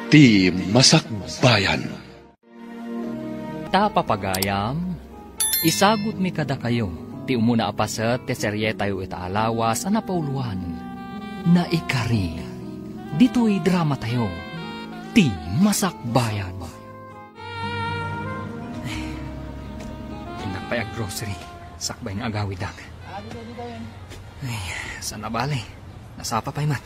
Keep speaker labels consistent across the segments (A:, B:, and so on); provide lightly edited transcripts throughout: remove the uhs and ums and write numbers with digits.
A: ti Masakbayan.
B: Ta papagayam, isagot mi kada kayo, ti umuna apaset ti serye tayo itaalawas anapauluan, na ikari, dito'y drama tayo, ti Masakbayan. Inapay ang grocery, sakbay ng agawidag. Ay, sana bali, nasapa pa'y mat.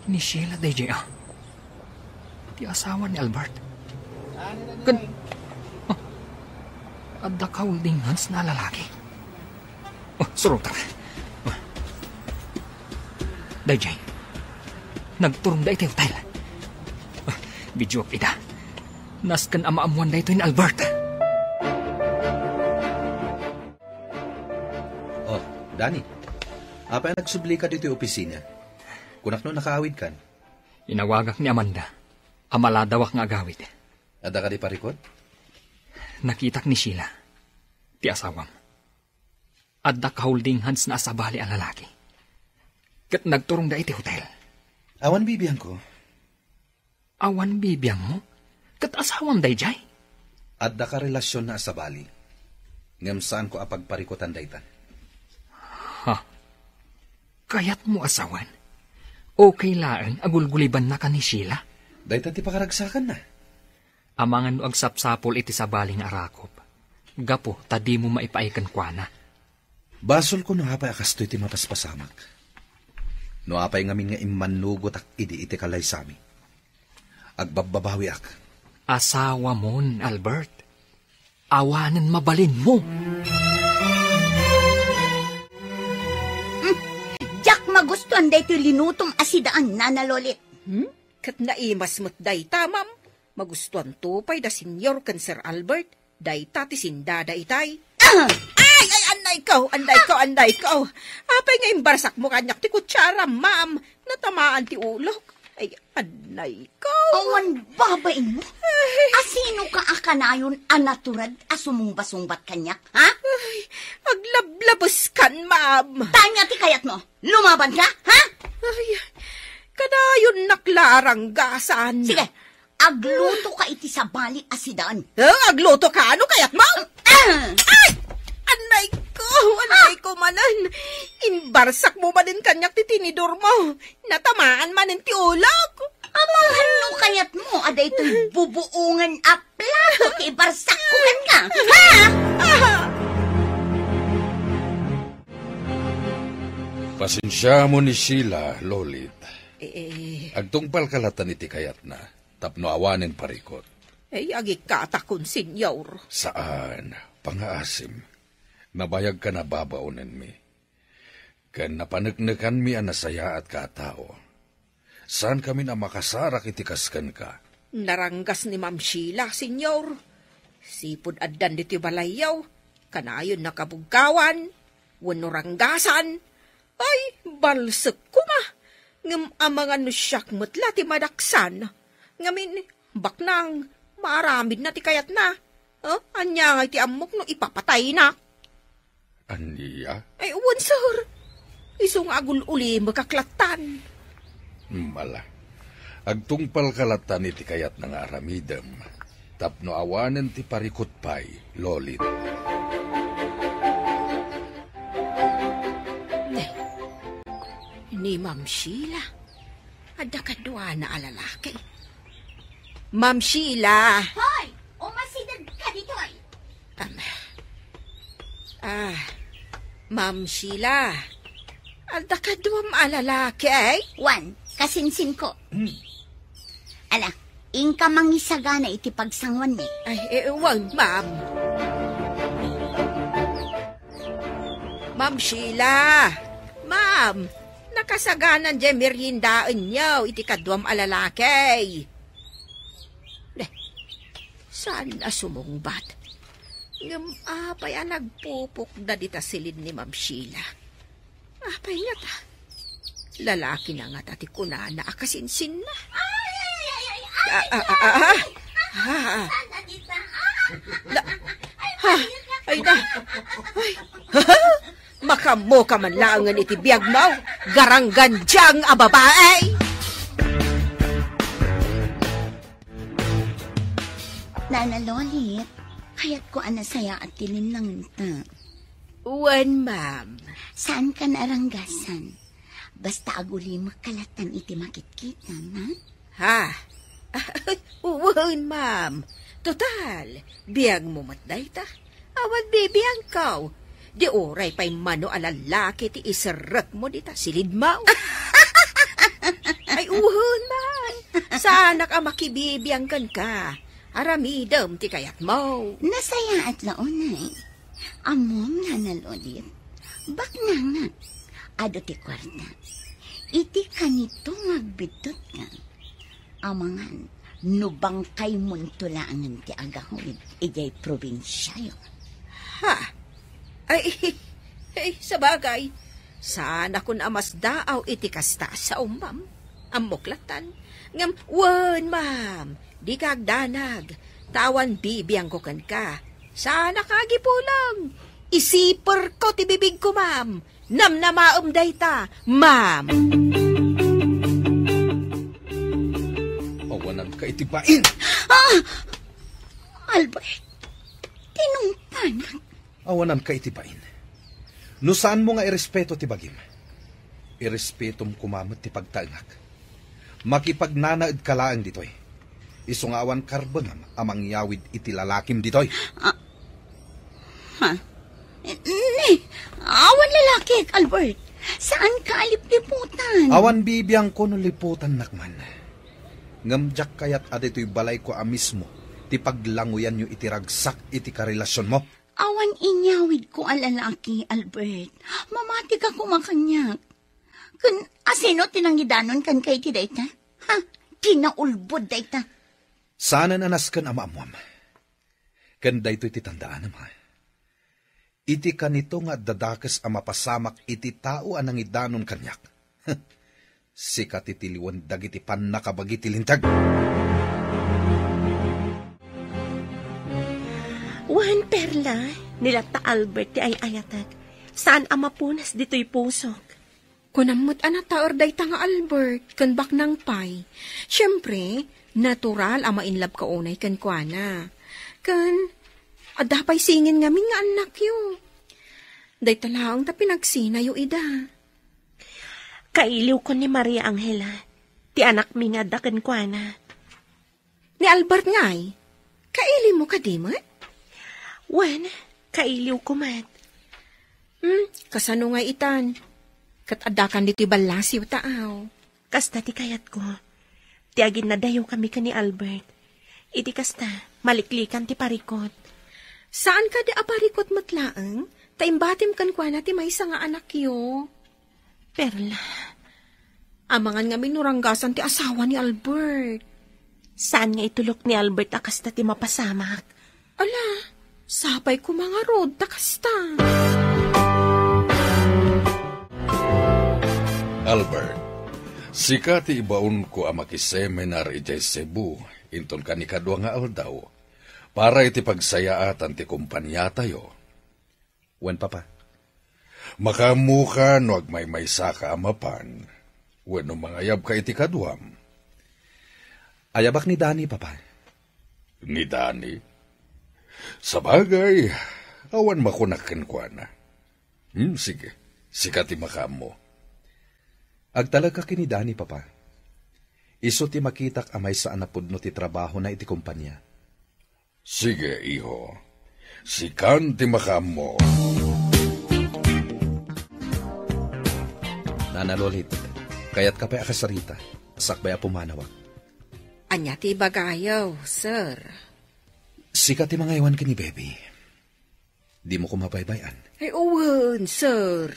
B: Ni Sheila DJ ti asawa ni Albert. Adda ka holding hands na lalaki. Surutan. DJ, nagturong da ito yung tile. Video up ita. Naskan ama-amuan da ito ni Albert.
C: Oh, Danny. Apa yung nagsubli ka dito yung opisina? Kunak no nakaawid kan?
B: Inawagak ni Amanda. Amaladawak nga agawid.
C: Ada ka di parikot?
B: Nakitak ni Sheila. Ti asawam. Adda ka holding hands na asabali ang lalaki. Kat nagturong da iti hotel.
C: Awan bibiyang ko.
B: Awan bibiyang mo? Kat asawam day jay?
C: Adda ka relasyon na asabali. Ngam saan ko apagparikotan daytan.
B: Ha? Kayat mo asawan? O kailaan agulguliban na ka ni Sheila?
C: Daytan ti pakaragsakan na.
B: Amangan no agsapsapol iti sabaling arakop. Gapo, tadi mo maipaikan kwa na.
C: Basol ko no hapay akastoy ti mapaspasamak. No hapay ngamin nga imanugot ak idi iti kalay sami. Agbababawi ak.
B: Asawa mon, Albert. Awanan mabalin mo.
D: Magustuhan day ito linutong asidaan, Nana Lolit.
E: Kat naimas mo't day tamam. Magustuhan to pa'y da Senyor kan Sir Albert. Day tati sindada itay. Ay, anday ko. Apay nga imbarsak mo kanyak ti kutsara, ma'am. Natamaan ti ulok. Ay, anday ko.
D: Awan babain mo. Asino ka akanayon anaturad asumong-basungbat kanyak, ha?
E: Ay, aglablabos kan, ma'am.
D: Tanya ti kayat mo. Lumaban ka, ha?
E: Ay, kadayon naklarang gasan.
D: Sige, agluto ka iti sa bali asidaan.
E: Agluto ka? Ano kayat mo? Ay! Anay ko manan. Imbarsak mo manin kanyak ti tinidor mo. Natamaan manin ti ulag.
D: Amahan no kayat mo, aday ito'y bubuungan a plato ti ibarsak ko ka, ha?
A: Pasensya mo ni Sheila, Lolit. Agtungpal kalatan iti kayat na, tapno awanin parikot.
E: Agikatakon, senyor.
A: Saan? Pangaasim. Nabayag ka na babaunan mi. Kan napanagnakan mi anasaya at katao. Saan kami na makasarak itikaskan ka?
E: Naranggas ni Ma'am Sheila, senyor. Sipod addan diti balayaw. Kanayon nakabugkawan. Wano ranggasan. Ay, balsek ko ma. Ngam amangan no siyak matla ti madaksan. Ngamin, baknang, maramid na ti kayat na. Anya nga ti amok no ipapatay na.
A: Aniya?
E: Ay, uwan, sir. Isong agul uli makaklatan.
A: Mala. Agtungpal kalatan iti kayat ng aramidem. Tapno awanen ti parikot pay, Lolit.
E: Ni Ma'am Sheila. Ada kadwa na alalaki. Ma'am Sheila.
D: Hoy! Umasidad ka dito ay.
E: Ma'am Sheila. Ada kadwa alalaki ay?
D: Juan, kasinsin ko. Ala, ingka mangisagana iti pagsangwan ni.
E: Ay, wag, ma'am. Ma'am Sheila. Ma'am, nakasaganan dyan meriendaan niyo, iti kadwam alalaki. Saan na sumungbat? Ngam apay nagpupok na dita silid ni Ma'am Sheila. Apay nga ta. Lalaki na nga tati ko na akasinsin na. Ay na. Makamo ka man laangan iti biyag mo, garanggandyang a babae.
D: Nana Lolit, kaya't ko anasaya at tilin lang ta.
E: Wen, ma'am.
D: Saan ka naranggasan? Basta aguli makalatan iti makitkitan, ha?
E: Ha? Wen, ma'am. Total, biyag mo matday ta. Awan bibiyang kaw. Di oray pa'y mano alalaki ti isarap mo dita silid mo. Ay, uhon man. Sana ka makibibiyang kan ka. Aramidam ti kayat mo.
D: Nasaya at launay. Amom na nalolit. Bak na nga. Ado ti kwarta. Iti kanito magbitot ka. Amangan, nubang kay muntulangan ti agahod. Ijay probinsyayo.
E: Ha? Ay, sa bagay. Sana kun amas daaw iti kasta sa umam. Amuklatan. Ngam, wan, ma'am. Di kagdanag. Tawan bibiyang ko kan ka. Sana kagipulang. Isipar ko ti bibig ko, ma'am. Namnamaom dayta, ma'am.
A: Awanan ka itipain!
D: Albert, tinungpanan.
C: Awanan ka itipain. No saan mo nga irespeto ti bagim? Irespetom kumamot ti pagtaangak. Makipagnanaad kalaang ditoy. Isungawan karbangam amang yawid iti lalakim ditoy.
D: Ha? Ne, awan lalaki, Albert. Saan ka alipliputan?
C: Awan bibiyang ko no liputan nakman. Ngamjak kayat adito'y balay ko mismo. Ti paglanguyan nyo iti ragsak iti karelasyon mo.
D: Awan inyawid ko ang lalaki, Albert. Mamati ka kumakanyak. Kun asino tinanggidanon kan kay ti dayta? Ha? Kinaulbod dayta.
C: Sana nanaskan ama amuam. Kan dayto'y titandaan naman. Iti kanito nga dadakas ang mapasamak iti tao anang idanon kanyak. Sikat itiliwan dagiti pan nakabagiti lintag.
F: Wan perla, nilata Albert ti ay ayatag. Saan ang mapunas dito'y pusok?
E: Kunamot anata orday ta nga Albert, kan bak nang pay. Siyempre, natural ang mainlab ka unay kan kuana. Kan, adapay singin ngamin nga anak yo. Day talaang ta pinagsina yo ida.
F: Kailiw ko ni Maria Angela. Ti anak mi nga daken ko na.
E: Ni Albert ngay, kaili mo ka di mo?
F: Wan, kailiw ko mat.
E: Kasano nga itan? Kat adakan diti balasiw taaw.
F: Kasta ti kayat ko. Ti agin na dayo kami ka ni Albert. Iti kasta, maliklikan ti parikot.
E: Saan ka di aparikot matlaang? Taimbatim kan kwa na ti may isa nga anak yo.
F: Perla.
E: Amangan nga minuranggasan ti asawa ni Albert.
F: Saan nga itulok ni Albert akasta ti mapasamak?
E: Ala, sapay ko mga road takasta.
A: Albert, sika ti ibaon ko ang makiseminar ijay Cebu, inton ka ni kadwa nga aldaw, para iti pagsayaatan ti kumpanya tayo.
C: Wan papa.
A: Makamuka no agmay-maysa ka amapan, wano mangayab ka iti kadwam.
C: Ayabak ni Dani, papa.
A: Ni Dani? Sabagay, awan makunakin kwa na. Sige, sikati makamo.
C: Agtalag ka kini Dani, papa. Iso ti makitak amay sa anapudno ti trabaho na iti kumpanya.
A: Sige, iho. Sikan ti makamo.
C: Nanalolit, kayat ka pa akasarita, sakbaya pumanawak.
E: Anya ti bagayaw, sir.
C: Sikat ti mga iwan ka ni baby. Di mo ko mabaybayan.
E: Ay, uwan, sir.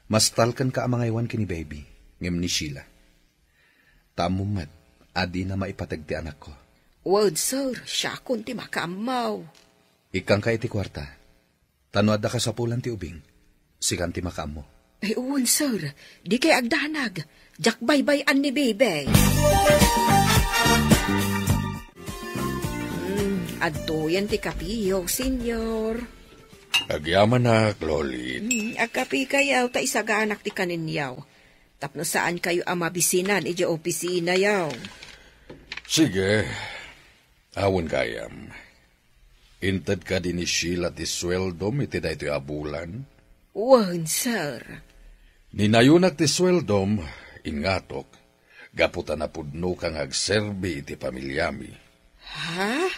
C: Mas talkan ka ang mga iwan ka ni baby, ngem ni Sheila. Tamumat, adi na maipatag ti anak ko.
E: Uwan, sir, siya kun ti makamaw.
C: Ikang ka iti kwarta. Tanuad da ka sa pulan ti ubing. Sikan ti makam mo.
E: Ay, uwan, sir. Di kay agdanag. Jak baybayan ni bebe. Adto yan ti kapiyo, senyor.
A: Agyaman na, Lolit.
E: Agapi kayaw, ta isaganak ti kaninyaw. Tapno saan kayo ang mabisinan, ija opisina yaw.
A: Sige, awan kayam. Intad ka din ni Sheila ti sweldom iti da ito abulan.
E: Wan, sir.
A: Ninayunak ti sweldom, ingatok, gaputan na pudno kang agserbi iti pamilyami.
E: Ha?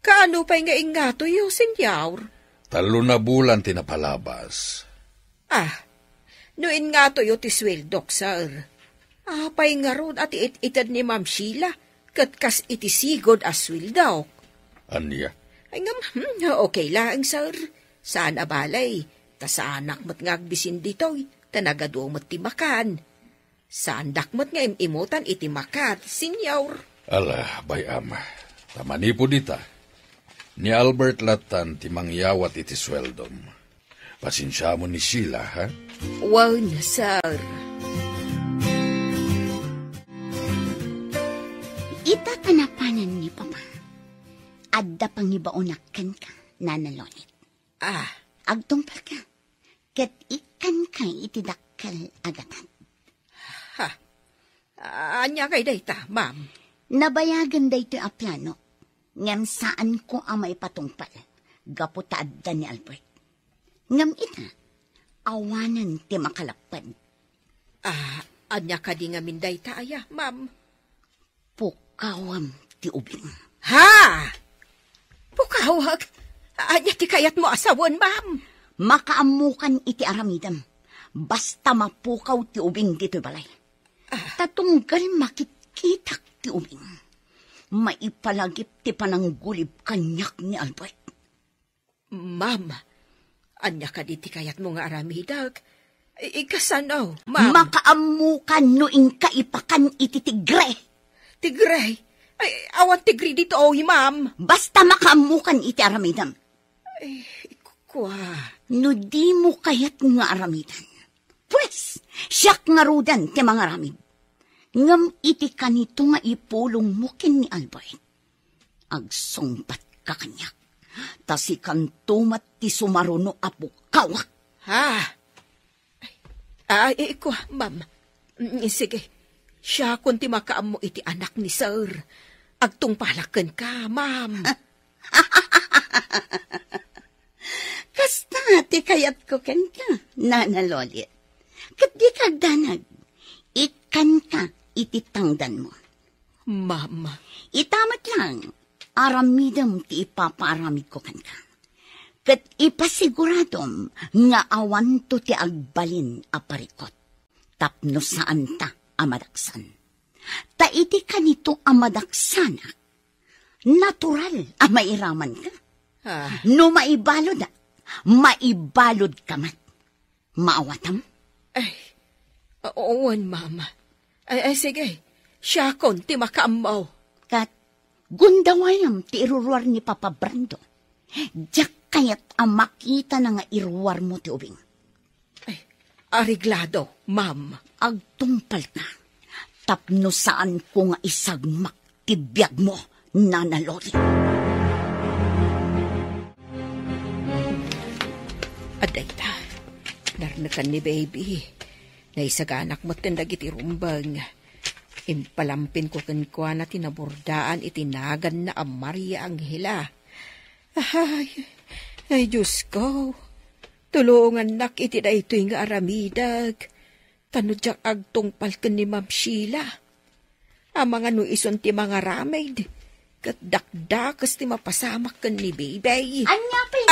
E: Kaano pa'y nga ingato yo, senyor?
A: 3 na bulan tinapalabas.
E: No ingato yo ti sweldok, sir. Pa'y nga ron at itad ni Ma'am Sheila, katkas iti sigod as swildok.
A: Anya?
E: Ay nga, okay lang, sir. Saan abalay? Ta saanak mat nga agbisin ditoy, tanagado mat ti makan. Saan dakmat nga imutan iti makat, senyor?
A: Ala, bayam. Tamani po dita. Ni Albert Latan ti mangyawat iti sweldom. Pasensya mo ni Sheila, ha?
E: Wan, sir.
D: Ita kanapanan ni Papa. Adda pangibaunakan ka, nanalonit. Agtungpal ka. Ket ikan kay itidakkel agatan.
E: Anya kay dayta, ma'am?
D: Nabayagan dayto a plano. Ngam saan ko ang maipatungpal. Gaputaad da ni Albert. Ngam ita, awanan ti makalapad.
E: Anya ka di nga minday taaya, ma'am?
D: Pukawam ti ubing.
E: Ha? Pukawag? Anya ti kayat mo asawan, ma'am?
D: Makaamukan iti aramidam. Basta mapukaw ti ubing dito'y balay. Tatunggal makikitak ti ubing. Maipalagip ti pananggulib kanyak ni Albert.
E: Ma'am, anya ka di ti kayat mo nga aramidag. Ikasanaw, ma'am?
D: Makaamukan no kaipakan iti tigre.
E: Tigre? Ay, awan tigre dito, ma'am.
D: Basta makaamukan iti aramidam.
E: Ay, kwa.
D: No di mo kayat nga aramidan. Pues, siyak nga rudan ti mga aramid. Ngam iti kanito nga ipulong mo kin ni Albert. Agsungbat ka kanyak. Tasi kantumat ti sumaruno apo kawak.
E: Ha? Ay, kwa, ma'am. Sige, siya kung ti makaam mo iti anak ni sir. Agtungpalakan ka, ma'am.
D: Kasta ti kayat ko ken ka, nanalolit. Kat di kagdanag, ikan ka iti tangdan mo.
E: Ma'am.
D: Itamat lang, aramidam ti ipapaaramid ko kan ka. Kat ipasiguradom nga awan to ti agbalin a parikot. Tapno saan ta amadaksan. Ta iti kanito amadaksanak. Natural a mairaman ka. No maibalod maibalod ka man. Maawatam?
E: Ay, oon, ma'am. Ay, sige. Siya kon ti makaamaw.
D: Kat, gundawayam ti iruruar ni Papa Brando. Diyak kayat ang makita na nga iruruar mo ti ubing.
E: Ay, ariglado, ma'am.
D: Agtumpal ka. Tapno saan ko nga isagmak ti biyag mo, nanaloli.
E: Aday ta. Narnakan ni baby. Naisaganak mo tindag iti rumbang. Impalampin ko kankwa na tinabordaan itinagan na ang Maria Angela. Ay, Diyos ko. Tulungan nak iti na ito'y nga aramidag. Tanodyak agtungpal ka ni Ma'am Sheila. Ang mga nuison ti mga ramid. Kat dakdakas ti mapasamak ka ni baby.
D: Anya pa'y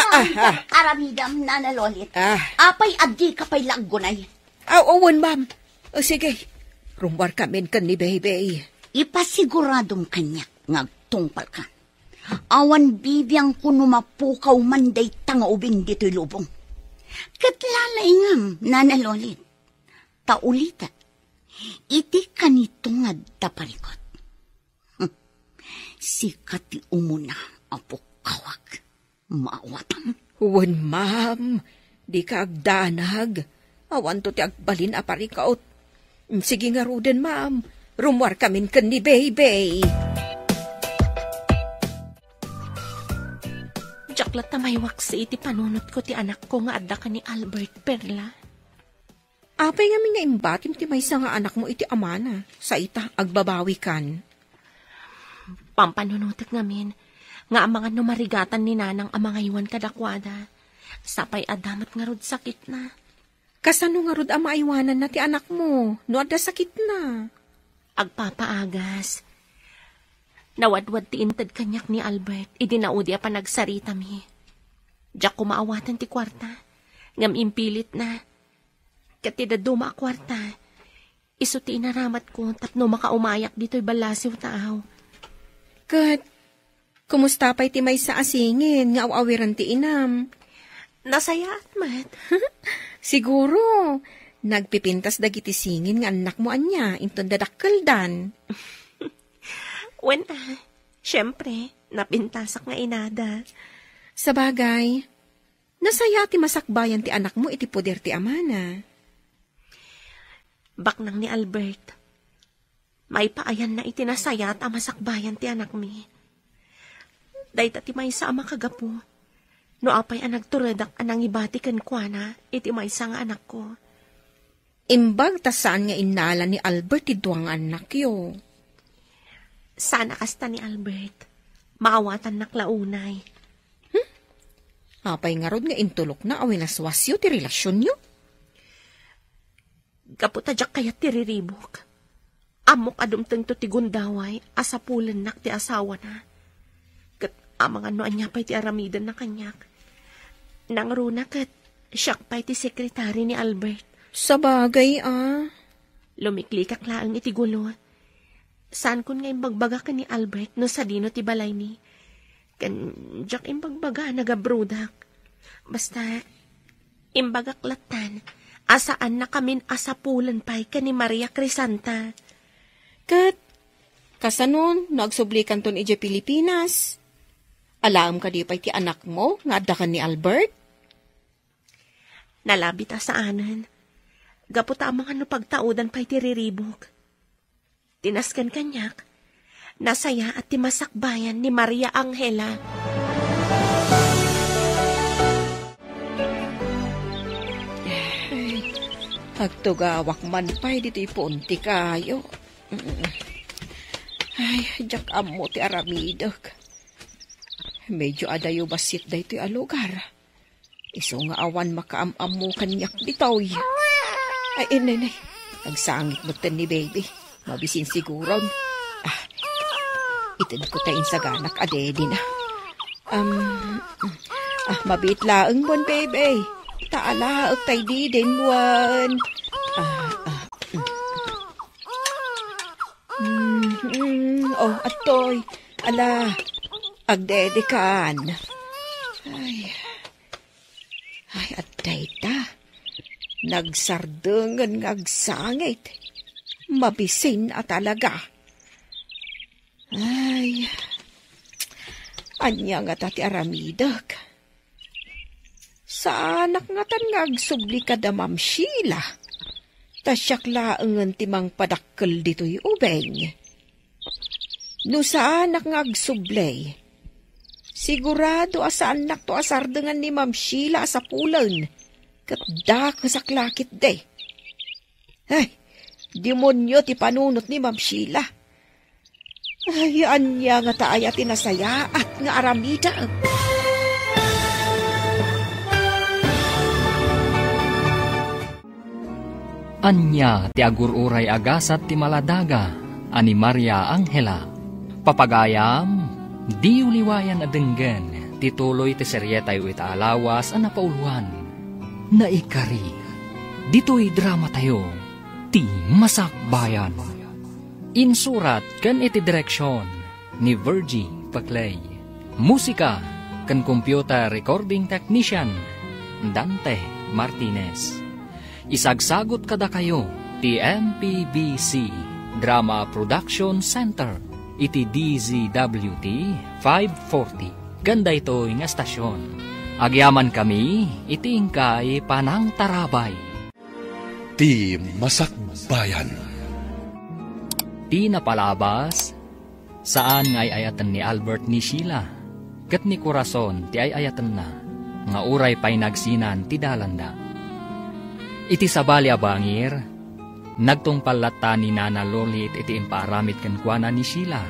D: aramidam nanalolit. Apay adi ka pa'y laggunay.
E: Awan, ma'am. Sige, rumbar kamin ka ni baby.
D: Ipasiguradong kanya ngagtungpal ka. Awan bibiyang kuno mapukaw manday tanga ubing dito'y lubong. Katlalayngam, nanalolit. Taulita, iti kanito nga daparikot. Sikati umuna apo kawag. Maawatam.
E: Wan, ma'am. Di ka agdanag. Awan to ti agbalin aparikaot. Sige nga ruden, ma'am. Rumwar kamin kan ni baby.
F: Diyak Bakla tamaywak sa iti panunot ko ti anak ko nga adda ka ni Albert, Perla.
E: Apay nga nga imbatim ti maysa nga anak mo iti amana. Sa ita, agbabawi kan.
F: Pampanunutek ngamin, nga ang mga numarigatan ni nanang ang mga iwan kadakwada. Sapay adamat nga rod sakit na.
E: Kasano nga rod ang maiwanan na ti anak mo? No adda sakit na.
F: Agpapaagas. Nawadwad ti intad kanyak ni Albert, idinaudi pa nagsarita mi. Diyak kumaawatan ti kwarta, ngam impilit na. Katida duma a kwarta, iso ti inaramat ko, tapno makaumayak dito'y balasiw taaw.
E: Kat, kumusta pa'y ti may sa asingin, nga awawiran ti inam?
F: Nasaya at mat.
E: Siguro, nagpipintas dagiti singin nga anak mo anya, inton dadakkel dan.
F: Wen, syempre, napintasak nga inada.
E: Sa bagay, nasaya ti masakbayan ti anak mo iti poder ti amana.
F: Baknang ni Albert, may paayan na itinasaya at masakbayan ti anak mi. Dahit ti may sa ama kagapo, no apay ang nagturadak anang ibatikan kwa na, iti may sa nga anak ko.
E: Imbag ta saan nga inala ni Albert ti duwang anak yo.
F: Sana kasta ni Albert, maawatan naklaunay.
E: Apay nga rod nga intulok na awinaswasyo ti relasyon nyo.
F: Kaputadyak kayat ti riribok. Amok adumteng to ti gundaway, asapulan nak ti asawa na. Kat amang ano anya pa'y ti aramidan na kanyak. Nang runa kat siyak pa'y ti sekretary ni Albert.
E: Sa bagay
F: Lumikli kaklaang iti gulo. Saan kun nga imbagbaga ka ni Albert no sa dino ti balay ni? Kan jak imbagbaga nagabrudak. Basta imbagak latan, asaan na kamin asapulan pa'y ka ni Maria Crisanta.
E: Kat, kasanon, nagsublikan ton ije Pilipinas. Alam ka di pa'y ti anak mo, nga adda ka ni Albert?
F: Nalabit sa anan. Gaputa ang mga pagtaudan pa'y ti riribok. Tinaskan kanyak, nasaya at timasakbayan ni Maria Angela.
E: Agtugawak man pa'y dito'y punti kayo. Ay, jak amo ti aramidok. Medyo adayo basit da ito'y alugar. Iso nga awan makaam-am mo kanyak bitaw. Ay, inay, nagsangit mo ni baby. Mabisin siguro. Itid ko tayo sa ganak adedi na. Mabit laang bon, baby. Taala, tay di din buwan. Oh, atoy. Ala, agdede kan. Ay, atay ta. Nagsardengan ngagsangit. Mabisin at talaga. Ay, anya nga tati aramidak. Sa anak nga tan ngagsubli ka da Ma'am Sheila. Tasyak laangan timang padakkel dito'y ubeng. No sa anak ngagsublay, sigurado asa anak to asardengan ni Ma'am Sheila sa pulan. Katda kasaklakit de. Ay, demonyo ti panunot ni Ma'am Sheila. Ay, anya nga taaya tinasaya at nga aramida.
B: Anya ti agururay agasat ti maladaga, ani Maria Angela. Papagayam, di uliwayan adenggen, tituloy ti seryetay ita alawas ang napauluan. Naikari, dito'y drama tayo, ti Masakbayan. Insurat kan iti direksyon ni Virgie Paclay. Musika kan computer recording technician Dante Martinez. Isagsagot kada kayo ti MPBC Drama Production Center iti DZWT 540. Ganda ito nga estasyon. Agyaman kami iti ingkay Panang Tarabay.
A: Ti Masakbayan.
B: Ti napalabas saan ngay ayatan ni Albert ni Sheila. Ket ni Corazon ti ay ayatan na, nga uray pa'y nagsinan ti dalanda. Iti sabali a bangir, nagtungpalata ni Nana Lolit iti impaaramid kenkwana ni Sheila,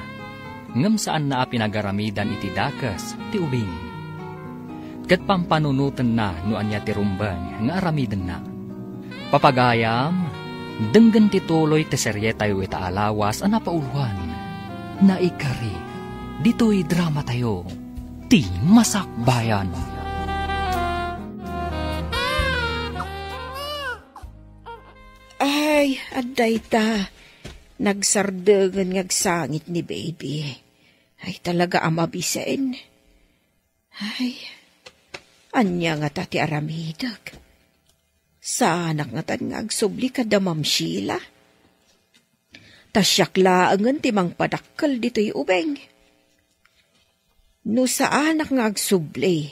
B: ngem saan na pinagaramidan iti dakas ti ubing. Ket pampanunutan na no anya ti rumbang nga aramiden na. Papagayam, denggen ti tuloy ti seryetay ita alawas a napauluan. Naikari, dito'y drama tayo, ti Masakbayan.
E: Ay, aday ta. Nagsardegan ngagsangit ni baby. Ay, talaga amabisain. Ay, anya nga ta ti aramidag. Sa anak nga tan nga agsubli kada Ma'am Sheila. Tasyak laangan ti mang padakkel dito'y ubeng. No sa anak nga agsubli,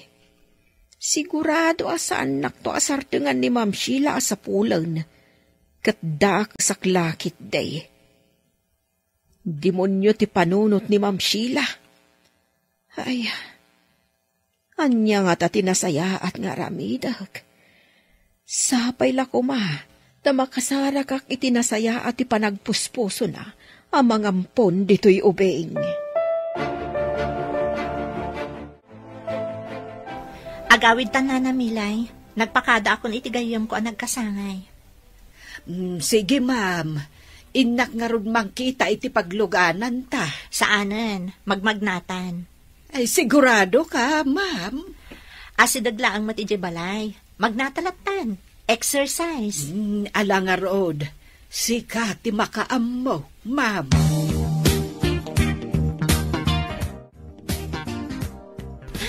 E: sigurado asa anak to asartengan ni Ma'am Sheila asa pulan, kat dak saklakit day. Demonyo ti panunot ni Ma'am Sheila. Ay, anya nga ta tinasaya at nga ramidag. Sapay la kuma, ta makasara kak itinasaya at ipanagpuspuso na amang ampon dito'y ubeng.
F: Agawid tan na Milay. Nagpakada akon itigayam ko ang nagkasangay.
E: Sige, ma'am. Inak nga rod mangkita iti pagluganan ta.
F: Saanan? Magmagnatan.
E: Ay, sigurado ka, ma'am.
F: Asidagla ang matije balay. Magnatalatan. Exercise.
E: Ala nga rod. Sika ti makaam mo, ma'am.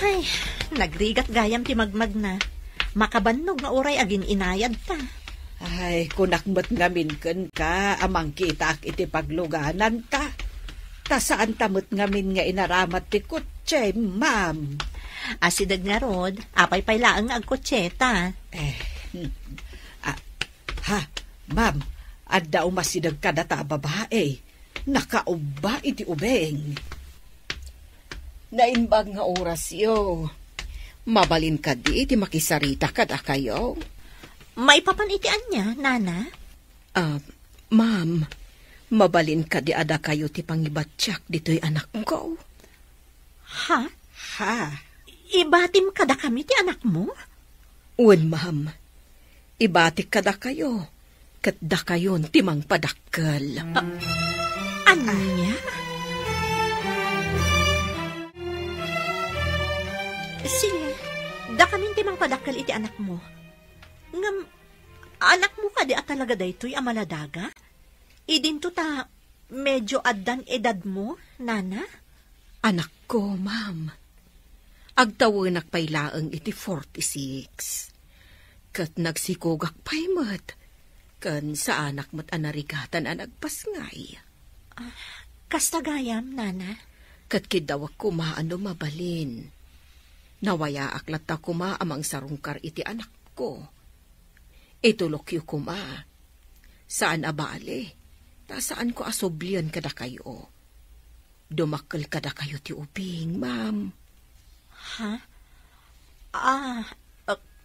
F: Ay, nagrigat gayam ti magmagna. Makabannog nga oray agin inayad ta.
E: Ay, kunakmat ngamin ka, amang kita ak iti pagluganan ta. Ta saan tamot ngamin nga inaramat ti kutse, ma'am.
F: Asidag nga rod, apay paylaang nga agkutseta.
E: Ma'am, adda umasidag ka data babae. Nakauba iti ubeng. Nainbag nga oras yo. Mabalin ka di, iti makisarita ka da kayo.
F: Maipapanitian niya, Nana?
E: Ma'am, mabalin ka di ada kayo ti pangibatsak dito'y anak ko.
F: Ha?
E: Ha?
F: Ibatim kada kami ti anak mo?
E: Uwan, ma'am. Ibatik kada kayo. Kat da kayon ti mang padakkel.
F: Anya? Sila, da kami ti mang padakkel iti anak mo. Ngam, anak mo ka di at talaga daytoy amaladaga? Idinto ta, medyo addan edad mo, Nana?
E: Anak ko, ma'am. Agtawanak paylaang iti 46. Kat nagsikogak paymat. Kan sa anak mat anarigatan ang nagpasngay.
F: Kastagayam, Nana?
E: Kat kidawak kumaano mabalin. Nawaya aklat ta kuma amang sarungkar iti anak ko. Itulok yu kuma. Saan abali? Ta saan ko asoblian kada kayo? Dumakkel kada kayo ti ubing, ma'am.
F: Ha?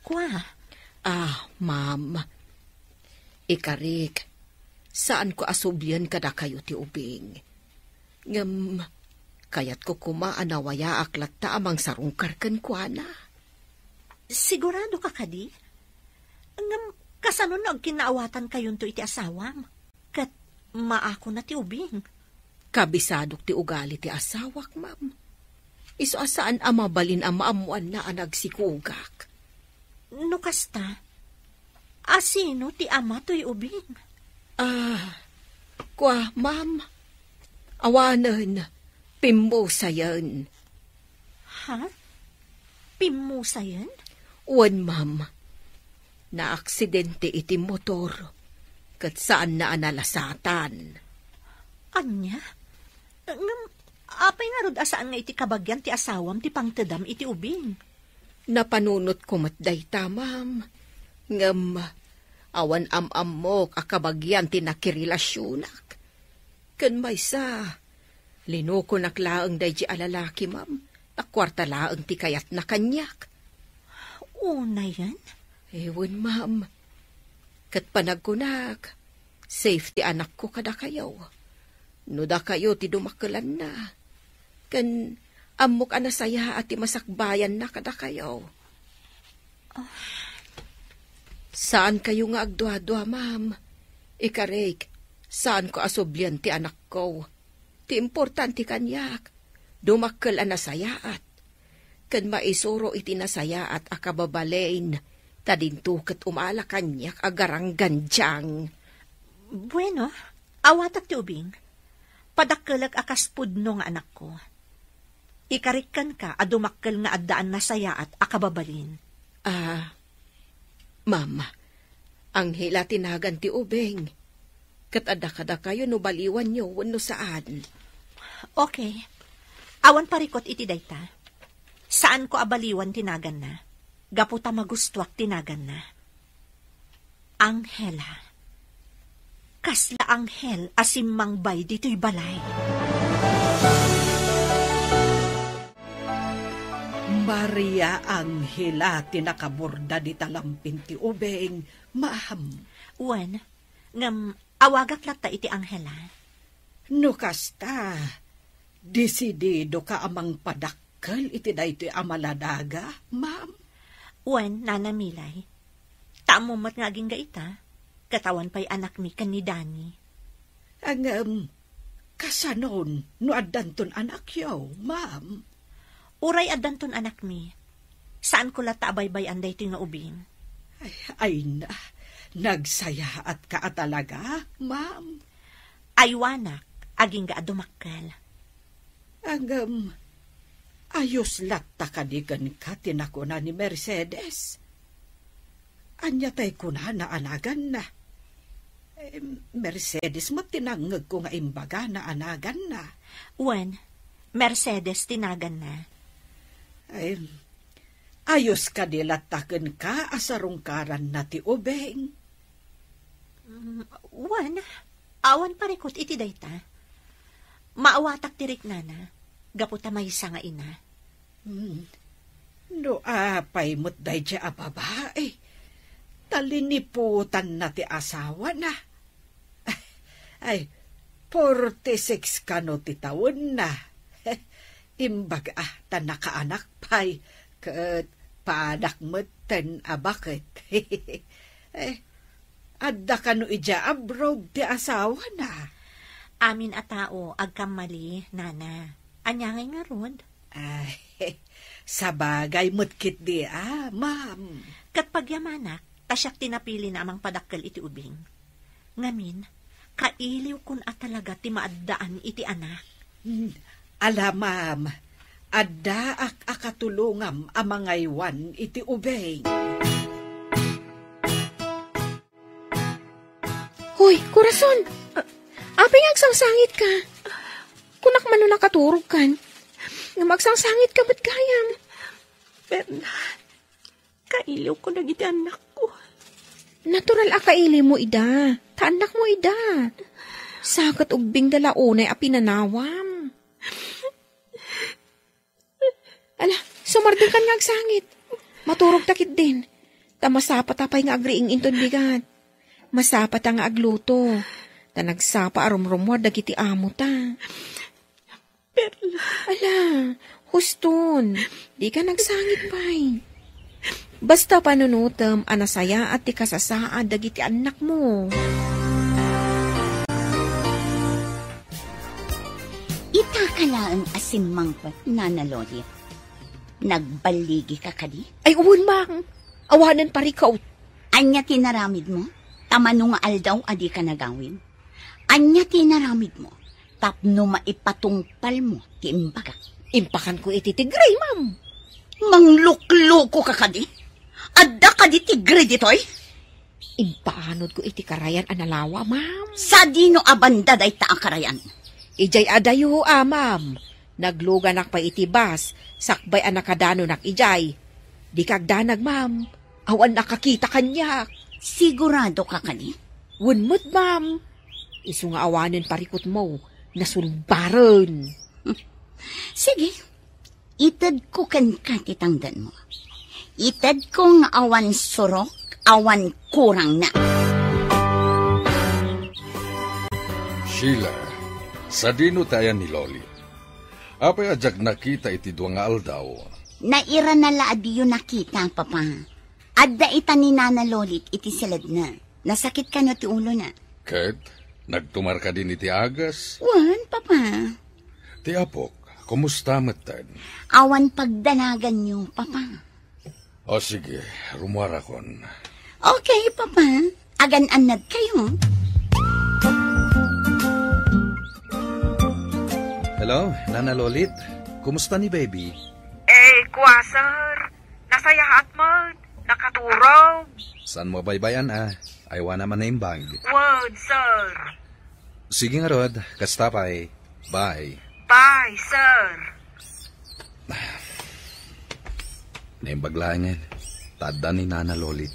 F: Kwa?
E: Ma'am. Ikarik, saan ko asoblian kada kayo ti ubing? Ngam, kayat ko kuma anawaya aklat ta amang sarungkar ken kuana.
F: Sigurado ka kadi? Ngam, kasano nagkinaawatan kayon to iti asawam? Kat maako na ti ubing.
E: Kabisadok ti ugali ti asawak, ma'am. Iso asaan amabalin ang maamuan na anagsikugak.
F: No kasta, asino ti ama to'y ubing?
E: Kwa, ma'am. Awanan, pimusayan.
F: Ha? Pimusayan?
E: Uwan, ma'am. Na-aksidente iti motor. Kat saan na analasatan.
F: Anya? Ngam, apay nga rod asaan nga iti kabagyan ti asawam ti pangtedam iti ubing?
E: Napanunot ko matday ta, ma'am. Ngam, awan am-amok akabagyan ti nakirilasyonak. Kan may sa, linuko naklaang day di alalaki, ma'am. Takwarta laang ti kayat na kanyak.
F: Una yan?
E: Ewan, ma'am. Kat panagkunak, safety anak ko kada kayo. No da kayo ti dumakalan na. Kan amok anasaya at ti masakbayan na kada kayo. Saan kayo nga agdwa-dwa, ma'am? Ikarek, saan ko asublian ti anak ko? Ti importante kanyak. Dumakkel anasayaat. Kan maisuro iti nasayaat akababalain. Tadintuket umala kanyak agarang ganjang.
F: Bueno, awatak ti ubing. Padakkelag akas pudno nga anak ko. Ikarikan ka adumakkel nga addaan nasayaat akababalin.
E: Mama, ang hila tinagan ti ubing. Kat ada kayo no baliwan nyo wano saan.
F: Okay. Awan parikot iti dayta. Saan ko abaliwan tinagan na? Gaputa magustuak tinagan na. Anghela. Kasla anghel asimang bay dito'y balay.
G: Maria Anghela tinakaborda di talampin ti ubeng, maham.
F: Wan, ngam awagak lata iti anghela.
G: No kasta, desidido ka amang padakkel iti daytoy amaladaga, ma'am.
F: Wan, nanamilay. Tamo mat nga aging gaita. Katawan pa'y anak mi kan ni Dani.
G: Ang, kasanon, no addanton anak yaw, ma'am.
F: Uray addanton anak mi. Saan ko lata abaybay anday ito nga ubing?
G: Ay na, nagsaya at ka talaga, ma'am.
F: Aywanak, aging ga adumakkel.
G: Ang, ayos latta kadigan ka tinakuna ni Mercedes. Anya tay kuna na anagan na. Mercedes mo tinangag ko nga imbaga na anagan na.
F: Wen, Mercedes tinagan na.
G: Ay, ayos ka dilataken ka asarungkaran na ti ubeng.
F: Wen, awan parikot iti dayta. Maawatak tirik nana, gaputa may isa nga ina.
G: No apay mo't day dya ababae. Taliniputan na ti asawa na. Ay, 46 ka no ti taon na. Imbaga, tanakaanak pa'y, kat paanak mo ten abakit. Adda ka no ija abroad ti asawa na.
F: Amin a tao, agkamali, nana. Anyangay nga rod.
G: Ay, sabagay mo't-kit di ma'am.
F: Kat pagyamanak, tasyak tinapili na amang padakkel iti ubing. Ngamin, kailiw kun at talaga ti maaddaan iti anak.
G: Ala, ma'am, adda akatulungam amangaywan iti ubeng.
E: Hoy, Corazon! Aping agsangsangit ka. Kunak man no nakaturog kan. Nga magsangsangit ka ba't gayam?
F: Berna, kailiw ko nagiti anak ko.
E: Natural akaili mo, ida. Taanak mo, ida. Sakat ugbing dalaunay a pinanawam. Ala, sumardin ka nga agsangit. Maturog takit din. Tamasapat apay nga agriing inton bigat. Masapat nga agluto. Tanagsapa arumrumwad dagiti amo ta.
F: Perla.
E: Ala, huston. Di ka nagsangit pa'y. Basta panunutam, anasaya at ti kasasaad dagiti anak mo.
D: Itakalaan asimang nanaloli. Nagbaligi ka kadi?
E: Ay, uwan mang. Awanan parikaw.
D: Anya tinaramid mo? Tamano nga aldaw adi ka nagawin. Anya tinaramid mo? Tapno maipatungpal mo ti imbaga.
E: Impakan ko iti tigray, ma'am.
D: Manglukluko ka kadi? Adda kadi tigre ditoy?
E: Impaanod ko iti karayan analawa, ma'am.
D: Sa dino abanda day ta ang karayan?
E: Ijay adayo, ma'am. Nagluganak pa iti bas, sakbay anakadano nak ijay. Di kagdanag, ma'am. Awan nakakita kanyak.
D: Sigurado ka kani?
E: Wunmut, ma'am. Isu nga awanin parikot mo, nasulbaran.
D: Sige, Itad ko kan katitangdan mo. Itad ko nga awan surok, awan kurang na.
A: Sheila, sa dino tayan ni Loli. Apay ajak nakita iti dua nga aldaw.
D: Naira na laadi yun nakita, papa. Adda ita ni Nana Lolit iti silad na. Nasakit ka na ti ulo na.
A: Ket, nagtumar ka din iti agas.
D: Wan, papa.
A: Ti apok, kumusta matan?
D: Awan pagdanagan niyo, papa.
A: O sige, rumara kon.
D: Okay, papa. Agan-anad kayo.
C: Hello, Nana Lolit. Kumusta ni baby?
H: Kwa, sir. Nasayahat mo. Nakaturog.
C: Saan mo baybayan Aywa naman na imbag.
H: Word, sir.
C: Sige nga Rod, kastapay. Bye.
H: Bye, sir.
C: Naimbaglangan. Tada ni Nana Lolit.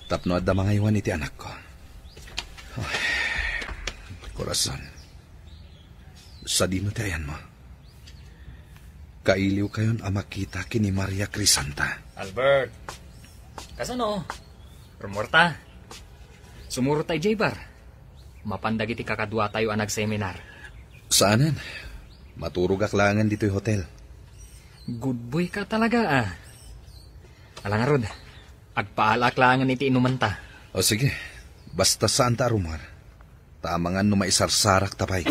C: Tapno at da mga iwan iti anak ko. Oh, korason. Sa dino tayan mo. Kailiw kayon ang makita kini Maria Crisanta.
B: Albert, kasano? Rumorta. Sumuro tayo, J-Bar. Mapandag iti kakadwa tayo ang nag-seminar.
C: Saanan? Maturog aklangan dito'y hotel.
B: Good boy ka talaga, Alang Rod, agpaalaklangan iti inumanta.
C: O sige, basta saan ta rumar. Tamangan no maisarsarak tapay.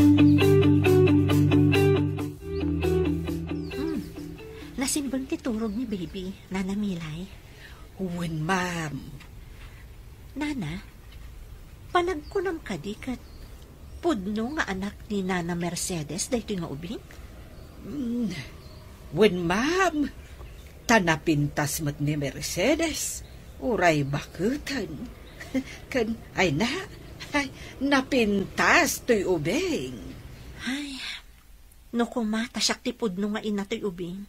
F: Nasimbang titurog ni baby, Nana Milay.
G: Uwan, ma'am.
F: Nana, panagkunam ka di kat pudno nga anak ni Nana Mercedes dahito nga ubing?
G: Uwan, ma'am. Tanapintas mat ni Mercedes. Uray bakutan. Kan, ay na. Ay, napintas to'y ubing.
F: Ay, no kumata siyak ti pudno nga ina to'y ubing.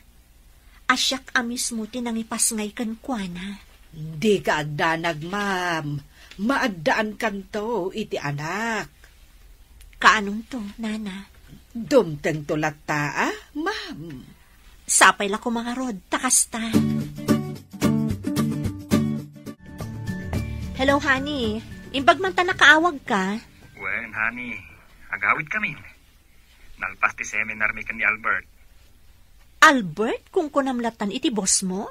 F: Asyak amis mo tinangipas ngay kan kuana.
G: Di ka agdanag, ma'am. Maaddaan kan to, iti anak.
F: Kaanon to, Nana?
G: Dumteng tulat ta, ma'am.
F: Sapay la ko mga Rod, takasta. Hello, honey. Imbag man ta nakaawag ka.
I: Wen, honey. Agawid kami. Nalpas ti seminar mi kan ni Albert.
F: Albert, kung kunamlatan iti boss mo?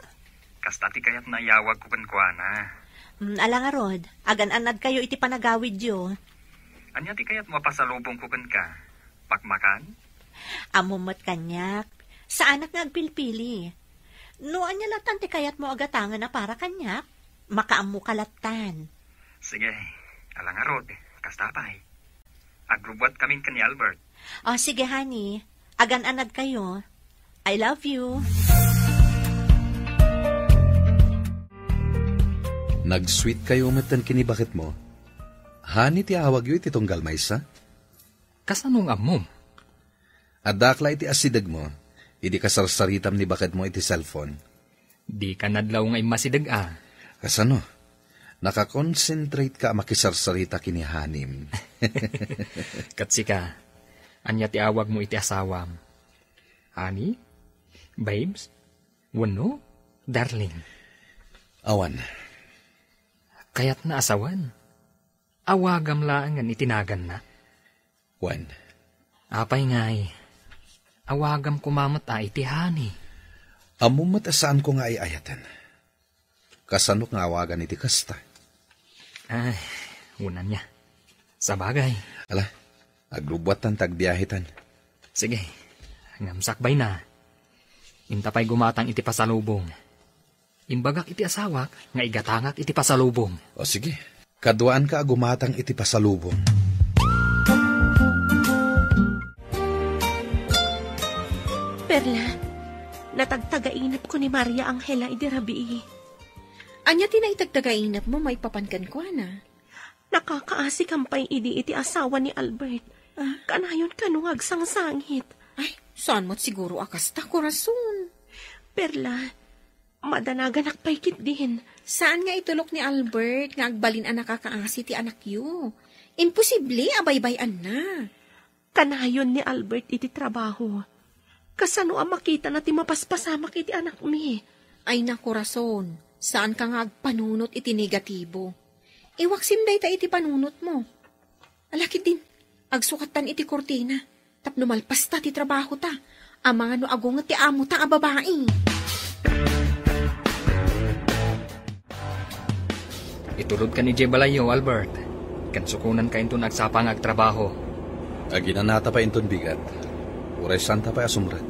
I: Kasta ti kayat nayawag ko kankwana.
F: Ala nga Rod, agan-anad kayo iti panagawid yo.
I: Anya ti kayat mapasalubong ko kan ka? Pakmakan?
F: Amumot kanyak. Sa anak nga agpilpili. No, anya latan ti kayat mo agatangan na para kanyak. Makaamu kalatan.
I: Sige, ala nga Rod. Kasta pa'y. Agrubwat kami kan ni Albert.
F: O sige, honey. Agan-anad kayo. I love you.
C: Nag-sweet kayo umatan kini bakit mo? Hani ti awag yu iti tunggal maysa?
B: Kasanong amom?
C: Adakla iti asidag mo, idi kasarsaritam ni bakit mo iti cellphone.
B: Di ka nadlaw ngay masidag
C: Kasano? Nakakonsentrate ka makisarsarita kini hanim.
B: Katsika, anya ti awag mo iti asawam. Honey? Babes? Wano? Darling?
C: Awan.
B: Kayat na asawan. Awagam laangan itinagan na.
C: Wan.
B: Apay ngay. Awagam kumamat iti honey.
C: Amumat asaan ko nga ayatan. Kasanok nga awagan iti kasta.
B: Ay, unan niya. Sa bagay.
C: Ala, aglubwatan tagbiyahitan.
B: Sige, ngamsakbay na. Intapay gumatang iti pasalubong. Imbagak iti asawak, nga igatangak iti pasalubong.
C: O sige, kaduaan ka gumatang iti pasalubong.
F: Perla, natagtagainap ko ni Maria Angela idirabii.
E: Anya tinaitagtagainap mo, may papankan ko na.
F: Nakakaasi kampay iti asawa ni Albert. Kanayon kanungag sangsangit.
E: Ay, saan mo't siguro akasta ko rason.
F: Perla, madanagan akpaykit din.
E: Saan nga itulok ni Albert nga agbalin ang nakakaasi ti anak yu? Imposible, abaybayan na.
F: Kanayon ni Albert iti trabaho. Kasano ang makita na ti mapaspasamak iti anak mi?
E: Ay naku rason, saan ka nga agpanunot iti negatibo? Iwaksim day ta iti panunot mo. Alakit din, agsukatan iti kortina, tapno malpas ta ti trabaho ta, ang mga no agungat ti amo ta a babae.
B: Itulod ka ni Jay Balayo, Albert. Kansukunan ka into nagsapang agtrabaho.
C: Aginanata pa inton bigat. Uray santa pa asumrad.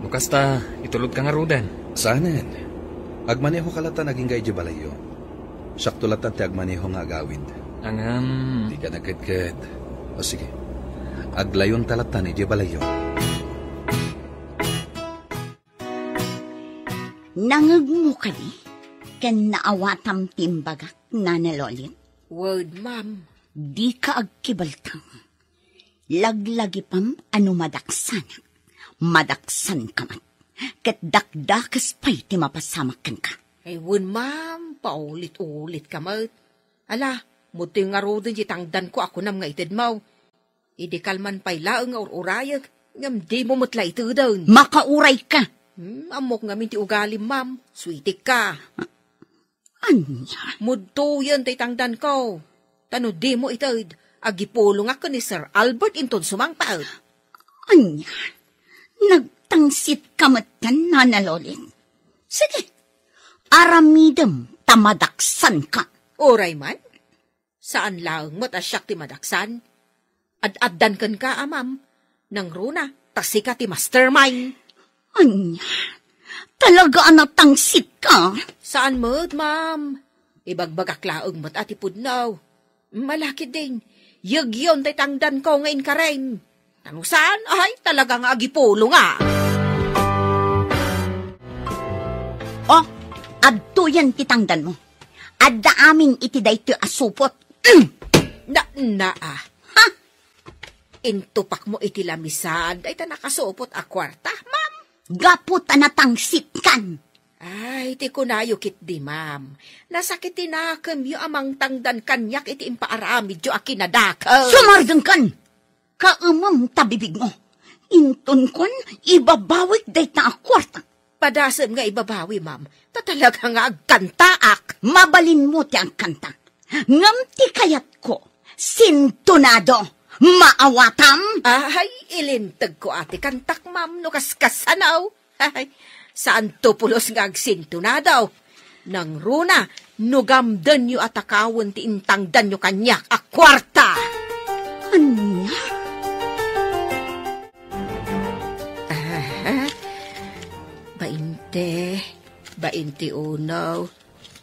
B: Lukas ta, itulod ka nga rudan.
C: Saanen? Agmaneho kalatan naging gay Balayo. Saktulatan ti agmaneho nga agawid.
B: Angam...
C: Di ka nagkadkad. O sige, aglayon talatan ni Balayo.
D: Nangagmo ka ni? Ken naawatam timbagak na nalolit?
E: Word, ma'am.
D: Di ka agkibaltang. Laglagi pam ano madaksan. Madaksan ka man. Kat dakdakas pa'y ti mapasamakan ka.
E: Ay, wun, ma'am. Paulit-ulit ka, mat. Ala, muti nga rodin tangdan ko ako nam nga itid mo. Idikal man pa'y laang nga urayag. Ngam di mo mutla ito doon.
D: Makauray ka.
E: Amok nga minti ugalim, ma'am. Sweetik ka.
D: Anya?
E: Mudto yan tay tangdan ko. Tano di mo itid. Agipulong ako ni Sir Albert inton sumangpaot.
D: Anya? Nagtangsit ka matan na nalolit. Sige. Aramidem tamadaksan ka.
E: Oray man? Saan lang mo't asyak ti madaksan? Ad-addan kan ka, amam. Nang runa, tasika ti mastermind.
D: Anya? Talaga natangsit ka?
E: Saan mo't, ma'am? Ibagbagak laong mo't ati pudnaw. Malaki din. Yagyon tay tangdan ko ngayon ka rin. Tanong saan? Ay, talagang agipulo nga.
D: Oh, adto yan titangdan mo. Adda amin iti dayto asupot.
E: Ha? Intupak mo iti lamisad, ay ta nakasupot a kwarta, ma'am.
D: Gapot natangsit kan.
E: Ay, ti kunayo kit di, ma'am. Nasakit tinakam yu amang tangdan kanyak iti impaaramid yu akinadakaw.
D: Sumardeng kan. Kaamam tabibig mo. Inton kon, ibabawik day ta a kwarta.
E: Padasem nga ibabawi, ma'am. Tatalaga nga agkantaak.
D: Mabalin mo ti ang kanta. Ngam ti kayat ko. Sintonado. Maawatam?
E: Ay, ilintag ko ati kantak, ma'am, no kaskasanaw. Ay, saan to pulos nga agsintunadaw? Nang runa, nugamdan yu atakawon ti intangdan yu kanyak a kwarta.
D: Anya?
E: Bainti uno,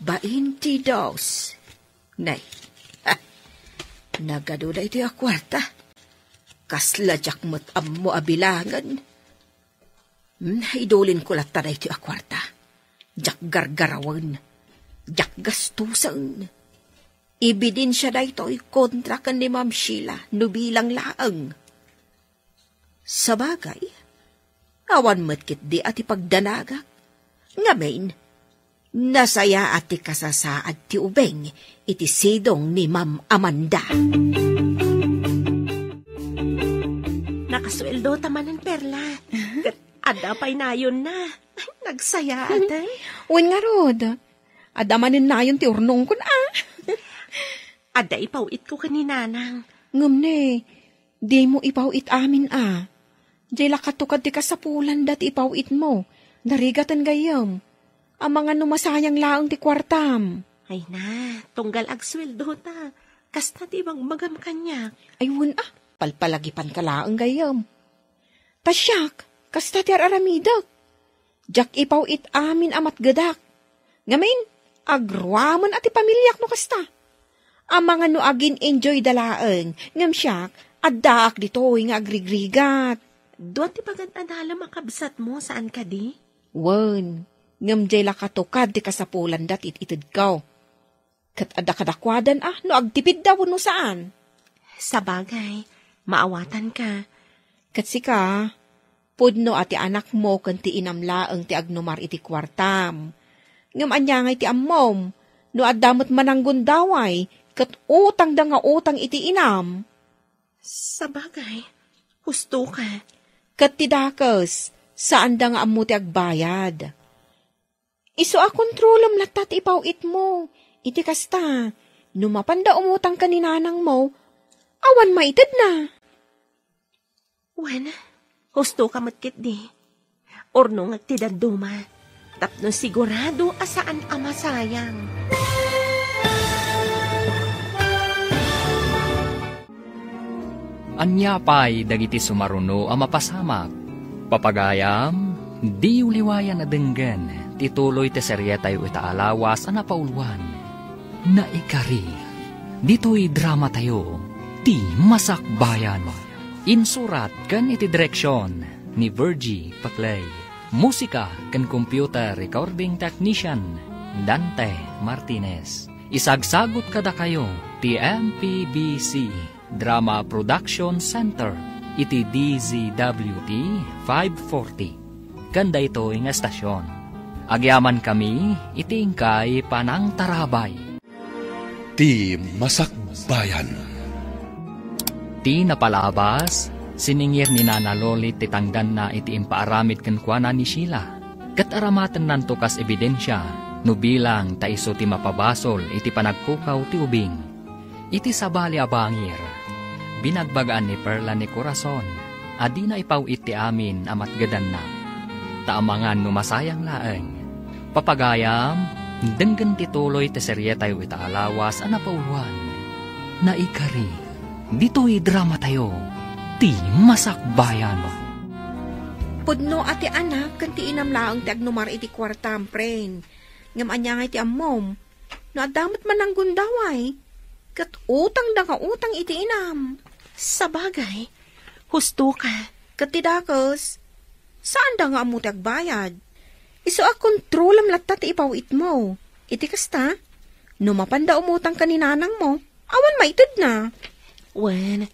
E: 22. Nay, nagaduda iti a kwarta. Kasladyak mo't ammo abilangan. Idolin ko lata na iti a kwarta. Jak gargarawan. Jak gastusan. Ibidin siya na ito'y kontra kan ni Ma'am Sheila no bilang laang. Sabagay, awan matkit di ati pagdanagak. Ngamin, nasaya ati kasasaad ti ubeng iti sidong ni Ma'am Amanda.
F: Nakasweldo tamanan perla. Ada pa'y nayon na. Nagsaya ate.
E: Uwan nga rod. Adamanin na yun ti urnong ko na.
F: Ada ipawit ko kaninanang.
E: Ngam ne, di mo ipawit amin Di lakatukad ti kasapulan dati ipawit mo. Narigatan gayam. Ang mga numasayang laang ti kwartam.
F: Ay na, tunggal agsweldo ta. Kasta ti bang magam kanya.
E: Ay wun palpalagipan ka laang gayam. Tasyak, kasta ti araramidak. Jak ipawit amin amat gadak. Ngamin, agruaman ati pamilyak no kasta. Ang mga no agin enjoy dalaang. Ngam siyak, addaak dito'y nga agrigrigat.
F: Doon ti pagandadala makabsat mo, saan ka di?
E: Wan, ngam jay lakatukad ti kasapulan datit itid ka. Kat adakadakwadan no agtipid daw no saan.
F: Sabagay, maawatan ka.
E: Kat sika, pudno ati anak mo kan ti inamlaang ti agnomar iti kwartam. Ngam anyangay ti ammom, no addamot mananggun daway, kat utang da nga utang iti inam.
F: Sabagay, husto ka.
E: Kat ti dakas, Saan da nga amo ti agbayad? Iso a kontrolom latat ipawit mo. Iti kasta, numapanda umutang ka ni nanang mo, awan maited na.
F: Wen, husto ka matkit di. Orno nga tidaduma, tapno sigurado asaan ama sayang.
B: Anya pa'y dagiti sumaruno ang mapasamak. Papagayam, di uliwayan na denggan, tituloy te seryetay itaalawas ang napaulwan. Naikari, dito'y drama tayo, ti masakbayan. Insurat kan iti direksyon ni Virgie Paclay. Musika kan computer recording technician Dante Martinez. Isagsagot kada kayo ti MPBC Drama Production Center iti DZWT 540. Kanda ito nga estasyon. Agyaman kami iti ingkay panang tarabay.
C: Ti masakbayan.
B: Ti napalabas, siningir ni Nana Lolit ti tangdan na iti impaaramid kenkwana ni Sheila. Kat aramatan nanto kas ebidensya, no bilang ta iso ti mapabasol iti panagpukaw ti ubing. Iti sabali abangir, binagbagaan ni Perla ni Corazon, adi na ipaw iti amin amat gadan na. Taamangan no masayang laeng. Papagayam, denggan tituloy ti seryetay itaalawas ang napauluan. Naikari, dito'y drama tayo, ti masakbayan.
E: Pudno ati anak, kan ti inamlaang ti agnumar iti kwartam, pren. Ngam anya nga iti ammom, no adamat man ang gundaway. Kat utang da ka utang iti inam.
F: Sabagay, husto ka.
E: Kat ti dakos, saan da nga amo ti agbayad? Iso a kontrolam latta ti ipawit mo. Iti kasta, no mapanda umutang ka ni nanang mo, awan maitud na.
F: Wen,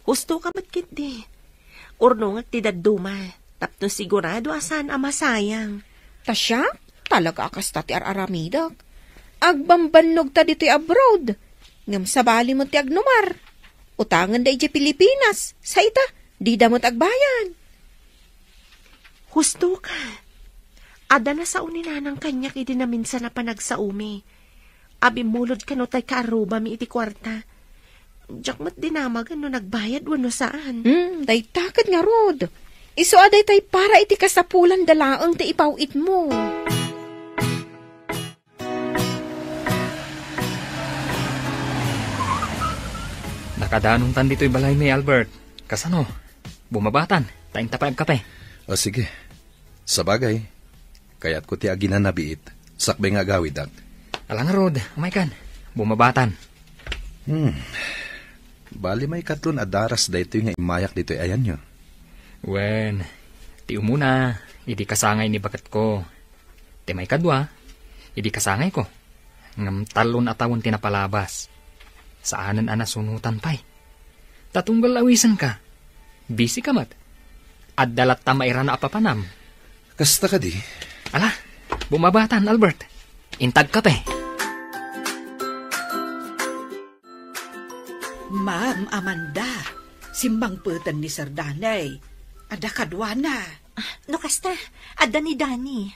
F: husto ka matkit di. Orno nga tidaduma, tapno sigurado asan ama sayang.
E: Tasya, talaga akasta ti araramidak. Agbambanog ta dito'y abroad. Ngam sabali mo ti agnumar. Utangan da iti Pilipinas. Sa ita, di da mo't agbayan.
F: Husto ka. Ada na sa uninanang kanyak iti na minsan na panagsaumi. Abimulod ka no tay kaaruba mi iti kwarta. Diyak mat dinamagan no nagbayad wano saan.
E: Day takad nga rod. Iso aday tay para iti kasapulan dalaang ti ipawit mo.
B: Nakadanong tan dito'y balay ni Albert. Kasano? Bumabatan. Taing tapay kape.
C: O sige. Sabagay. Kaya't ko ti aginan nabiit. Sakbay nga gawid at.
B: Alang rod, umaykan. Bumabatan.
C: Bali may katlon adaras da ito nga imayak dito'y ayan nyo.
B: Wen, ti umuna, idi kasangay ni bakat ko. Ti may kadwa, idi kasangay ko. Ngam talon atawon tinapalabas. Saanan anasunutan pa'y. Tatunggal awisan ka. Busy ka mat. At dalat ta maira na apapanam.
C: Kasta ka di.
B: Ala, bumabatan, Albert. Intag ka pe.
G: Ma'am Amanda, simbang putan ni Sir Danay. Ada kadwana.
F: No kasta, ada ni Dani.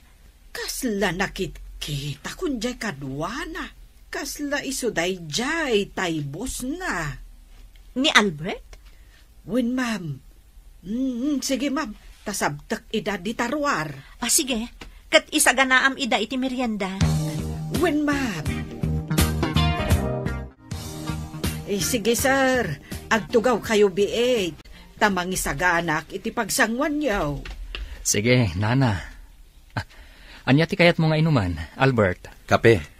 G: Kasla nakit-kita kunjay kadwana. Kasla isuday jay taybos na.
F: Ni Albert?
G: Wen ma'am. Sige ma'am, tasabtak ida di tarwar.
F: Sige, kat isaganaam ida iti merienda.
G: Wen ma'am. Sige sir, agtugaw kayo biit. Tamang isaganak iti pagsangwan yaw.
B: Sige, Nana. Anya ti kayat mo nga inuman, Albert?
C: Kape.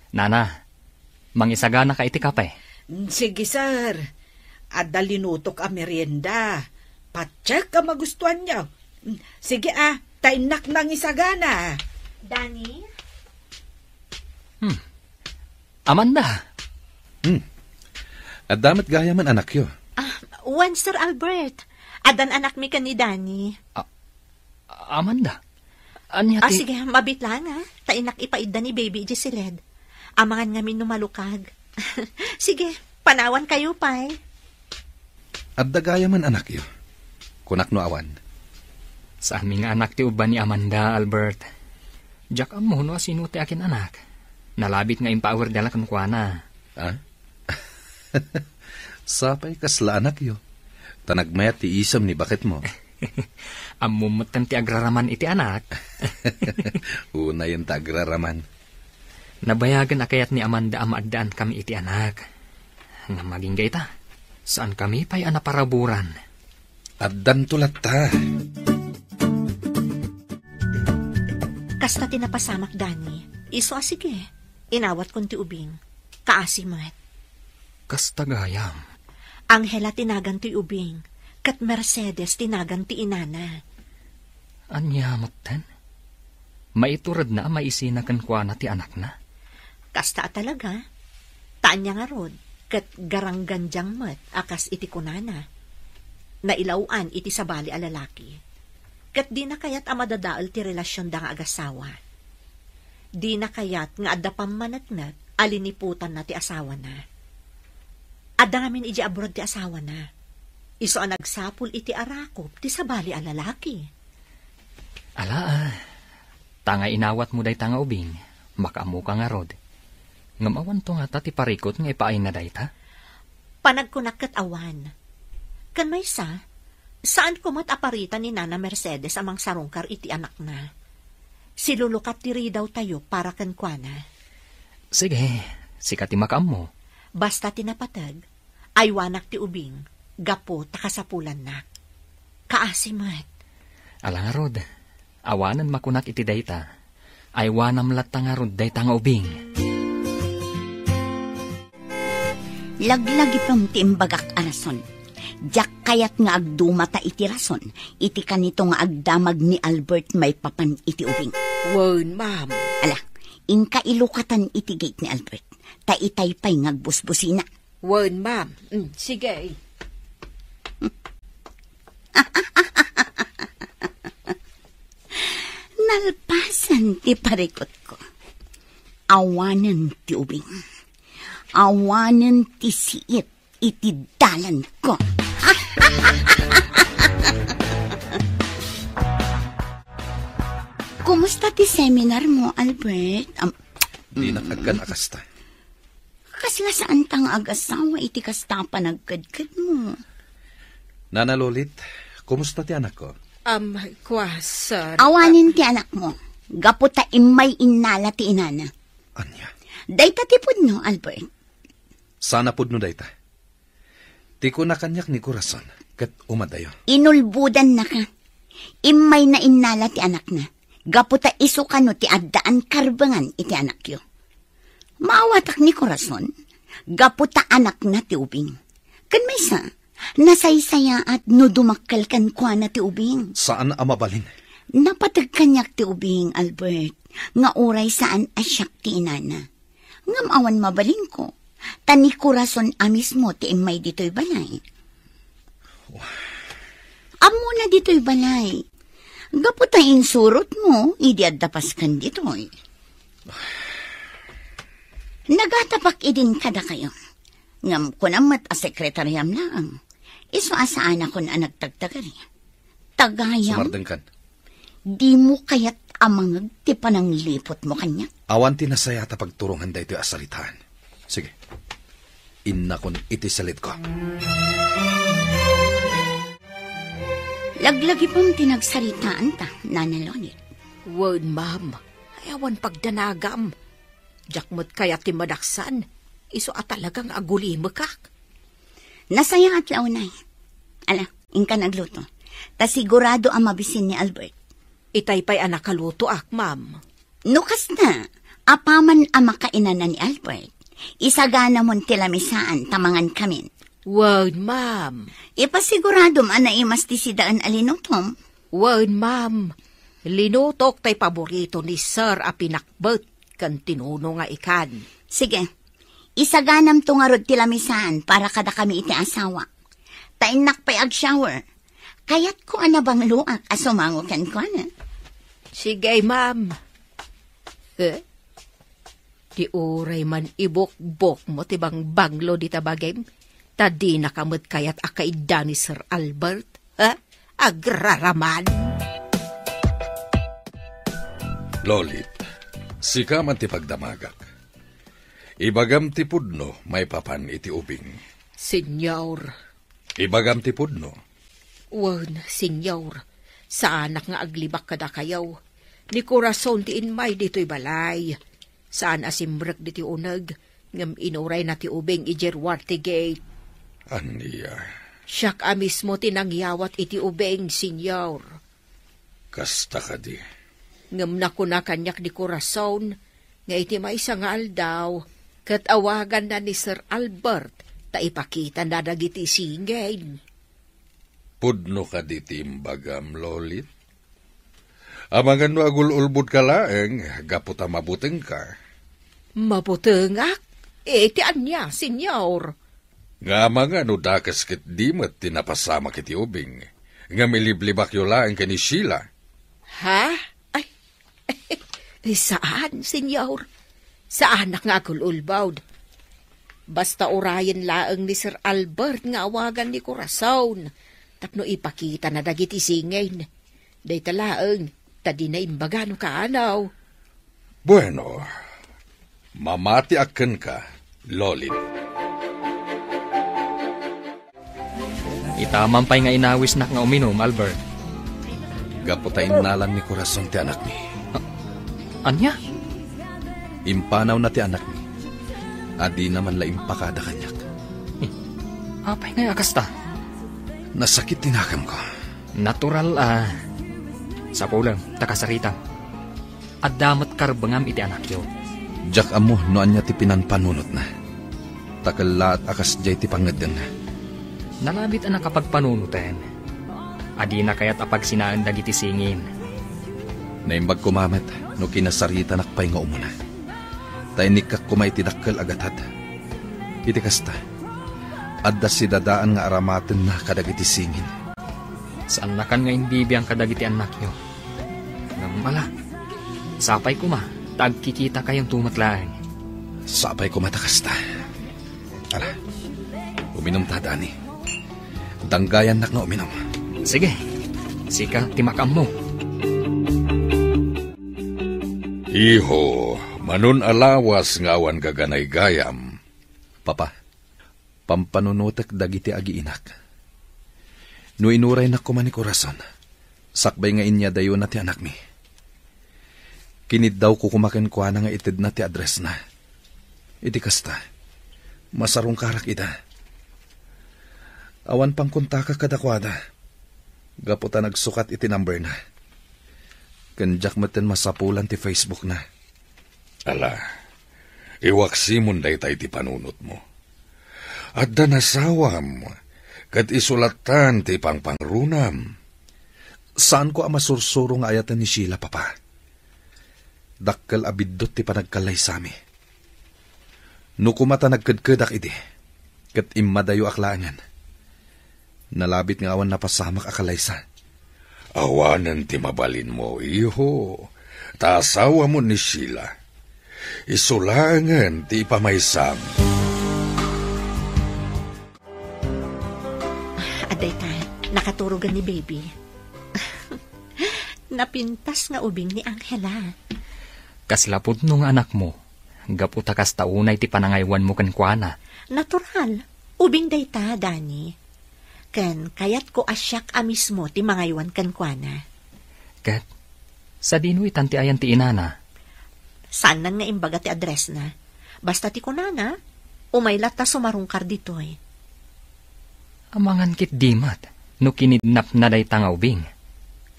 B: Nana, mangisagana ka iti kape.
G: Sige sir, adda linutok a merienda. Patsek ka magustuhan niyo. Sige tainak nang isagana.
F: Dani?
B: Amanda.
C: At damat gaya man anak yo.
F: Wan Sir Albert. Adan anak mi ka ni Dani.
B: Amanda. Anya ti...
F: Sige, mabit lang Tainak ipaida ni baby Jesiled. Amangan ngamin numalukag. Sige, panawan kayo pa'y.
C: At dagaya man anak yo. Kunak no awan.
B: Sa aming anak ti uban ni Amanda, Albert. Jack amo no sino ti akin anak. Nalabit nga impawer dala kan kuana.
C: Ha? Sapay kasla anak yo. Tanagmayat ti isam ni bakit mo.
B: Amumatan ti agraraman iti anak.
C: Una yung tagraraman.
B: Nabayagan akayat ni Amanda amaddaan kami iti anak. Nga maging gayta, saan kami pa'y anaparaburan?
C: Addan tulat ta.
F: Kasta tinapasamak Dani. Iso asige. Inawat kon ti ubing. Kaasimat.
B: Kasta gayam.
F: Angela tinagan ti ubing. Kat Mercedes tinagan ti inana.
B: Anyamot ten? Maiturad na maisinakan kwa na ti anak na?
F: Kasta talaga. Taan niya nga rod. Kat garangganjang mat akas iti kunana. Nailauan iti sabali a lalaki. Kat di na kayat amadadaal ti relasyon da nga agasawa. Di na kayat nga adda pamanagnat aliniputan na ti asawa na. Adamin iji abroad ti asawa na. Iso ang nagsapul iti arakop ti sabali a lalaki.
B: Ala, tanga inawat mo day tanga ubing, makaamu ka nga rod. Ngamawan to nga ta ti parikot nga ipaay na day ta?
F: Panagkunak kat awan. Kan may saan kumat aparita ni Nana Mercedes amang sarungkar iti anak na? Silulukat tiri daw tayo para kan kuana.
B: Sige, sikat ti makaam mo.
F: Basta tinapatag, aywanak ti ubing, gapo takasapulan na. Kaasimat.
B: Ala nga rod, awanan makunak iti dayta, aywanam latta nga rod dayta nga ubing.
D: Laglagi pang tiimbagak arason. Diyak kayat nga agdumata iti rason, iti kanito nga agdamag ni Albert may papan iti ubing.
E: Wan, ma'am.
D: Ala, inka ilukatan iti gate ni Albert. Taitay pa'y ngagbusbusina.
E: Wan, ma'am. Sige.
D: Nalpasan ti parikot ko. Awanan ti ubing. Awanan ti siit iti dalan ko. Kumusta ti seminar mo, Albert?
C: Di nakagkan akasta.
D: Kasi nga saan tang agasawa iti kasta pa nagkadkad mo?
C: Nana Lolit, kumusta ti anak ko?
E: Sir.
D: Awanin ti anak mo. Gaputa imay inala ti inana.
C: Anya?
D: Dayta ti pudno, Albert.
C: Sana pudno dayta. Ti ko na kanyak ni Corazon, kat umadayo.
D: Inulbudan na ka. Imay na inala ti anak na. Gaputa iso kano ti addaan karbangan iti anak yo. Maawatak ni Corazon. Gaputa anak na ti ubing. Kan may nasaysaya at no dumakkel kan kwa na ti ubing.
C: Saan amabalin?
D: Napatag kanyak ti ubing, Albert. Nga uray saan asyak ti inana. Ngam awan mabalin ko. Tani Corazon amis mo ti imay dito'y balay. Amo na dito'y balay. Gaputa insurot mo, idi addapas kan dito'y. Nagatapak idin kada kayo. Ngam ko namat a sekretaryam lang. Iso asaan ako na nagtagtagari. Tagayam.
C: Sumardeng kan.
D: Di mo kaya't amangag ti panang lipot mo kanya.
C: Awan tinasayata pagturungan da ito asalitaan. Sige. Inakon iti salit ko.
D: Laglagi pang tinagsaritaan ta, Nana Lolit.
E: Wan, ma'am. Ayawan pagdanagam. Jakmot kaya ti madaksan. Iso at talagang agulimekak.
D: Nasaya at launay. Ala, inka nagluto. Ta sigurado ang mabisin ni Albert.
E: Itay pa'y anakaluto ak, ma'am.
D: Nukas na, apaman ang makainan na ni Albert. Isagana mon tilamisaan tamangan kamin.
E: Wan, ma'am.
D: Ipasigurado man na imas ti sidaan alinutom.
E: Wan, ma'am. Linutok tay paborito ni Sir a pinakbet kan tinuno nga ikan.
D: Sige, isaganam to nga rod tilamisaan para kada kami iti asawa. Tainak pa'y ag-shower. Kaya't ko anabang luak asumango kan ko na.
E: Sige, ma'am. Di uray man ibok-bok mo tibang banglo di tabagem. Tadi nakamot kayat akaida ni Sir Albert. Agraraman.
A: Lolit, sika man ti pagdamagak. Ibagam ti pudno, may papan iti ubing.
E: Senyor.
A: Ibagam ti pudno.
E: Wan, senyor. Sa anak nga aglibak kada kayaw. Ni Corazon ti inmay dito'y balay. Saan asimbrek diti unag. Ngam inuray na ti ubing ijerwar ti gate.
A: Aniya.
E: Siyak mismo tinangyawat iti ubing, senyor.
A: Kasta ka di.
E: Ngam na ko na kanyak ni Corazon. Nga iti maisa nga aldaw. Kat awagan na ni Sir Albert. Ta ipakita na dagiti singay.
A: Pudno ka di timbagam, Lolit. Amangan no agul-ulbud ka laeng, gaputa mabuteng ka.
E: Mabutengak? Ti anya, senyor.
A: Nga mga no dakas kit dimat tinapasama kiti ubing. Nga miliblibak yo laeng ka ni Sheila.
E: Ha? Ay, saan, senyor? Sa anak nga agul-ulbawd. Basta urayan laeng ni Sir Albert nga awagan ni Corazon. Tapno ipakita na dagiti singayn. Day talaeng, tadi na imbaga no kaanaw.
A: Bueno, mamati aken ka, Lolit.
B: Itamampay nga inawis nak nga uminom, Albert.
C: Gaputayin nalan ni Corazon ti anak mi.
B: Anya?
C: Impanaw na ti anak mi. Adi naman la impakada kanyak.
B: Apay nga akasta?
C: Nasakit tinakam ko.
B: Natural sa pulang, takasarita. At damat karbangam iti anak yo.
C: Jak amo no anya ti pinanpanunot na. Takala at akas jay ti pangadan na.
B: Nalabit anak kapag panunuten. Adi na kaya't apag sinaan dagiti singin.
C: Naimbag kumamet no kinasarita nakpay nga umuna. Tainik kak kumay tidakkel agatad. Iti kasta. Adda si dadaan nga aramaten na kadagiti singin.
B: Saan na kan nga imbibi ang kadagiti anak nyo? Ngambala. Sapay kuma, tagkikita kayong tumatlaan.
C: Sapay kumatakasta. Ala, uminom ta, Dani. Danggayan nak na uminom.
B: Sige, sika timakam mo.
A: Iho, manun alawas nga awan gaganay gayam.
C: Papa, pampanunutek dagiti agiinak. No inuray na kuman ni Corazon, sakbay nga inya dayo na ti anak mi. Kinid daw ko kumakin kuha na nga itid na ti address na. Iti kasta, masarong karak ida. Awan pang kuntaka kadakwada. Gaputa nagsukat iti number na. Kanjak maten masapulan ti Facebook na.
A: Ala, iwaksimon day tayo ti panunot mo. At danasawam, kat isulatan ti pangpangrunam.
C: Saan ko ang masursuro nga ayatan ni Sheila, Papa? Dakkel abiddot ti panagkalay sami. No kumata nagkadkadak iti, kat imadayo aklangan. Nalabit nga awan napasamak akalaysa.
A: Awanan ti mabalin mo, iho. Tasawa mo ni Sheila. Isulangan ti pamaysam.
F: Aday ta, nakaturugan ni baby. Napintas nga ubing ni Angela.
B: Kaslapod nung anak mo, gaputa kas taunay ti panangaywan mo kankwana.
F: Natural, ubing day ta, Dani. Ken, kayat ko asyak mismo ti mangaywan kankwana.
B: Kat, sa dino'y tanti ayan ti inana.
F: Saan nan nga imbaga ti address na? Basta ti kunana, umaylat ta sumarungkar ditoy.
B: Amangan kit dimat, no kinidnap na day tanga ubing.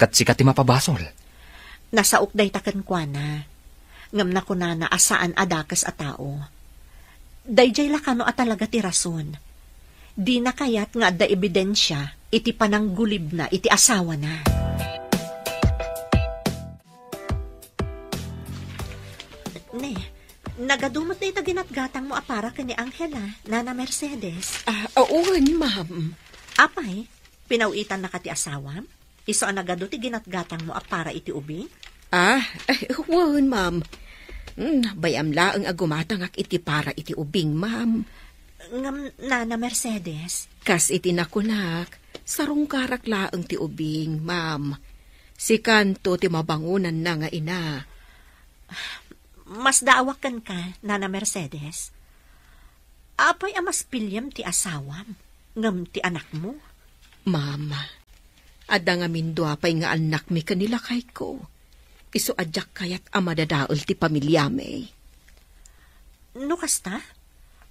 B: Kat sikat ti mapabasol.
F: Nasaok day ta kankwana. Ngam na kunana asaan adakas a tao. Dayjay lakano a talaga ti rason. Di na kayat nga da ebidensya, iti pananggulib na, iti asawa na. Ne, nagadumot na ito ginatgatang mo apara ka ni Angela, Nana Mercedes.
E: Oo, ma'am.
F: Apay, pinawitan na ka ti asawa? Iso ang nagado ti ginatgatang mo apara iti ubing?
E: Wan, ma'am. Bayam laang agumatangak iti para iti ubing, ma'am.
F: Ngam, Nana Mercedes.
E: Kas iti nakunak, sarong karak laang ti ubing, ma'am. Si kanto ti mabangunan na nga ina.
F: Mas daawakan ka, Nana Mercedes. Apay amas pilyam ti asawam, ngam ti anak mo.
E: Mama, ada nga mindo apay nga anak mi kanila kay ko. Isu adyak kayat amadadaol ti pamilya mi.
F: No kasta?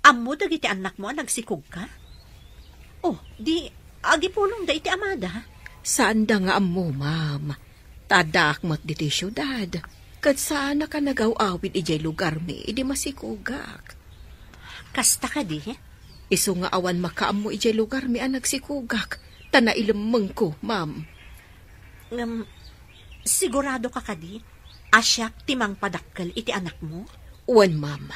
F: Amo dagiti anak mo nagsikog ka? Oh, di agi pulong da iti amada.
E: Saan da nga amo, ma'am? Tadak mat diti syudad. Kad saan ka nagaw-awid ijay lugar mi, idi masikugak.
F: Kasta ka di?
E: Isu nga awan makaam mo ijay lugar mi ang nagsikugak. Tana ilamang ko, ma'am.
F: Sigurado ka di? Asyak timang padakkel iti anak mo?
E: Uwan, ma'am.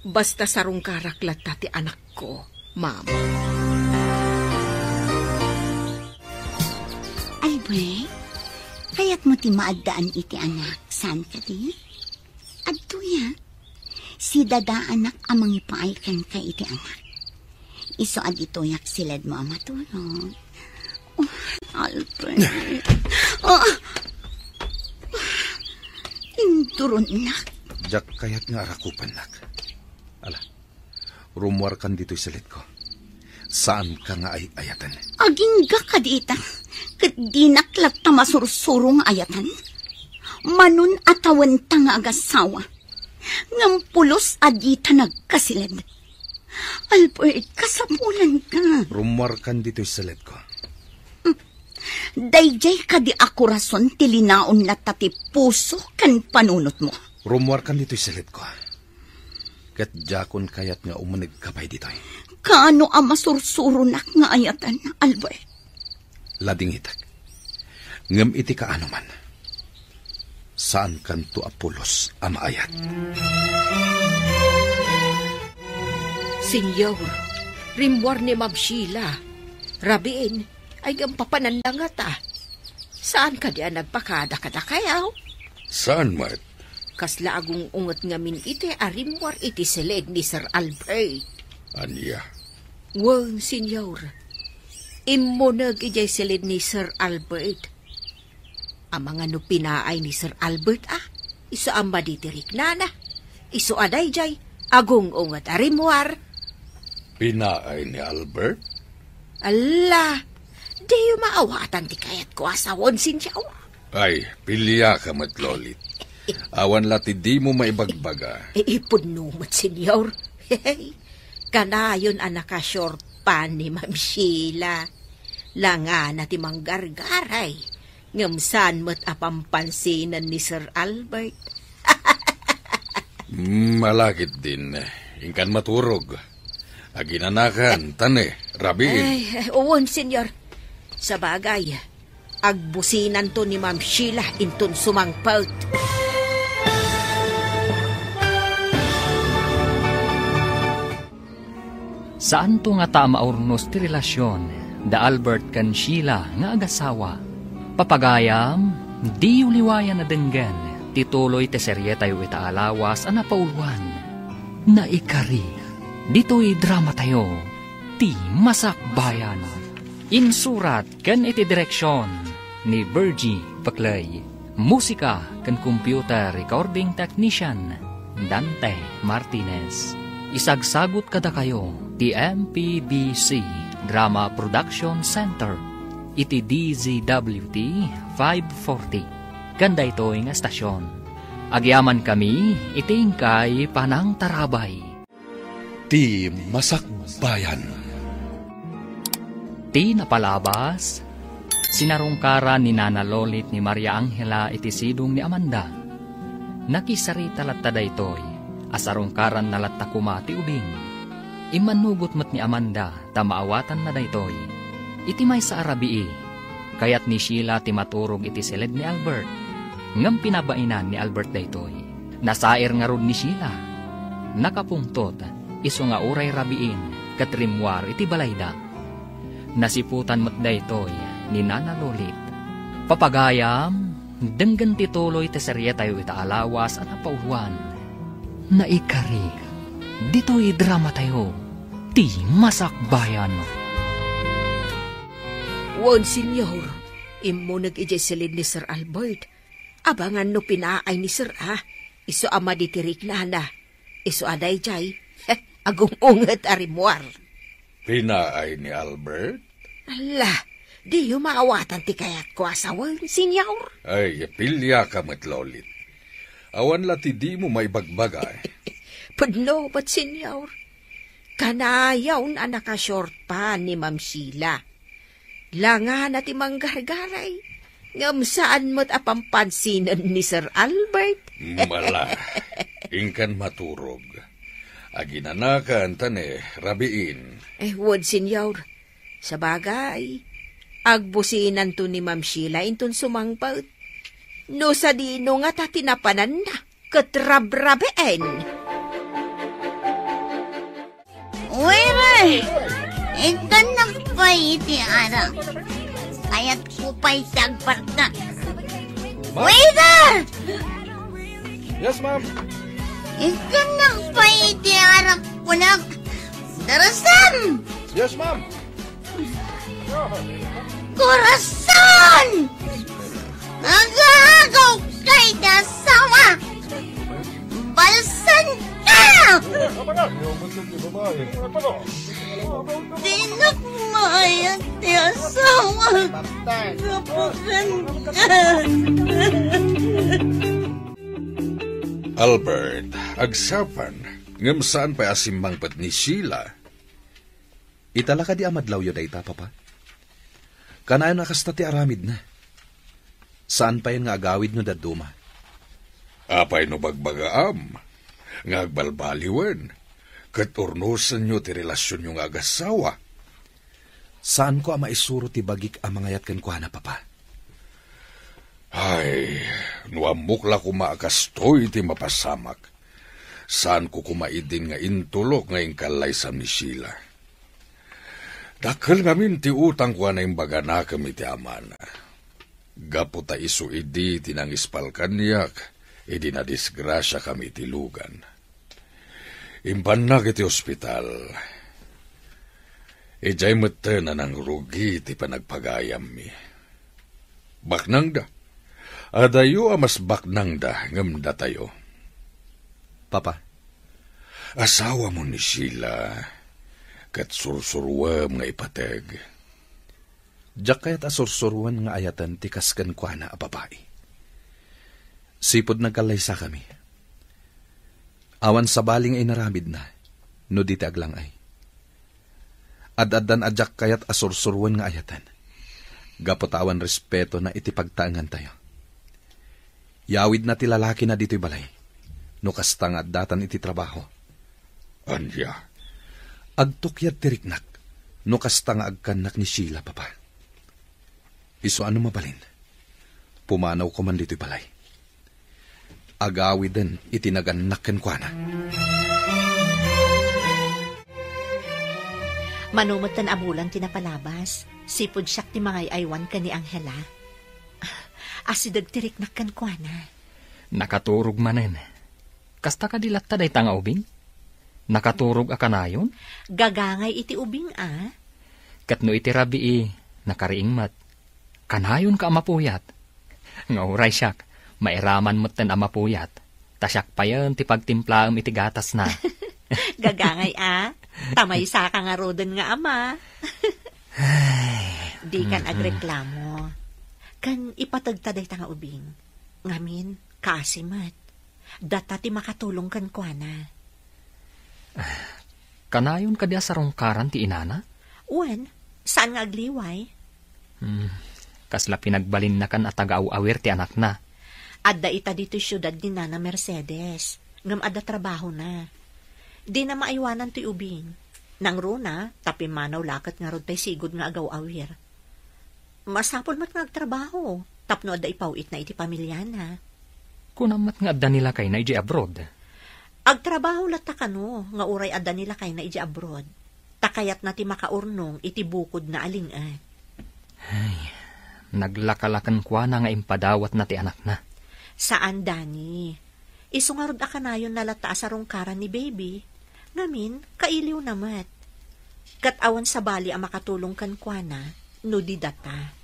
E: Basta sarong karaklat ti anak ko, ma'am.
D: Albert, kaya't mo ti maadaan iti anak. Saan ka di? Adto ya. Si dada anak amang ipaaykan ka iti anak. Iso adito yak silad mo ang matulog. Oh, Albert. Induron nak.
C: Jak kayat nga arakupan nak. Ala, rumwar kan dito'y salit ko. Saan ka nga ay ayatan?
D: Aging ka dita. Kat di naklat ta masursurong ayatan. Manun atawan ta nga agasawa. Ngampulos adita nagkasilid. Albert, kasapulan ka.
C: Rumwar kan dito'y salit ko.
D: Dayjay ka di ako rason tilinaon na tati puso kan panunot mo.
C: Rumwar kan dito'y salit ko. Kat jakon kayat nga umanig kapay dito'y.
D: Kaano ang masursurunak nga ayatan, Albert?
C: Lading itak. Ngam iti kaano man. Saan kanto apulos ang maayat?
E: Senyor, rimwar ni Ma'am Sheila. Rabiin, ay gampapanandang ta. Saan ka diyan nagpakada-kada kayaw?
A: Saan, Mat?
E: Kasla agong ungot ngamin iti arimwar iti silid ni Sir Albert.
A: Anya?
E: Wong, senyor. Imunag ijay silid ni Sir Albert. Ang mga nupinaay ni Sir Albert, iso ang maditirik nana. Iso aday jay, agong ungot arimwar.
A: Pinaay ni Albert?
E: Ala, di yung maawatan ti kayat ko asawon sinyaw.
A: Ay, pilya ka, Matlolit. Awan lati di mo maibagbaga.
E: Ipudnumot, senyor. Hey, kanayon ang nakashort pan ni Ma'am Sheila. Langa na ti manggargaray. Ngamsan mo't apampansinan ni Sir Albert.
A: Malakit din. Ingkan maturog. Aginanakan, tane, rabiin.
E: Ay, uwon, senyor. Sa bagay, agbusinan to ni Ma'am Sheila intun sumangpaut.
B: Saan to nga ta maurnos ti relasyon da Albert kan Sheila nga agasawa? Papagayam, di uliwayan na denggan, tituloy te serye tayo itaalawas ana paulwan. Naikari, dito'y drama tayo, ti masakbayan. Insurat kan iti direksyon ni Virgie Paclay. Musika kan computer recording technician Dante Martinez. Isagsagot kada kayo ti MPBC Drama Production Center iti DZWT 540 kanda ito nga estasyon. Agyaman kami itingkay panang tarabay.
C: Ti Masakbayan.
B: Ti napalabas sinarungkaran ni Nana Lolit ni Maria Angela iti sidong ni Amanda. Nakisarita latta daytoy asarungkaran na latta kumati ubing. Imanugot mo't ni Amanda tamaawatan na daytoy. Iti may sa arabii, kayat ni Sheila ti maturog iti silid ni Albert. Ngam pinabainan ni Albert daytoy. Nasair nga rod ni Sheila. Nakapungtot, iso nga uray rabiin, katrimwar iti balayda. Nasiputan mo't daytoy ni Nana Lolit. Papagayam, denggan tituloy ti serye tayo itaalawas at napauwan. Naikari, dito'y drama tayo, ti masakbayan.
E: Won, senyor, imo nag-ijay silid ni Sir Albert. Abangan no pinaay ni Sir Iso ama ditirik na na. Iso aday jay. Agong unget arimuar.
A: Pinaay ni Albert?
E: Ala, di yung maawatan ti kayat ko asawan, senyor.
A: Ay, pilya ka matlolit. Awan lati di mo may bagbagay.
E: Pudno, ba't senyor? Kanayaw na nakashort pa ni Ma'am Sheila. Langan at imang gargaray. Ngam saan mo't apampansinan ni Sir Albert?
A: Mala, ingkan maturog. Aginanakan tane, rabiin.
E: Wad senyor. Sa bagay, agbusinan to ni Ma'am Sheila intun sumangpaut. No sa dino nga ta tinapanan na, katrabrabeen.
D: Uy, ito na pa iti ara. Kaya't kupay sagpat na. Waiter!
A: Yes, ma'am.
D: Ito na pa iti ara ko na. Darasan!
A: Yes, ma'am.
D: Corazon! Nagagaw kay dasawa! Balsan ka! Dinakmayan ti asawa! Kapukan ka!
A: Albert, agsapan, ngam saan pa asimbang pat ni Sheila?
C: Itala ka di amadlaw yun ay papa. Kanayon nakasta ti aramid na. Saan pa yun nga agawid no daduma?
A: Apay no bagbagaam, nga agbalbaliwan, kat urnusan nyo ti relasyon yung agasawa.
C: Saan ko maisuro ti bagik ang mga yatkan ko na papa?
A: Ay, nuamukla ko maakastoy ti mapasamak. Saan ko kumaidin nga intulok ngayong kalaysan ni Sheila? Dakal ngamin ti utang ko na yung baga na kami ti amana. Gapo ta iso idi tinangispal kanyak, idi na disgrasya kami ti lugan. Impan na kiti ospital. Ijay mata na ng rugi ti panagpagayam mi. Baknang da. Adayo amas baknang da ngam da tayo.
C: Papa.
A: Asawa mo ni Sheila, kat sursurwam nga ipateg.
C: Diyak kaya't asursuruan nga ayatan ti kaskan kwa na a babae. Sipod nagkalaysa kami. Awan sa baling ay naramid na, no di ti aglang ay. Ad-adan adyak kaya't asursuruan nga ayatan. Gapotawan respeto na iti pagtaangan tayo. Yawid na ti lalaki na dito'y balay, no kastang ad-datan iti trabaho.
A: Anya?
C: Agtukyat tiriknak, no kastang agkanak ni Sheila, papa. Iso ano mabalin? Pumanaw ko man dito'y balay. Agawid din itinaganak kwa na.
F: Manumot tan amulan tinapalabas. Sipod siyak ti mga aywan ka ni Angela. Asidag tiriknak kan kwa na.
B: Nakaturog manen. Kasta ka dilatta day tanga ubing? Nakaturog aka na yun?
F: Gagangay iti ubing
B: Katno iti rabi nakariing mat. Kanayon ka amapuyat. Nga uray siyak, mairaman mo't tan amapuyat. Tasyak pa yan ti pagtimplaam iti gatas na.
F: Gagangay Tamay sa ka nga rodan nga ama. Di kan agreklamo. Kan ipatagtaday tanga ubing. Ngamin, kaasimat. Data ti makatulong kan kwa na.
B: Kanayon ka diya sa rongkaran ti inana?
F: Uwan, saan nga agliway?
B: Kasla pinagbalin na kan at taga-awir ti anak na.
F: Adda ita dito syudad ni Nana Mercedes. Ngam adda trabaho na. Di na maiwanan ti ubing. Nang runa, tapi manaw lakat nga rod tay sigod nga agaw-awir. Masapol mat nga agtrabaho. Tapno adda ipawit na iti pamilya na.
B: Kunamat nga adda nila kay na iji abroad.
F: Agtrabaho lata kano, nga uray adda nila kay na iji abroad. Takayat na ti makaurnong iti bukod na alingat.
B: Ay, naglakalakan kwa na nga impadawat na ti anak na.
F: Saan, Dani? Isungarod akanayon na lata sa rongkaran ni baby. Ngamin, kailiw namat. Katawan sa bali ang makatulong kan kwa na, no di data.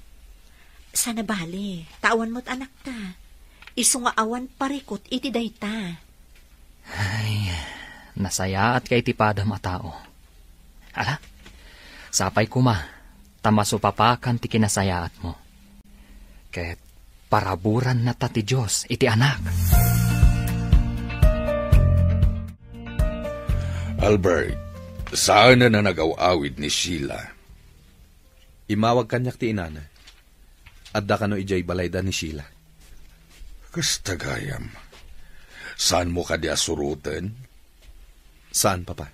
F: Sana bali, tawan mo't anak ta. Isu nga awan parikot iti dayta.
B: Ay, nasayaat kay ti padam a tao. Ala, sapay kuma, tamasupapakan ti kinasayaat mo. Ket paraburan na ta ti Diyos iti anak.
A: Albert, saan na nagaw-awid ni Sheila?
C: Imawag kanyak ti inana. Adda kano ijay balayda ni Sheila.
A: Kastagayam, saan mo ka di asurutan?
C: Saan, papa?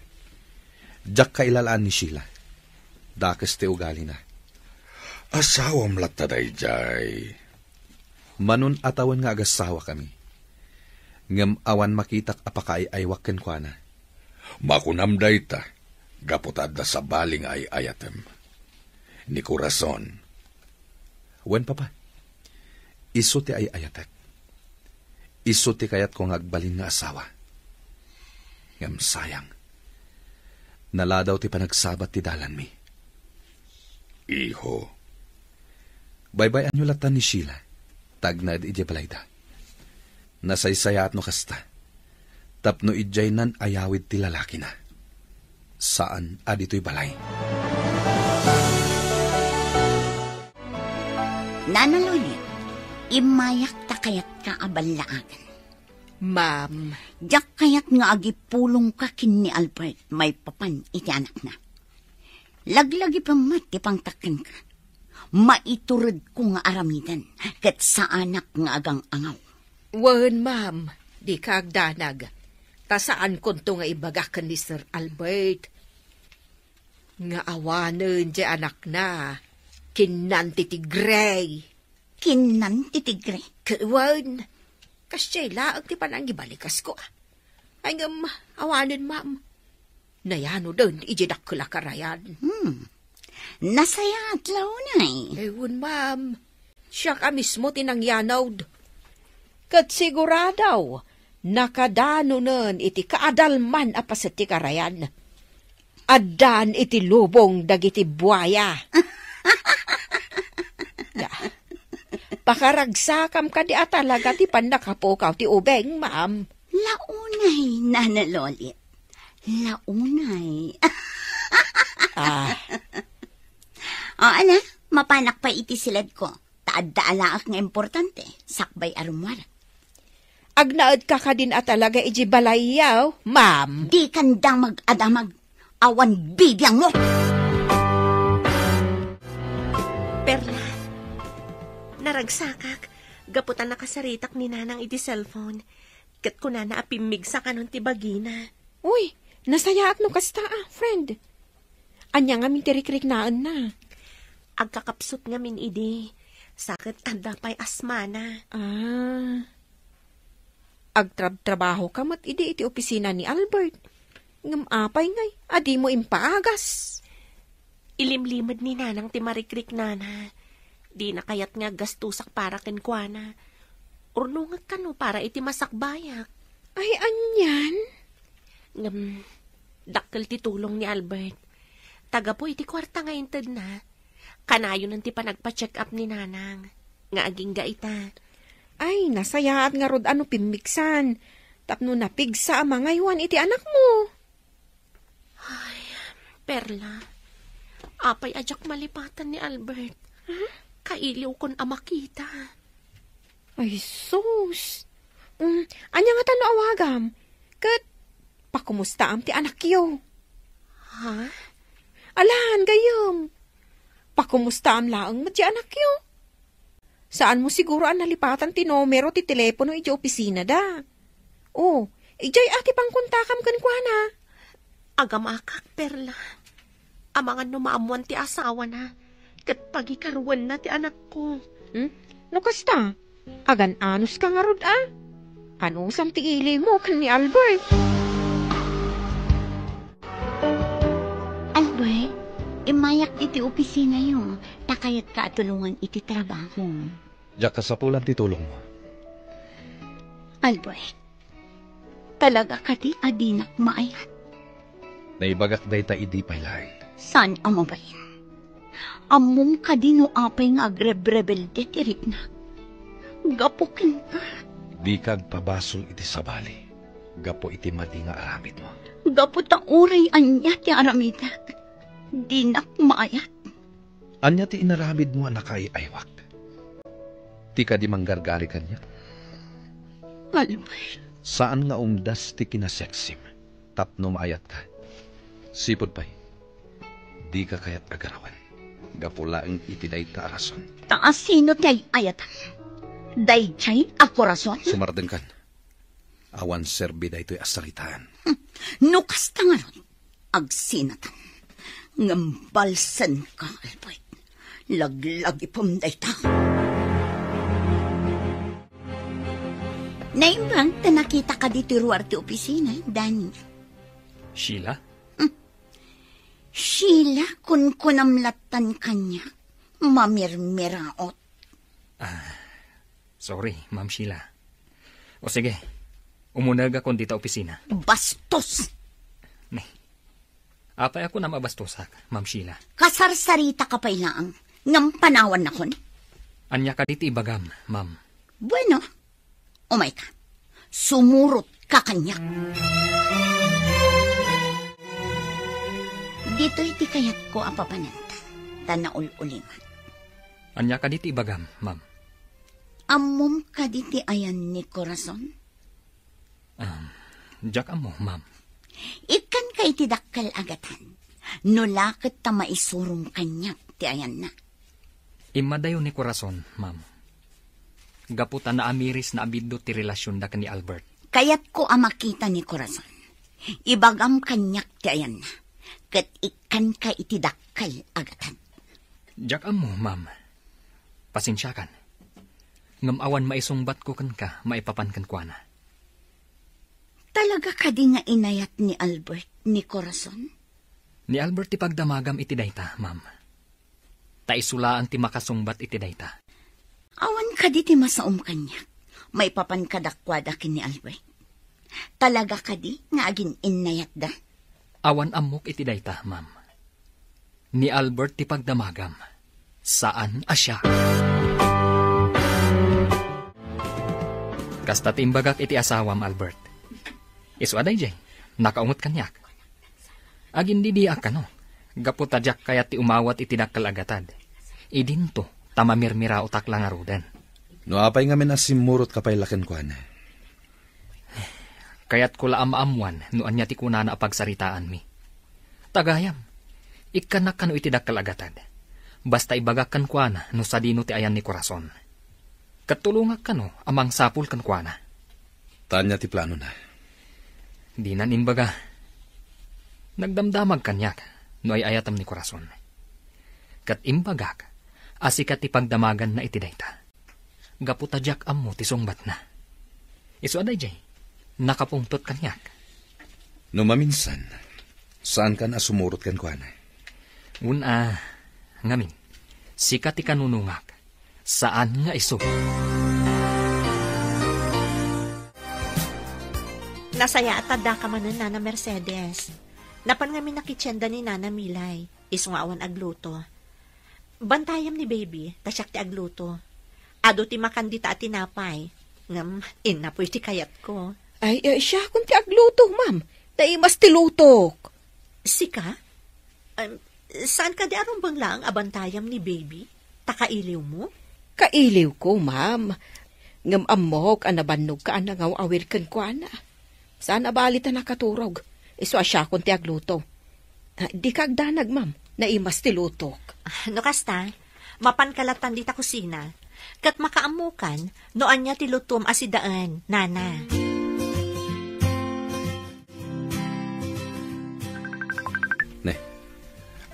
C: Diyak kailalaan ni Sheila. Dakas ti ugali na.
A: Asawam lataday jay.
C: Manun atawan nga agasawa kami. Ngam awan makitak apaka ay aywakken kwa na.
A: Makunamday ta, gaputad na sa baling ay ayatem. Ni Corazon.
C: Wen, papa? Isu ti ay ayatek. Isu ti kayat kong agbalin nga asawa. Ngam sayang. Naladaw ti panagsabat ti dalan mi.
A: Iho.
C: Baybayan nyo latan ni Sheila. Tagnad ije balayda. Nasaysayat no kasta. Tapno ijay nan ayawid ti lalaki na. Saan adito'y balay?
D: Nanalolit, imayak ta kayat ka abalaagan.
E: Ma'am,
D: Diyak kayat nga agipulong ka kin ni Albert, may papan iti anak na. Laglagi pa mati pang takin ka. Maiturod ko nga aramidan, kat sa anak nga agang angaw.
E: wen ma'am, di kagdanag. Tasaan konto nga ibagakan ni Sir Albert. Nga awanen di anak na, kinanti ti Gray.
D: Kinan titigre.
E: Kawan, kasyay laag ti panang ibalikas ko. Ay nga awanen ma'am. Nayano doon, ijidak ko lakarayan.
D: Nasaya at launay.
E: Ewan ma'am, siya ka mismo tinangyanawd. Kat siguradaw, nakadano nun iti kaadalman apas iti karayan. Adan iti lubong dagiti buaya. Pakaragsakam ka di atalaga ti pandakapukaw ti ubeng, ma'am.
D: Launay, nanalolit. Launay. Ana, mapanak pa iti silad ko. Taad-daalaak nga importante. Sakbay arumwara.
E: Agnaad ka ka din atalaga iji balayaw, ma'am.
D: Di kandang mag-adamag. Awan bibiyang mo.
F: Perla, naragsakak. Gaputan nakasaritak ni nanang iti cellphone. Kat ko na naapimig sa kanon ti bagina.
E: Uy, nasayaat no kasta friend. Anya nga min tirikrik naan na.
F: Agkakapsot nga min idi. Sakit tanda pa'y asmana.
E: Agtrabaho ka mat iti iti opisina ni Albert. Ngam apay ngay, adi mo impaagas.
F: Ilimlimad ni nanang ti marikrik nana. Di na kayat nga gastusak para kenkwana. Urnungat ka no para iti masakbayak.
E: Ay, anyan?
F: Ngam, dakkel ti tulong ni Albert. Taga po iti kwarta nga inted na. Kanayo nang ti panagpa-check up ni nanang. Nga aging gaita.
E: Ay, nasayaat nga rod ano pimiksan. Tapno napigsa ang mga iwan iti anak mo.
F: Ay, Perla. Apay ajak malipatan ni Albert. Kailiw kon amakita.
E: Ay, sus. Anya nga tano awagam. Kat, pakumusta am ti anak yo.
F: Ha?
E: Alahan gayam. Pakumusta am laang mat ti anak yo. Saan mo siguro ang nalipatan ti numero ti telepono iti opisina da? Oh, ijay ati pang kontakam kankwana.
F: Agamakak, Perla. Amangan no maamuan ti asawa na. Kat pagikaruan na ti anak ko.
E: No kasta? Agan anus ka nga rod Anusam ti ili mo kan ni Albert?
D: Albert, imayak iti opisina yung takayat ka atulungan iti trabaho.
C: Diyak kasapulan ti tulong mo.
D: Albert, talaga ka di adinak maayat.
C: Naibagak day ta idi paylay.
D: San amabayin? Among ka di no apay nga agrebrebelde tirik na. Gapukin ka.
C: Di kag pabasol iti sabali. Gapo iti madi nga aramid mo.
D: Gapot ang uray anya ti aramidak. Di nak maayat.
C: Anya ti inaramid mo na kaiaywak. Ti ka di manggargali kanya.
D: Albert.
C: Saan nga umdas ti kinaseksim? Tapno maayat ka. Sipod pa'y. Di ka kayat agarawan. Gapulaang itiday ta arason.
D: Taas sino ti ayatan? Dayjay ako rason?
C: Sumarden kan. Awan serbi da ito'y asalitaan.
D: Nukas ta nga ron. Agsinatan. Ngambalsan ka, Albert. Laglag ipumday ta. Naimbang ta nakita ka dito ruwar ti opisina, Danny.
B: Sheila?
D: Sheila, kun kunamlatan kanya, mamirmiraot.
B: Sorry, Ma'am Sheila. O sige, umunag ako dito opisina.
D: Bastos!
B: Apay ako na mabastosak, Ma'am Sheila.
D: Kasarsarita ka pa ilaang, ngam panawan na kon.
B: Anya ka dito ibagam, Ma'am.
D: Bueno, umay ka. Sumurot ka kanya. Dito iti kayat ko apapananta. Tanaul-uliman.
B: Anya ka dito ibagam, Ma'am.
D: Amom ka diti ayan ni Corazon?
B: Diyak amo, Ma'am.
D: Ikan ka iti dakkal agatan. Nulakit ta maisurong kanyak ti ayan na.
B: Imadayo ni Corazon, Ma'am. Gaputan na amiris na abido ti relasyon da ni Albert.
D: Kayat ko amakita ni Corazon. Ibagam kanyak ti ayan na. Kat ikan ka iti dakkal agatan.
B: Diyak amo, Ma'am. Pasensyakan. Ngamawan maisungbat ko kan ka, maipapankan ko na.
D: Talaga ka di nga inayat ni Albert ni Corazon?
B: Ni Albert ti pagdamagam iti dayta, Ma'am. Taisulaan ti makasungbat iti dayta.
D: Awan ka di ti masaom kanya. May papankadakwada kin ni Albert. Talaga ka di nga agin inayat da?
B: Awan amok iti dayta, Ma'am. Ni Albert ti pagdamagam. Saan asya? Kasta timbagak iti asawam, Albert. Isu aday jay, nakaungot kanyak. Agin didiak ka no, gaputadyak kayat ti umawat iti dakkal agatad. Idinto, tamamirmira utak lang arudan.
C: No apay nga minasimurot kapay laken ko na.
B: Kayat ko laam-amuan no anya ti kunana apagsaritaan mi. Tagayam, ikanak ka no iti dakkal agatad. Basta ibagak kan kuana no sadino ti ayan ni Corazon. Katulungak ka no, amang sapul kan kuana.
C: Tanya ti plano na.
B: Di nan imbaga. Nagdamdamag kanyak, no ay ayatam ni Corazon. Kat imbagak, asikat ti pagdamagan na iti dayta. Gaputadyak ammo ti sungbat na. Isu aday jay, nakapungtot kanyak.
C: No maminsan, saan ka na sumurot kan kuana?
B: Una, ngamin, sikat ti kanunungak, saan nga isu?
F: Nasaya at tada ka man Nana Mercedes. Napan nga minakitsenda ni Nana Milay. Isungawan agluto. Bantayam ni baby, tasyak ti agluto. Ado ti makandita at tinapay. Ngam, inapoy ti kayat ko.
E: Ay, siya kung ti agluto, ma'am. Dahil mas tilutok.
F: Sika? Saan ka di arong bang lang abantayam ni baby? Takailiw mo?
E: Kailiw ko, ma'am. Ngam amok, anabanog ka, anangaw awir kan kwa na. Saan abalita nakaturog? Iso asya kung ti agluto. Di kagdanag, ma'am, na imas tilutok.
F: No kasta, mapankalatan di ta kusina. Kat makaamukan, noan niya tilutom asidaan, Nana.
C: Ne,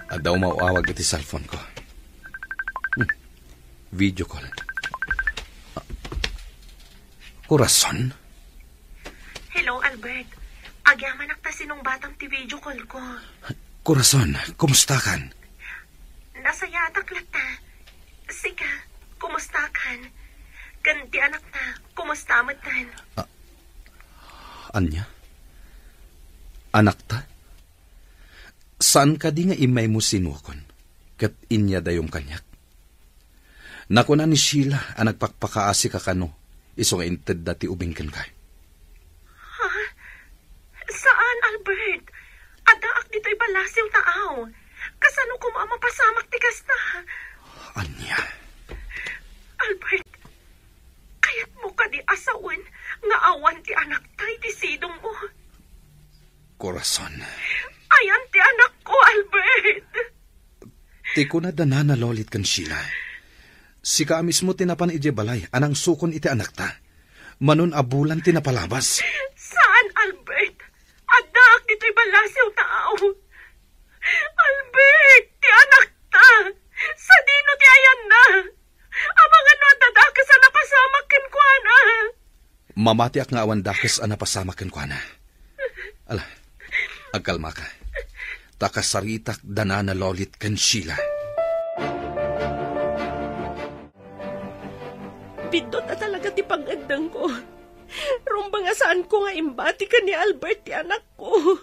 C: adaw mauawag iti cellphone ko. Video call. Corazon?
H: Hello, Albert. Agyaman akta sinong batang ti video call ko.
C: Corazon, kumusta kan?
H: Nasaya ataklat ta. Sika, kumusta kan? Ganti anak ta, kumusta matan?
C: Anya? Anak ta? Saan ka di nga imay mo sinukon? Kat inya dayong kanyak? Naku na ni Sheila ang nagpakpakaasi ka kano. Iso nga inted dati ubingkan ka.
H: Ha? Saan, Albert? Adaak dito'y balasiw taaw. Kasano ko mapasamak tikas na?
C: Anya?
H: Albert, kayat mo ka di asawan nga awan ti anak tay ti sidong mo.
C: Corazon.
H: Ayan ti anak ko, Albert.
C: Ti ko na danana lolit kan Sheila. Si ka mismo tinapan ije balay, anang sukon iti anak ta. Manon abulan tinapalabas.
H: Saan, Albert? Adak dito'y balasiw tao. Albert, ti anak ta. Sa dino ti ayan na. Amang ano ang dadakas na napasamak ken kwa na.
C: Mamati ak nga awan dakes ang napasamak ken kwa na. Ala, agkalma ka. Takasaritak danana lolit kan Sheila.
F: Bidot na talaga ti pagandang ko. Rumba nga saan ko nga imbati ka ni Albert ti anak ko.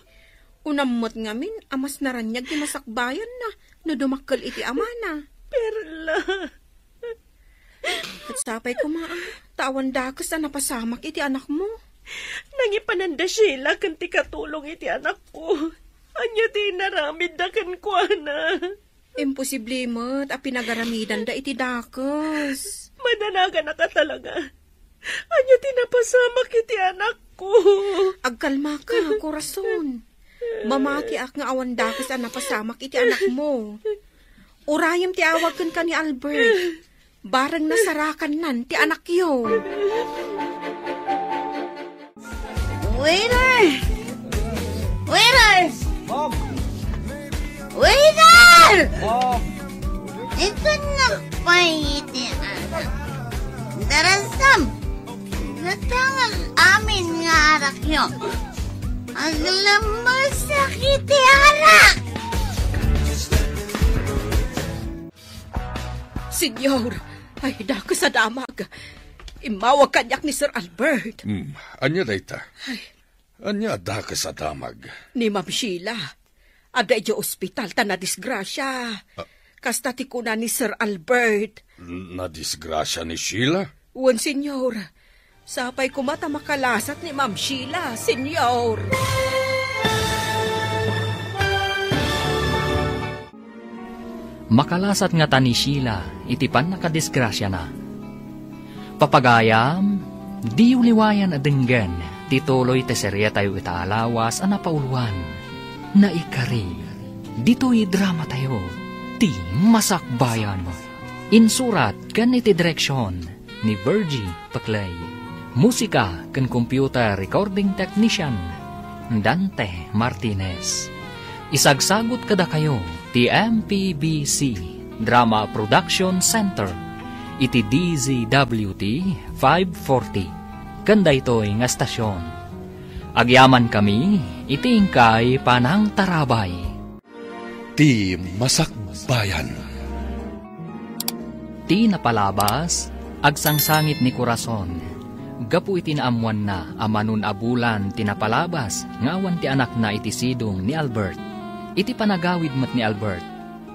E: Unamot ngamin, amas naranyag ti masakbayan na, no dumakkel iti amana.
F: Perla.
E: At sapay ko tawan dakas na napasamak iti anak mo.
F: Nangipananda Sheila kan ti katulong iti anak ko. Anya ti naramid da kan kwa na.
E: Imposible mo't a pinagaramidan da iti dakas.
F: Madanaga na ka talaga. Anya ti napasamak iti anak ko.
E: Agkalma ka, Corazon. Mamati ak nga awan dakas na napasamak iti anak mo. Urayam ti awag ka ni Albert. Barang nasarakan nan ti anak yo.
D: Waiter! Waiter! Waiter! Ito na pa iti anak. Darasam, natangang amin nga arak yun. Ang lamasakit iti arak!
E: Senyor, ay dakas sa damag. Imawag kanyak ni Sir Albert.
A: Anya dayta? Anya dakas sa damag?
E: Ni Ma'am Sheila. Ada iti ospital ta na disgrasya. Kasta ti kuna ni Sir Albert.
A: Na disgrasya ni Sheila?
E: Wan, senyor. Sapay kumata makalasat ni Ma'am Sheila, senyor.
B: Makalasat nga ta ni Sheila, iti pan nakadisgrasya na. Papagayam, di uliwayan adenggan, tituloy teserya tayo itaalawas a napauluan. Naikari, dito'y drama tayo, ti masakbayan. Insurat kan iti direksyon ni Virgie Paclay. Musika kan computer recording technician Dante Martinez. Isagsagot kada kayo ti MPBC Drama Production Center iti DZWT 540. Kanda ito'y nga stasyon. Agyaman kami iti ingkay panang tarabay.
C: Ti masakbayan.
B: Ti napalabas, agsangsangit ni Corazon. Gapu iti naamuan na amanun abulan tinapalabas nga awan ti anak na iti sidong ni Albert. Iti panagawid mat ni Albert,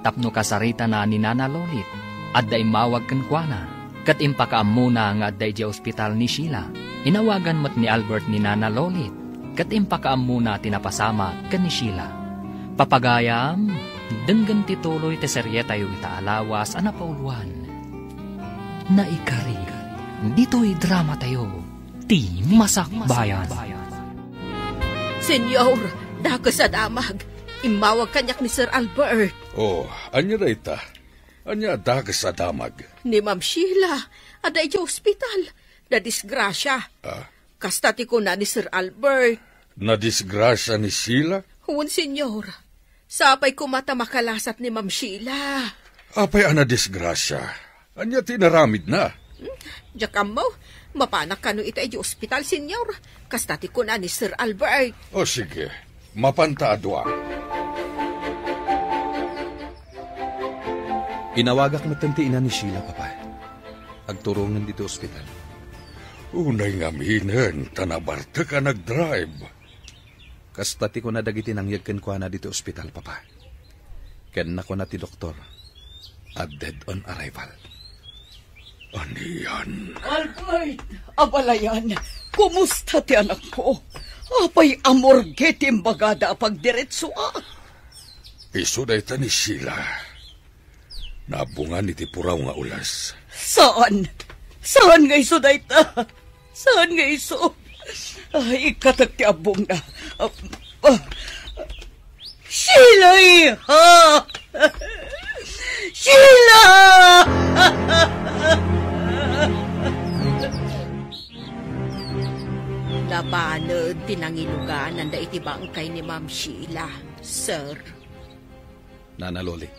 B: tapno kasarita na ni Nana Lolit, adda imawag kenkwana, kat impakaamuna nga adda iti ospital ni Sheila. Inawagan mat ni Albert ni Nana Lolit, kat impakaamuna tinapasama ken ni Sheila. Papagayam, denggan tituloy ti serye tayo itaalawas a napauluan. Naikari, dito'y drama tayo, ti masakbayan.
E: Senyor, dakas sa damag. Imawag kanyak ni Sir Albert.
A: Oh, anya dayta? Anya dakas sa damag?
E: Ni Ma'am Sheila, ada iti ospital. Na disgrasya. Kasta ti ko na ni Sir Albert.
A: Na disgrasya ni Sheila?
E: Huwag, senyor. Sapay ko mata makalasat ni Ma'am Sheila.
A: Apay ana disgrasya? Anya tinaramid na?
E: Jakam mo, mapanak ka no ita iti ospital, senyor. Kasta ti ko na ni Sir Albert.
A: O sige, mapantadwa.
C: Inawagak na tanti ina ni Sheila, papa. Agturungan dito ospital.
A: Unay nga minen, tanabarta ka nag-drive.
C: Kastati ko na dagiti nangyag ken kwa na dito ospital, papa. Ken na ko na ti doktor. A dead on arrival.
A: Aniyan?
G: Albert, abalayan, kumusta ti anak ko? Apay amorge timbagada pagdiretso
A: Iso da ita ni Sheila. Nabungan iti puraw nga ulas.
G: Saan? Saan nga iso da ita? Saan nga iso? Ay, ikatag ti abong na. Sheila, iha! Sheila!
E: Labanod tinangiluganan da iti bangkay ni Ma'am Sheila, sir.
C: Nana Lolit,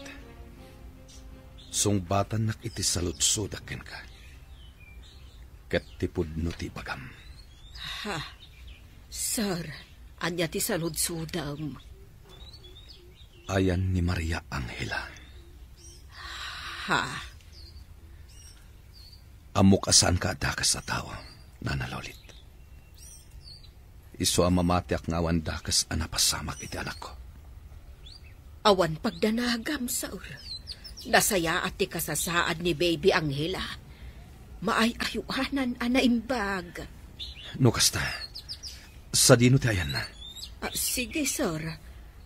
C: sungbatan nak iti saludsudaken ka. Ket tipud no ti bagam.
E: Ha, sir, anya ti saludsudam.
C: Ayan ni Maria Angela.
E: Ha,
C: Amok asaan ka dakas sa tao, Nana Lolit. Iso ang mamatiak nga awan dakas anapasamak iti anak ko.
E: awan pagdanagam, sir. Nasaya at ti kasasaad ni Baby Angela. Maay ayuhanan anaimbag.
C: No kasta, sa dino ti ayan na.
E: Sige, sir.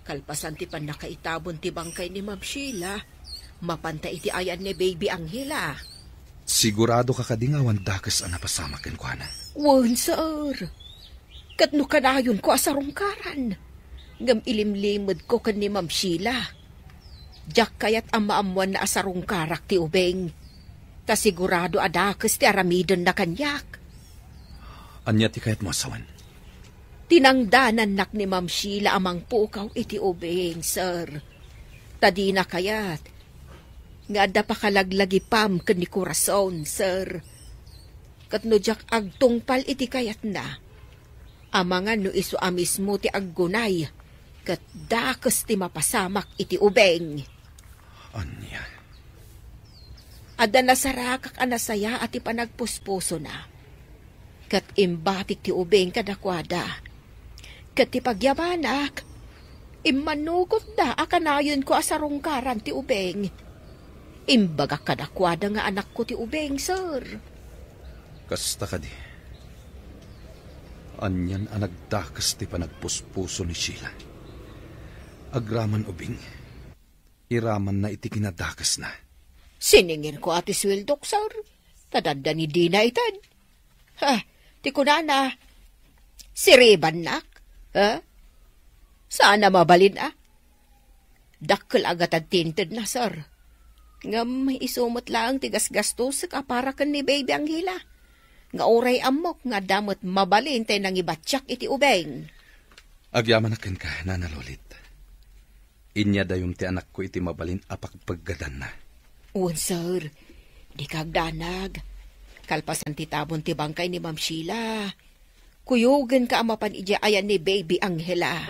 E: Kalpasan ti pan nakaitabon ti bangkay ni Ma'am Sheila. Mapanta iti ayan ni Baby Angela.
C: Sigurado ka kadingawan dakas anapasamak ken kuana.
E: Wan, sir. Katno kanayon ko asarungkaran. Ngam ilimlimod ko kan ni Ma'am Sheila. Diyak kayat ang maamuan na asarungkarak ti ubeng. Ta sigurado adakas ti aramidon na kanyak.
C: Anya ti kayat mo asawan?
E: Tinangdanan nak ni Ma'am Sheila amang pukaw iti ubeng, sir. Tadi na kayat. Nga da pa kalaglagi pam ken ni Corazon, sir. Katno diyak agtungpal iti kayat na. Amangan no iso amismo ti aggunay, kat dakas ti mapasamak iti ubeng.
C: Anya?
E: Ada nasarakak anasaya at ipanagpuspuso na. Kat imbatik ti ubeng kadakwada. Kat ti pagyabanak, imanugot da akanayon ko asarungkaran ti ubeng. Imbagak kadakwada nga anak ko ti ubeng, sir.
C: Kasta ka di. Anyan ang nagdakas ti panagpuspuso ni Sheila. Agraman ubing, iraman na iti kinadakas na.
E: Siningin ko ati swildok, sir. Tadanda ni Dina itad. Ha, ti kunana, siriban nak. Ha? Saan na mabalin Dakkel agat at tinted na, sir. Ngam isumot lang tigas-gastos sa kaparakan ni Baby Angela. Nga oray amok nga damot mabalin tayo nang ibatsak iti ubeng.
C: Agyaman na ken ka, Nana Lolit. Inya dayong ti anak ko iti mabalin apagpaggadan na.
E: Uwan, sir. Di kagdanag. Kalpasan ti tabon ti bangkay ni Ma'am Sheila. Kuyugan ka amapan ija ayan ni Baby Angela.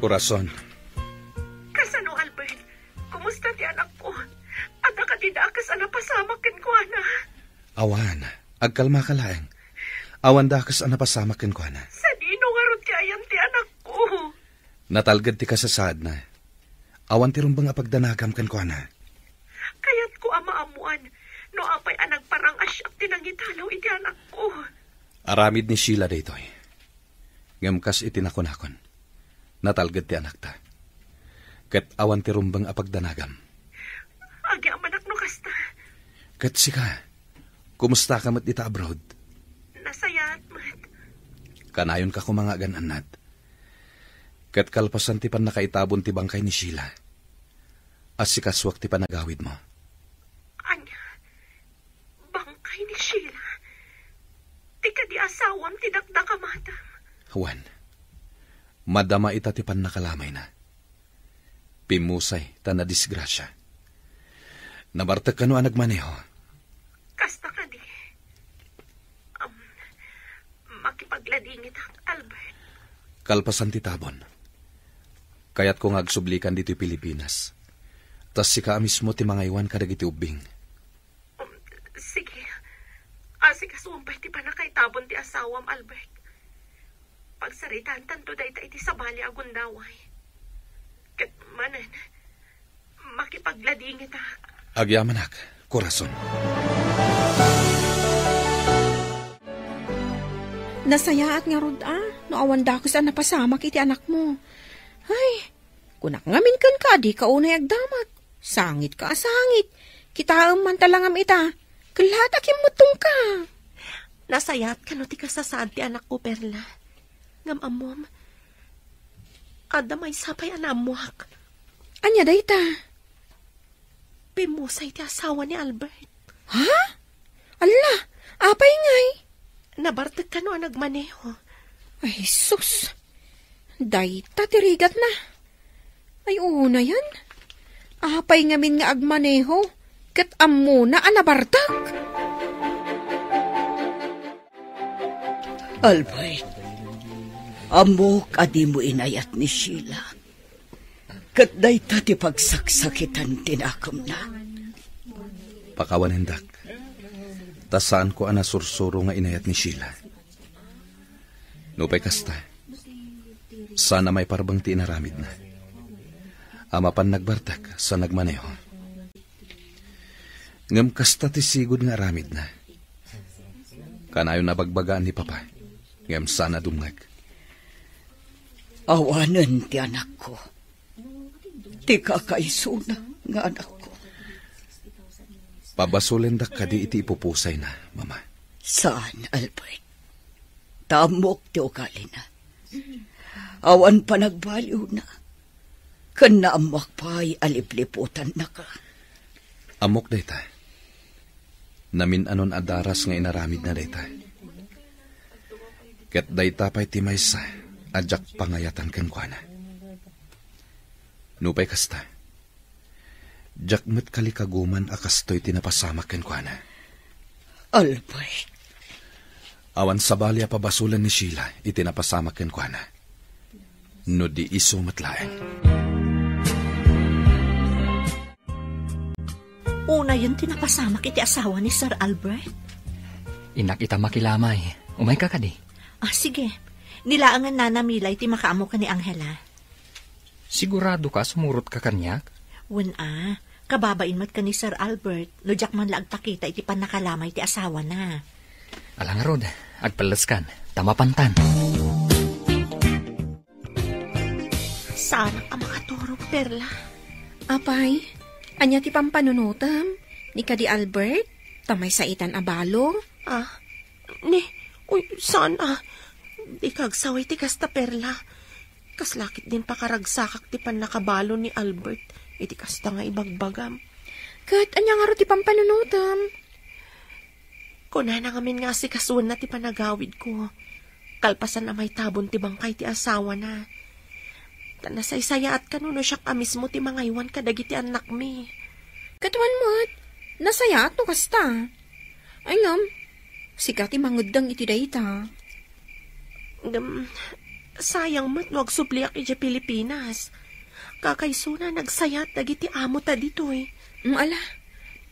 C: Corazon.
H: Kasano, Albert? Kumusta ti anak ko? At nakatidakas anapasamak ken ko, ana.
C: Awan, agkalma ka laeng. Awan dakas anapasamak ken kuana.
H: Sa dino nga ron ti ayan ti anak ko.
C: Natalgad ti kasasaad na. Awan ti rumbang apagdanagam ken kuana.
H: Kayat ko amaamuan, no apay anag parang asyak tinangitalaw iti anak ko.
C: Aramid ni Sheila daytoy. Ngamkas itinakon-akon. Natalgad ti anak ta. Ket awan ti rumbang apagdanagam.
H: Agi ang manak no kasta.
C: Ket sika, kumusta ka mat ita abroad?
H: Nasayat mat.
C: Kanayon ka kumangagan anad. Ket kalpasan ti pan nakaitabon ti bangkay ni Sheila. As sikaswak ti panagawid mo.
H: Anya, bangkay ni Sheila. Ti kadi asawam ti dakdakamata.
C: Juan, madama ita ti pan nakalamay na. Pimusay ta na disgrasya. Nabartag ka no ang nagmaneho.
H: Kasta ka di. Makipagladingit ang Albert.
C: Kalpasan ti tabon. Kaya't kung agsublikan dito Pilipinas. Tas sika mismo ti mga iwan kadag iti ubing.
H: Sige. Asikasumpay ti panakay tabon ti asawam, Albert. Pagsaritan tanto day iti sabali agundaway. Ket manen,
F: Aglading ita.
C: Agyamanak, korason.
E: Nasayaat nga rod no awanda ko sa napasamak iti anak mo. Ay, kunak ngamin kan ka, di ka unay agdamat. Sangit ka, sangit. Kita man talangam ita. Kalata kimutong ka.
F: Nasayat ka no ti kasasad ti anak ko, Perla. Ngam amom. Ada may sapay anamuak.
E: Anya dayta?
F: Pimusay ti asawa ni Albert.
E: Ha? Ala, apay ngay.
F: Nabartag ka no ang nagmaneho.
E: Ay, sus. Dayta, tirigat na. Ay, una yan. Apay ngamin nga agmaneho. Kat amuna anabartag.
G: Albert, amok adi mo inayat ni Sheila. Kat dayta ti pagsaksakitan tinakam na.
C: Pakawanindak. Tasaan ko anasursuro nga inayat ni Sheila. Nupay kasta. Sana may parbang ti inaramid na. Ama pan nagbartak sa nagmaneho. Ngam kasta ti sigod nga aramid na. Kanayon na bagbagaan ni Papa. Ngam sana dumnag.
G: Awanan ti anak ko. Ti kakaisuna nga anak ko.
C: Pabasulendak kadi iti ipupusay na, Mama.
G: Saan, Albert? Tamok ti ugali na. Awan pa nagbaliw na. Kana amak pa'y alipliputan na ka.
C: Amok dayta. Namin anon adaras nga inaramid na dayta. Ket dayta pa'y timaysa, adyak pangayatan ken kuana. Nupay kasta. Jak met kalikaguman akastoy tinapasamak ken kuana.
G: Albert.
C: Awan sa balya pabasulan ni Sheila itinapasamak ken kuana. No di iso matlaeng.
F: Una yun tinapasamak iti asawa ni Sir Albert.
B: Inak ita makilamay. Umay ka kadi.
F: Sige. Nilaangan na namilay ti makaamo ka ni Angela.
B: Sigurado ka sumurot ka kanyak?
F: Kababain mat ka ni Sir Albert. Lujak man laag takita iti panakalamay ti asawa na.
B: Alang rod, agpalaskan. Tamapantan.
F: Sana ka makaturog, Perla.
E: Apay, anya ti pampanunutam. Ni ka di Albert, tamay sa itan abalo.
F: Sana. Di kagsaway ti kasta, Perla. Kaslakit din pakaragsakak ti panakabalo ni Albert. Iti kasta nga ibagbagam.
E: Kat, anya nga ro ti pampanunutam.
F: Kuna na ngamin nga si kasuan na ti panagawid ko. Kalpasan na may tabon ti bangkay ti asawa na. Tanasay-saya at kanuno siya mismo ti mangaywan kadagi ti anak mi.
E: Katuan mo't, nasaya at no kasta. Ay ngam, sika ti mangudang iti dayta.
F: Sayang mat wag supliak iti Pilipinas. Kakaysuna nagsayat dagiti amo ta dito eh.
E: Ala,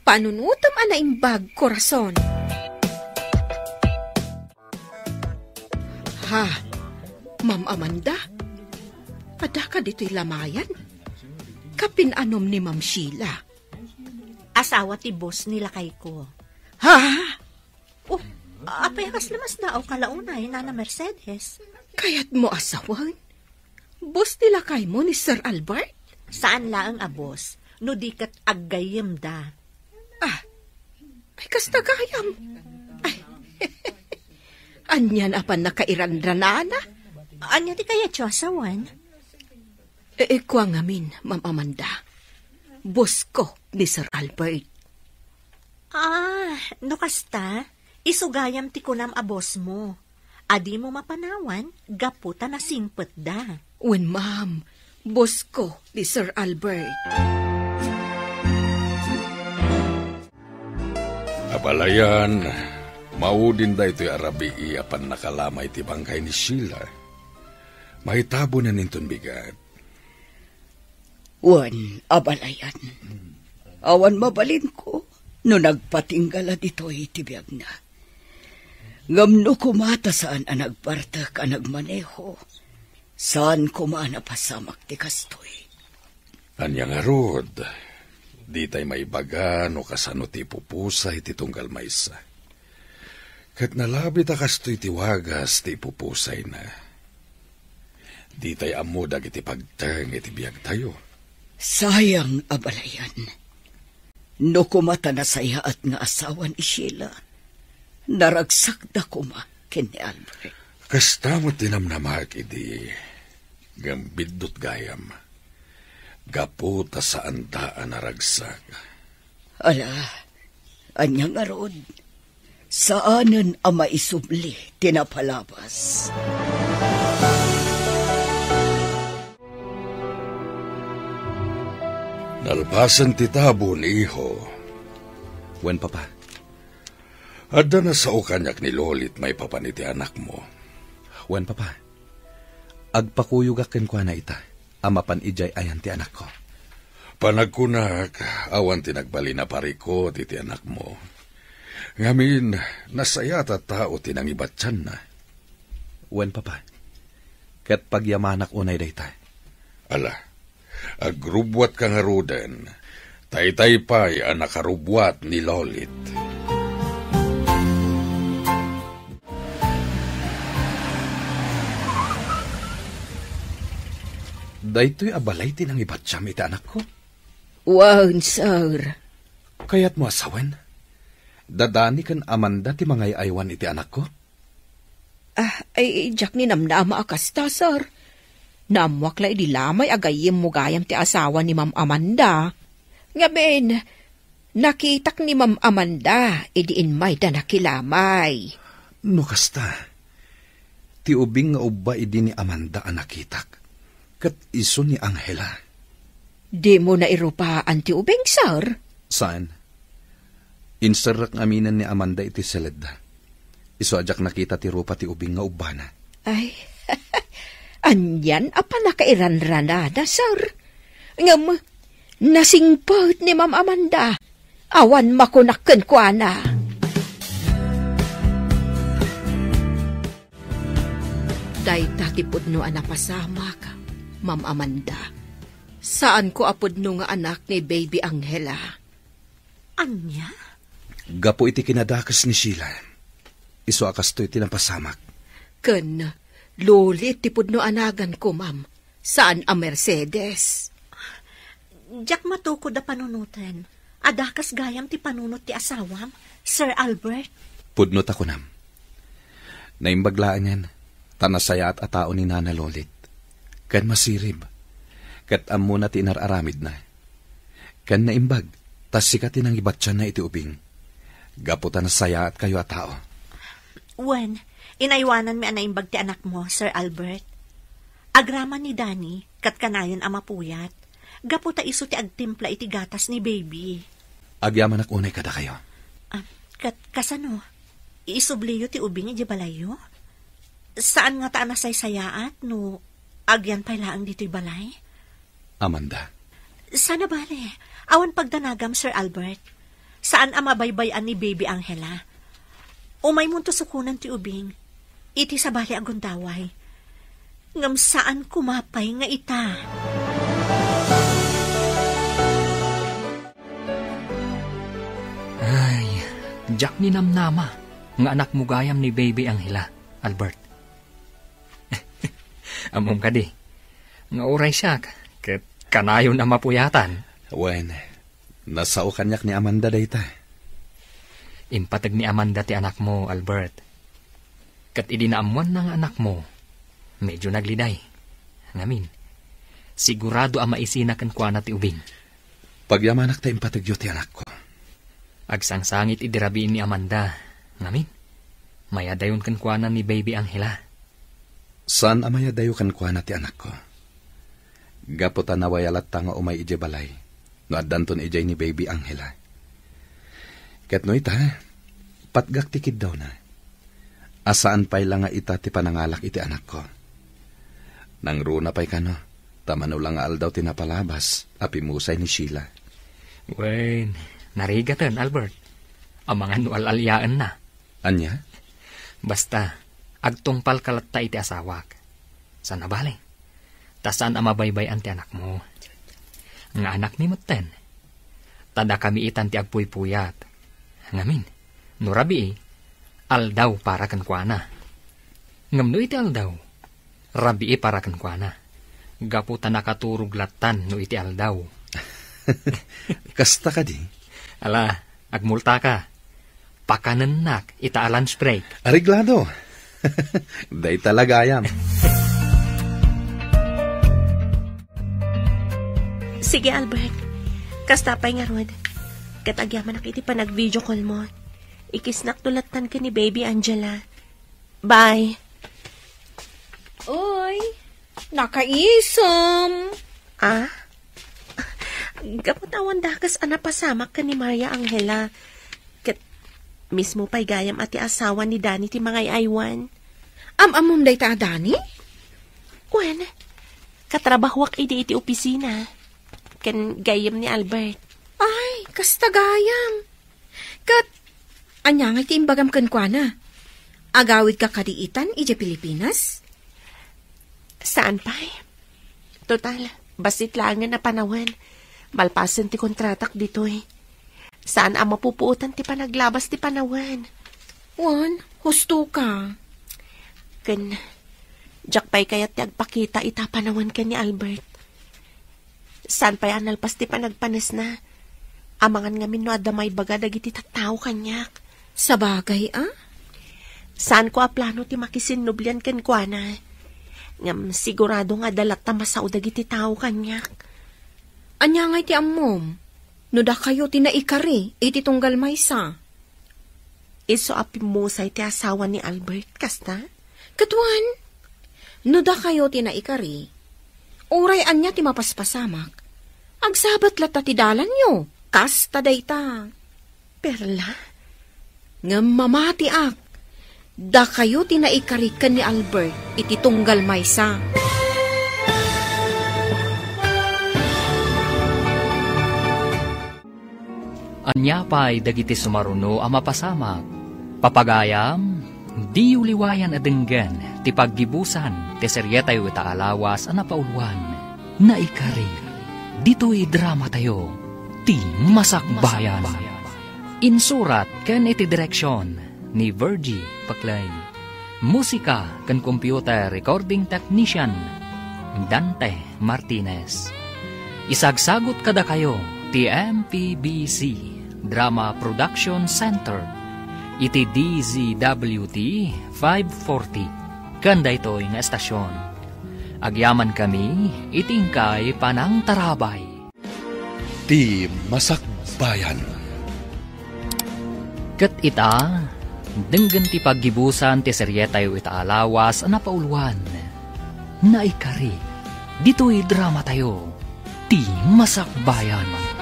E: panunutam ana imbag korason. Ha, Ma'am Amanda, ada ka dito'y lamayan? Kapinanom ni Ma'am Sheila.
F: Asawa ti boss nila kay ko.
E: Ha?
F: Apay kas lamas na o kalaunay na Mercedes.
E: Kaya't mo asawan? Boss nila kay mo ni Sir Albert?
F: Saan laang abos? No di kat aggayem da.
E: Ay kasta gayam. Ay, anyan apan nakairanranana?
F: Anya di kaya asawan?
E: Kwa ngamin, Ma'am Amanda. Boss ko ni Sir Albert.
F: No kasta? Isugayam ti kunam abos mo. Adi mo mapanawan, gaputa na singpet da.
E: Wen, ma'am, boss ko ni Sir Albert.
A: Apalayan, maudin da ito'y arabi iapan nakalamay ti bangkay ni Sheila. Mahitabo na ninton bigat.
G: Wan, abalayan. Awan mabalin ko, no nagpatinggala dito'y tibiyag na. Ngamno kumata saan ang nagbartak ang nagmaneho. Saan kumana pasamak ti kastoy.
A: Anya nga rod, Di tay may baga no kasano ti pupusay ti tunggal maysa. Kat nalabit akas to'y tiwagas ti pupusay na. Di tay amudag iti pagteng iti biyag tayo.
G: Sayang abalayan. No kumata na saya at nga asawan ni Sheila. Naragsak da kuma ken ni Albert.
A: Kasta mo tinamnamag idi gambidot gayam. Gaputa sa andaan naragsak.
G: Ala, anyang arod. Saanan ang maisubli tinapalabas.
A: Nalpasan ti tabo ni iho.
C: Wen, papa.
A: Adda na sa ukanyak ni Lolit may papaniti anak mo.
C: Wen, papa. Agpakuyog akin kwa na ita. Amapan ijay ayan ti anak ko.
A: Panagkunak, awan tinagbali na pariko ti anak mo. Ngamin, nasaya ta tao tinangibatsan na.
C: Wen, papa. Kat pagyamanak unay dayta.
A: Ala, agrubwat kang aruden. Taytay pa'y ang nakarubwat ni Lolit.
C: Daytoy abalay tinangibatsam iti anak ko.
E: Wan, sir.
C: Kaya't mo asawen? Dadani kan Amanda ti mga aywan iti anak ko?
E: Ay, Jack ni namnama akasta, sir. Namwakla di lamay agayim mo gayam ti asawa ni Ma'am Amanda. Ngaben, nakitak ni Ma'am Amanda, idiin may da nakilamay.
C: No kasta, ti ubing nga ubba idi ni Amanda ang nakitak, kat iso ni Angela.
E: Di mo na irupaan ti ubing, sir?
C: Saan? Insarak aminan ni Amanda iti seled. Iso ajak nakita ti rupa ti ubing nga ubana.
E: Ay, anyan apa nakairanranada, sir? Ngam, nasingpot ni Ma'am Amanda. Awan makunakken kwa na. Dayta ti pudno anapasamak, Ma'am Amanda. Saan ko apudno nga anak ni Baby Angela?
F: Anya?
C: Gapo iti kinadakas ni Sheila. Iso akas to'y tinapasamak.
E: Ken, Lolit ti pudno anagan ko, ma'am. Saan ang Mercedes?
F: Jack matuko da panunutan. Adakas gayam ti panunot ti asawam, Sir Albert.
C: Pudnot ako nam. Naimbaglaan yan, tanasaya at atao ni Nana Lolit. Kan masirib. Kat amo na tinararamid na. Kan naimbag, tas sikatin ang ibatsan na iti ubing. Gaputan na saya at kayo at tao.
F: Wen, inaywanan mi anaimbag ti anak mo, Sir Albert. Agraman ni Danny, kat kanayon ang mapuyat. Gaputa iso ti agtimpla iti gatas ni Baby.
C: Agyaman ak unay kada kayo.
F: Kasano? Iisubliyo ti ubing iti balayo? Saan nga taan nasaysayaat no agyan pa'y laang dito'y balay?
C: Amanda.
F: Sana bale, awan pagdanagam, Sir Albert. Saan ang mabaybayan ni Baby Angela? Umay munto sukunan ti ubing. Iti sa bali agundaway. Ngam saan kumapay nga ita?
B: Ay, Jack ni namnama, nga anak mo gayam ni Baby Angela, Albert. Amom ka di, nga oray siya, kat kanayon na mapuyatan.
C: Wen, nasao kanyak ni Amanda dayta.
B: Impatag ni Amanda ti anak mo, Albert. Kat idinaamuan ng anak mo, medyo nagliday. Ngamin, sigurado ang maisinakan kwa na ti ubing.
C: Pagyamanak ta impatagyo ti anak ko.
B: Agsangsangit idirabiin ni Amanda. Ngamin, mayadayon kan kwa na ni Baby Angela.
C: Saan amaya dayo kan kwa na ti anak ko? Gaputan nawayalat ta nga umay ije balay. No addanton ijay ni Baby Angela. Ket no ita, patgak tikid daw na. Asaan pa'y lang nga ita ti panangalak iti anak ko. Nang runa pa'y kano, tamano lang nga aldaw tinapalabas, apimusay ni Sheila.
B: Wen, narigatan, Albert. Ang mga nualalyaan na.
C: Anya?
B: Basta, agtungpal kalatta iti asawak. Sana bale? Tasan ang mabaybayan ti anak mo. Nga anak ni Muten. Tada kami itan ti agpuy-puyat. Ngamin, nurabi aldaw para kan kuana. Ngam no iti aldaw, rabi para kan kuana. Gaputa nakaturog latan no iti aldaw.
C: Kasta ka di?
B: Ala, agmulta ka. Pakanenak, ita lunch break.
C: Ariglado. Day talaga yan.
F: Sige, Albert. Kastapay nga rod. Katagyaman na kiti pa nag-video call mo. Ikisnak tulatan ka ni Baby Angela. Bye.
E: Oy, nakaisom.
F: Ah? Kaputawan dakas anapasamak ka ni Maria Angela. Kat mismo pa'y gayam ati asawa ni Danny ti mga aywan.
E: Amamom day ta, Danny?
F: Kwen, katrabahwak iti opisina. Kan gayam ni Albert.
E: Ay, kasta gayam. Kat, anya nga iti imbagam kan kwa na. Agawid ka kadiitan, ije Pilipinas?
F: Saan pa'y? Total, basit lang na panawan. Malpasan ti kontratak dito'y. Saan ang mapupuutan ti panaglabas ti panawan?
E: Wan, husto ka.
F: Kan, jak pa'y kaya't ti agpakita ita panawan ka ni Albert. Saan pa'y analpas ti panagpanes na? Amangan ngamin no adamay baga dagiti tattao kanyak.
E: Sa bagay, ah?
F: Saan ko aplano ti makisinnublian ken kwa na? Ngam sigurado nga dalat ta masao dagiti tao kanyak.
E: Anya nga iti ammom. No da kayo tinaikari, iti tunggal maysa.
F: Iso apimusay ti asawa ni Albert, kasta?
E: Katuan, no da kayo tinaikari, uray anya ti mapaspasamak. Agsabat lata ti dalan nyo, kasta dayta.
F: Perla?
E: Ngam mamati ak, da kayo tinaikarikan ni Albert, iti tunggal maysa.
B: Anya pa'y dagiti sumaruno ang mapasamak. Papagayam, di uliwayan adenggan, ti paggibusan, ti seryetay ita alawas ang napauluan, na ikari. Dito'y drama tayo, ti Masakbayan. Insurat ken iti direksyon ni Virgie Paklay. Musika ken computer recording technician Dante Martinez. Isagsagot kada kayo ti MPBC Drama Production Center iti DZWT 540 kanda ito'y nga estasyon. Agyaman kami itingkay panang tarabay.
C: Ti Masakbayan.
B: Ket ita, denggan ti paggibusan ti seryetay ita alawas na pauluan. Naikari, dito'y drama tayo, ti Masakbayan.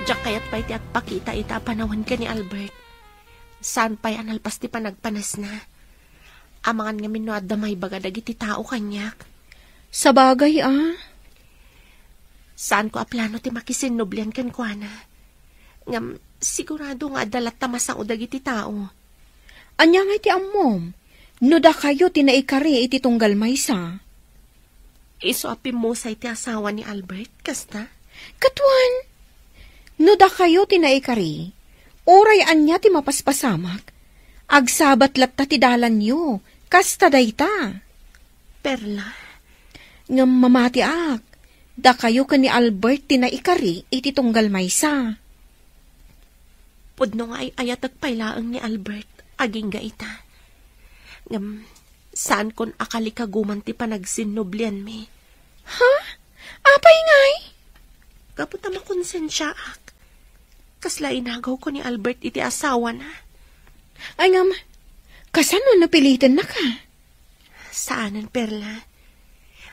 F: Diyak kaya't pa'y ti agpakita ita panawan ka ni Albert. Saan pa'y analpas ti panagpanas na? Amangan nga minno at damay baga dagiti tao kanyak.
E: Sa bagay, ah?
F: Saan ko aplano ti makisinnublian kan kwa na? Ngam, sigurado nga dalat tamasang o dagiti tao.
E: Anya nga iti ammom, no da kayo tinaikari iti tunggal maysa.
F: Iso apimusay ti asawa ni Albert, kasta?
E: Katuan, no da kayo tinaikari, oray anya ti mapaspasamak, agsabat latta ti dalan nyo, kasta dayta.
F: Perla?
E: Ngam mamati ak, da kayo ka ni Albert tinaikari iti tunggal maysa.
F: Pudno nga ay ayatag pailaang ni Albert, aging gaita. Ngam, saan kon akali kaguman ti panagsinnublian mi?
E: Ha? Apay ngay?
F: Kaputa makonsensya ak. Kasla inagaw ko ni Albert iti asawa na.
E: Ay ngam, kasano napilitan na ka?
F: Saanan, Perla?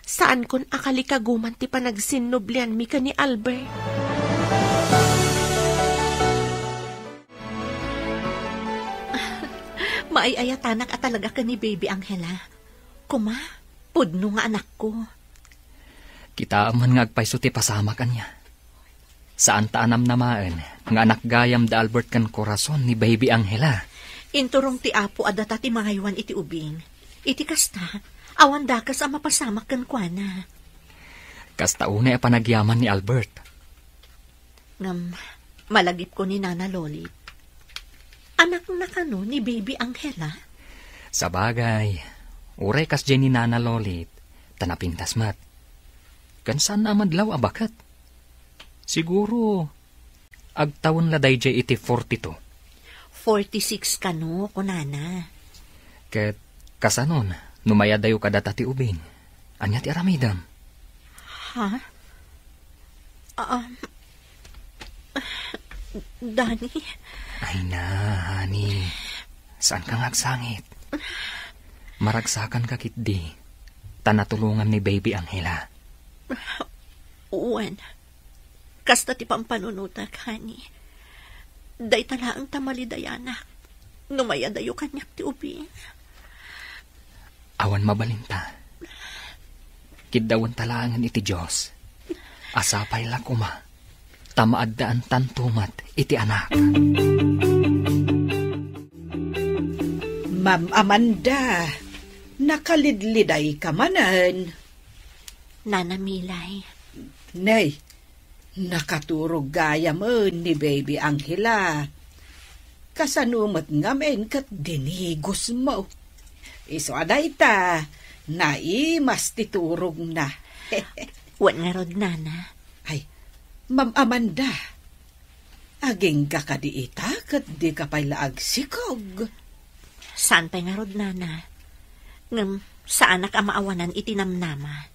F: Saan kon akali kaguman ti panagsinnublian mi ka ni Albert?
D: Maayayatanak at talaga ka ni Baby Angela. Kuma, pudno nga anak ko.
B: Kita man nga agpayso ti pasama kanya. Saan taanam namaan, nga anak gayam da Albert kan korason ni Baby Angela.
D: Inturong ti apo adata ti mangaywan iti ubing. Iti kasta, awan dakas ang mapasamak kan kwa na.
B: Kasta una panagyaman ni Albert.
F: Ngam, malagip ko ni Nana Lolit. Anak na kano ni Baby Angela?
B: Sa bagay, uray kas dyan ni Nana Lolit, tanapintas mat. Kansan na madlaw abakat? Siguro, agtawon la day jay iti 42.
F: 46 kano, kunana.
B: Ket kasanon, numaya dayo kada tati ubing. Anya ti aramidam?
F: Ha? Dani?
B: Ay na, honey. Saan kang agsangit? Maragsakan ka kitdi. Tanatulungan ni Baby Angela.
F: Uwan. Kasta ti pampanunutak, honey. Day talaang tamalidayana. Numaya dayo kanyak ti ubing.
B: Awan mabalinta. Kiddawan talangan iti Diyos. Asapay lang kuma. Tamaad daan tantumat iti anak.
G: Ma'am Amanda, nakalidliday ka manan.
F: Nana Milay.
G: Nay, nakaturog gaya mo ni Baby Angela. Kasanumat ngamen kat dinigos mo. Iso aday ta, naimas titurog na.
F: Wan nga rod, Nana.
G: Ay, Ma'am Amanda, aging ka kadiita kat di ka pa'y laag sikog.
F: Saan pa nga rod, Nana? Ngam, sa anak amaawanan itinamnama.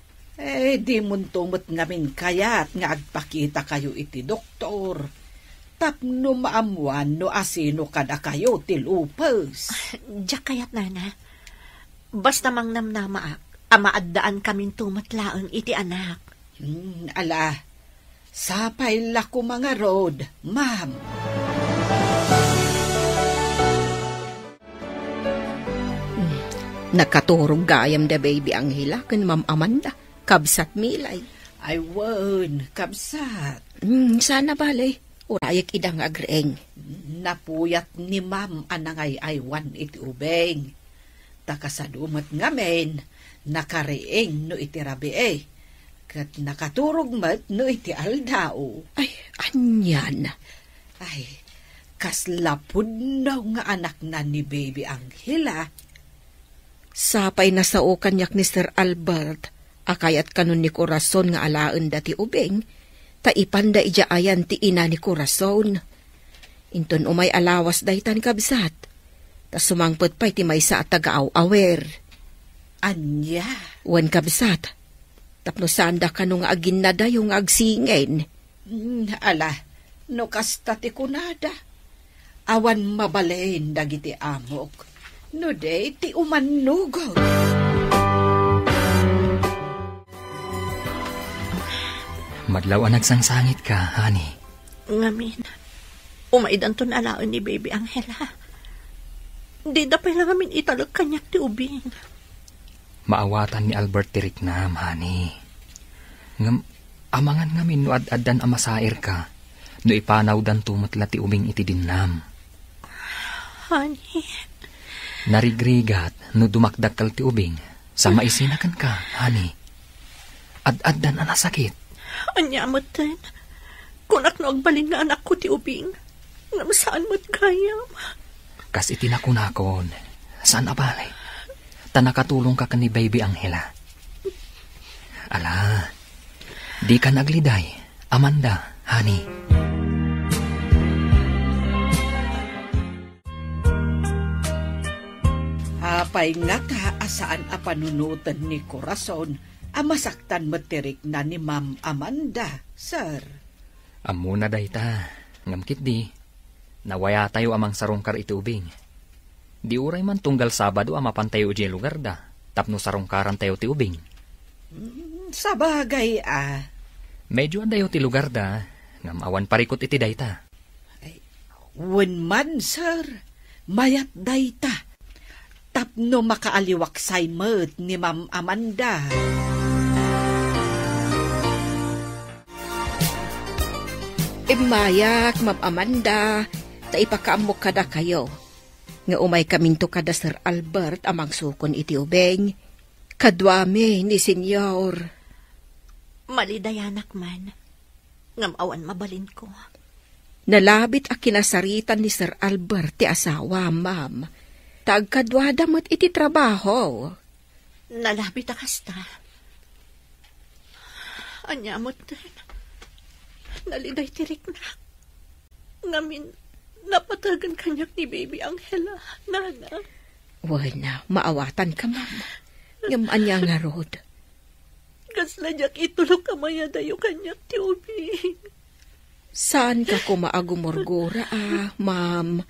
G: Di muntumot ngamin kayat nga agpakita kayo iti doktor. Tapno maamuan no asino kada kayo tilupos.
F: Diyak kayat, Nana. Basta mang namnamaak, amaaddaan kaming tumatlaang iti anak.
G: Ala, sapay lako mga rod, ma'am.
E: Nakaturog gayam da Baby Angela kan Ma'am Amanda. Kabsat Milay.
G: Ay, wan, kabsat.
E: Sana balay. Urayak idang agreng.
G: Napuyat ni ma'am anangay aywan iti ubeng. Takasadumat ngamen, nakareeng no iti rabi Kat nakaturog mat no iti aldao.
E: Ay, anyan.
G: Ay, kaslapod na nga anak na ni Baby Angela.
E: Sapay na sao kanyak ni Sir Albert. Akayat kanon ni Corazon nga alaan dati ubeng. Taipanda ijaayan ti ina ni Corazon. Inton umay alawas daytan kabsat. Ta sumangpot pa'y ti maysa at taga-aw-awer.
G: Anya?
E: Wan kabsat. Tapno sanda ka nung agin na dayong agsingen.
G: Ala, no kasta ti kunada. Awan mabalain dagiti amok. No day ti umanugod.
B: Madlaw nagsangsangit ka, honey.
F: Ngamin, umaidan to na alaon ni Baby Angela. Di da pa lang amin italag kanyak ti ubing.
B: Maawatan ni Albert tirik na, honey. Amangan ngamin no ad-addan amasair ka, no ipanaw dan tumatla ti ubing iti dinam.
F: Honey.
B: Narigrigat no dumakdakal ti ubing, sa maisinakan ka, honey. Ad-addan anasakit.
F: Anya mo't kunak no agbalin nga anak ko ti ubing. Ngam saan mo't kayam?
B: Kas itinakunakon, saan abalay? Tanakatulong ka ni Baby Angela. Ala, di ka nagliday, Amanda, honey.
G: Apay nga ka asaan a panunutan ni Corazon, amasaktan materik na ni Ma'am Amanda, sir.
B: Amuna day ta, ngamkit di. Nawaya tayo amang sarungkar iti ubing. Di uray man tunggal Sabado amapan tayo iti lugar da, tapno sarungkaran tayo ti ubing.
G: Sa bagay
B: Medyo adayo ti lugar da, ngam awan parikot iti dayta.
G: Wen man, sir, mayat dayta. Tapno makaaliwaksay met ni Ma'am Amanda.
E: Mayak, Ma'am Amanda, taipakaamok kada kayo. Nga umay kaminto kada Sir Albert amang sukon iti ubeng. Kadwami ni Senyor.
F: Malidayanak man. Ngam awan mabalin ko.
E: Nalabit a kinasaritan ni Sir Albert ti asawa, ma'am. Tagkadwada mo't iti trabaho.
F: Nalabit akasta. Anyamot din. Naliday tirik na. Ngamin, napatagan kanyak ni Baby Angela, nana.
E: Wala, maawatan ka, ma'am. Ngaman niya nga rod.
F: Gasladyak itulog kamaya dayo kanyak ti ubing.
E: Saan ka kumaagumurgura, ma'am?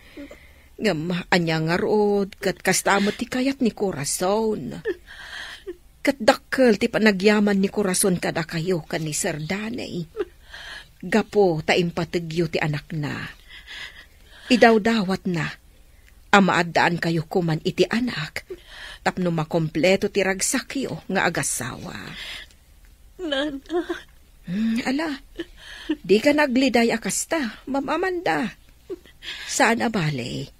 E: Ngamaan niya nga rod, kat kastamot ti kayat ni Corazon. Kat dakkel ti panagyaman ni Corazon kada kayo kan ni Sir Danay. Gapo ta impatigyo ti anak na. Idawdawat na. Amaadaan kayo kuman iti anak. Tapno makompleto ti ragsakyo nga agasawa.
F: Nana.
E: Ala, di ka nagliday akasta, Ma'am Amanda. Saan abale?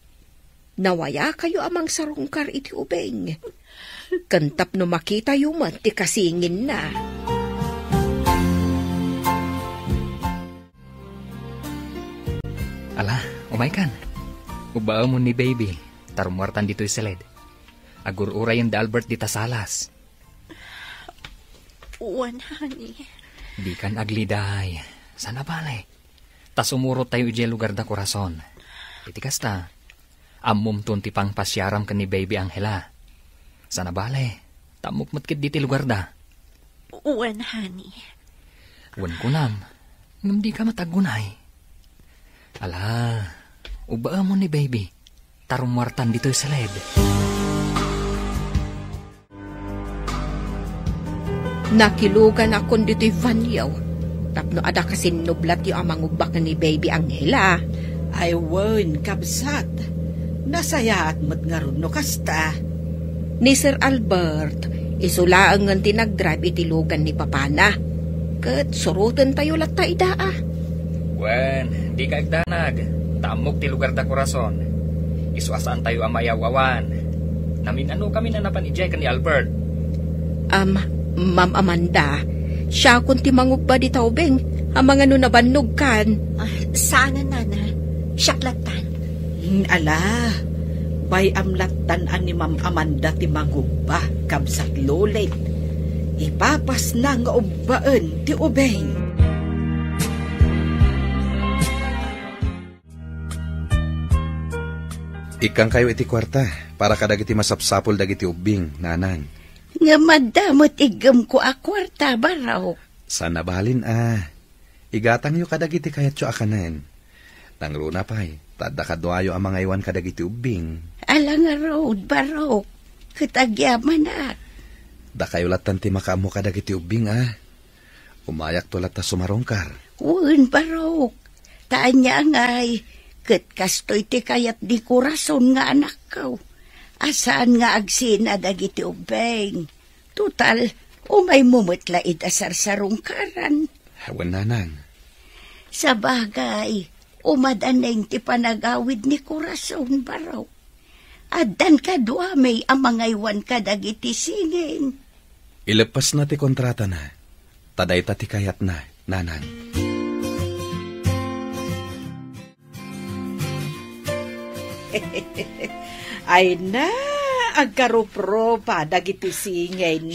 E: Nawaya kayo amang sarungkar iti ubeng. Kantap no makita yumat ti kasingin na.
B: Ala, umay kan. Ubao mo ni Baby. Tarumwartan dito'y seled. Agur-uray yung Albert di tasalas.
F: Uwan, honey.
B: Di kan agliday. Sana bale. Tas umurot tayo ije lugar da Corazon. Itikas ta. Amum tunti pang pasyaram ka ni Baby Angela. Sana bale. Tamukmatkit diti lugar da.
F: Uwan, honey.
B: Uwan ko nam. Ngam di ka matagunay. Ala, ubaa mo ni Baby. Tarumwartan dito'y seled.
E: Nakilugan akon dito'y vanyaw. Tapno ada kasin nublat yung amang ubak ni Baby Angela.
G: Ay, wen, kabsat. Nasaya at matngaron no kasta.
E: Ni Sir Albert, isulaang nga tinagdrive itilugan ni Papana. Kat surutan tayo latay daa.
B: Wen, di ka igdanag. Tamok ti lugar da Corazon. Isuasaan tayo amayawawan. Namin ano kami na napanijay ka ni Albert.
E: Ma'am Amanda, siya kung timangugba di taubeng, amang ano nabannog kan.
F: Sana, nana. Siyaklatan.
G: Ala, bay amlatan ni Ma'am Amanda ti mangugba, kabsat lulit. Ipapas na nga ubbaan ti ubeng.
C: Ikang kayo iti kwarta, para kadagiti masapsapol dagiti ubing, nanang.
D: Nga madamot igam ko akwarta baraw.
C: Sana balin Igatang yu kadagiti kayat yu akanan. Tangruna pa'y, tada kadwayo ang mga iwan kadagiti ubing.
D: Ala nga road baraw. Kitagyaman at.
C: Da kayo latan ti makaamo kadagiti ubing Umayak to lata sumarongkar.
D: Uwan baraw. Taan niya ngay. Kat kastoy ti kayat di Corazon nga anak ko. Asaan nga agsina dagiti ubeng. Total, umay mumutla itasar sarungkaran.
C: Hawan nanang.
D: Sa bagay, umadaneng ti panagawid ni Corazon baraw. Adan ka duamay ang mga iwan ka dagiti singin.
C: Ilepas na ti kontrata na. Taday ta ti kayat na, nanang.
G: Ay na, agkarupropa, dagiti singin.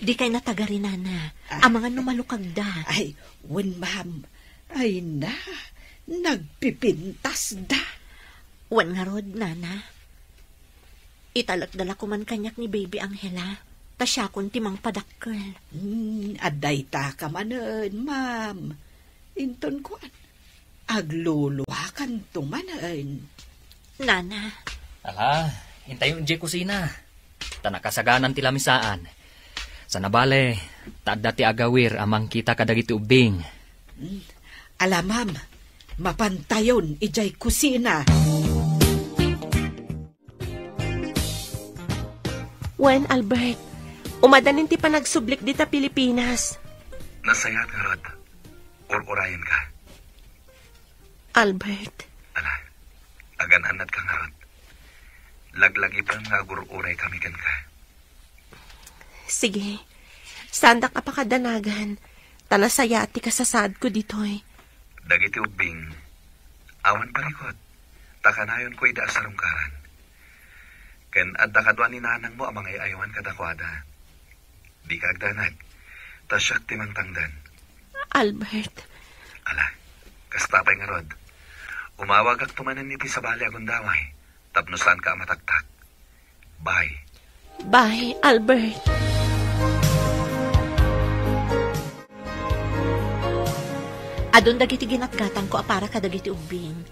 F: Di kay natagarin, nana. Ang mga numalukag da.
G: Ay, wen ma'am. Ay na, nagpipintas da.
F: Wan nga rod, nana. Italagdala ko man kanyak ni Baby Angela. Ta siya kun timang padakkel.
G: Aday ta ka manan, ma'am. Inton ko, agluluwakan tumanan.
F: Nana.
B: Ala, hintayon di kusina. Tanakasaganan ti lamisaan. Sa nabale, taadda ti agawir amang kita kadagiti ubing.
G: Alamam, mapantayon ijay kusina.
F: Wen, Albert, umadanin ti panagsublik dita Pilipinas.
I: Nasayat nga rod. Or-orayan ka.
F: Albert.
I: Ala, agananat ka nga rod. Laglagi pa nga gur-uray kami kan ka.
F: Sige, sandak apakadanagan. Tanasaya ti kasasad ko ditoy.
C: Dagiti ubing, awan parikot, takanayon ko ida sa lungkaran. Ken adda kadwa ni nanang mo amang ayawan kadakwada. Di ka agdanag, tasyak timang tangdan.
F: Albert.
C: Ala, kastapay nga rod. Umawag ak tumanan niti sa bali agundaway, tapnusan ka mataktak. Bye.
F: Bye, Albert. Adon dagiti ginatgatan ko apara ka dagiti ubing.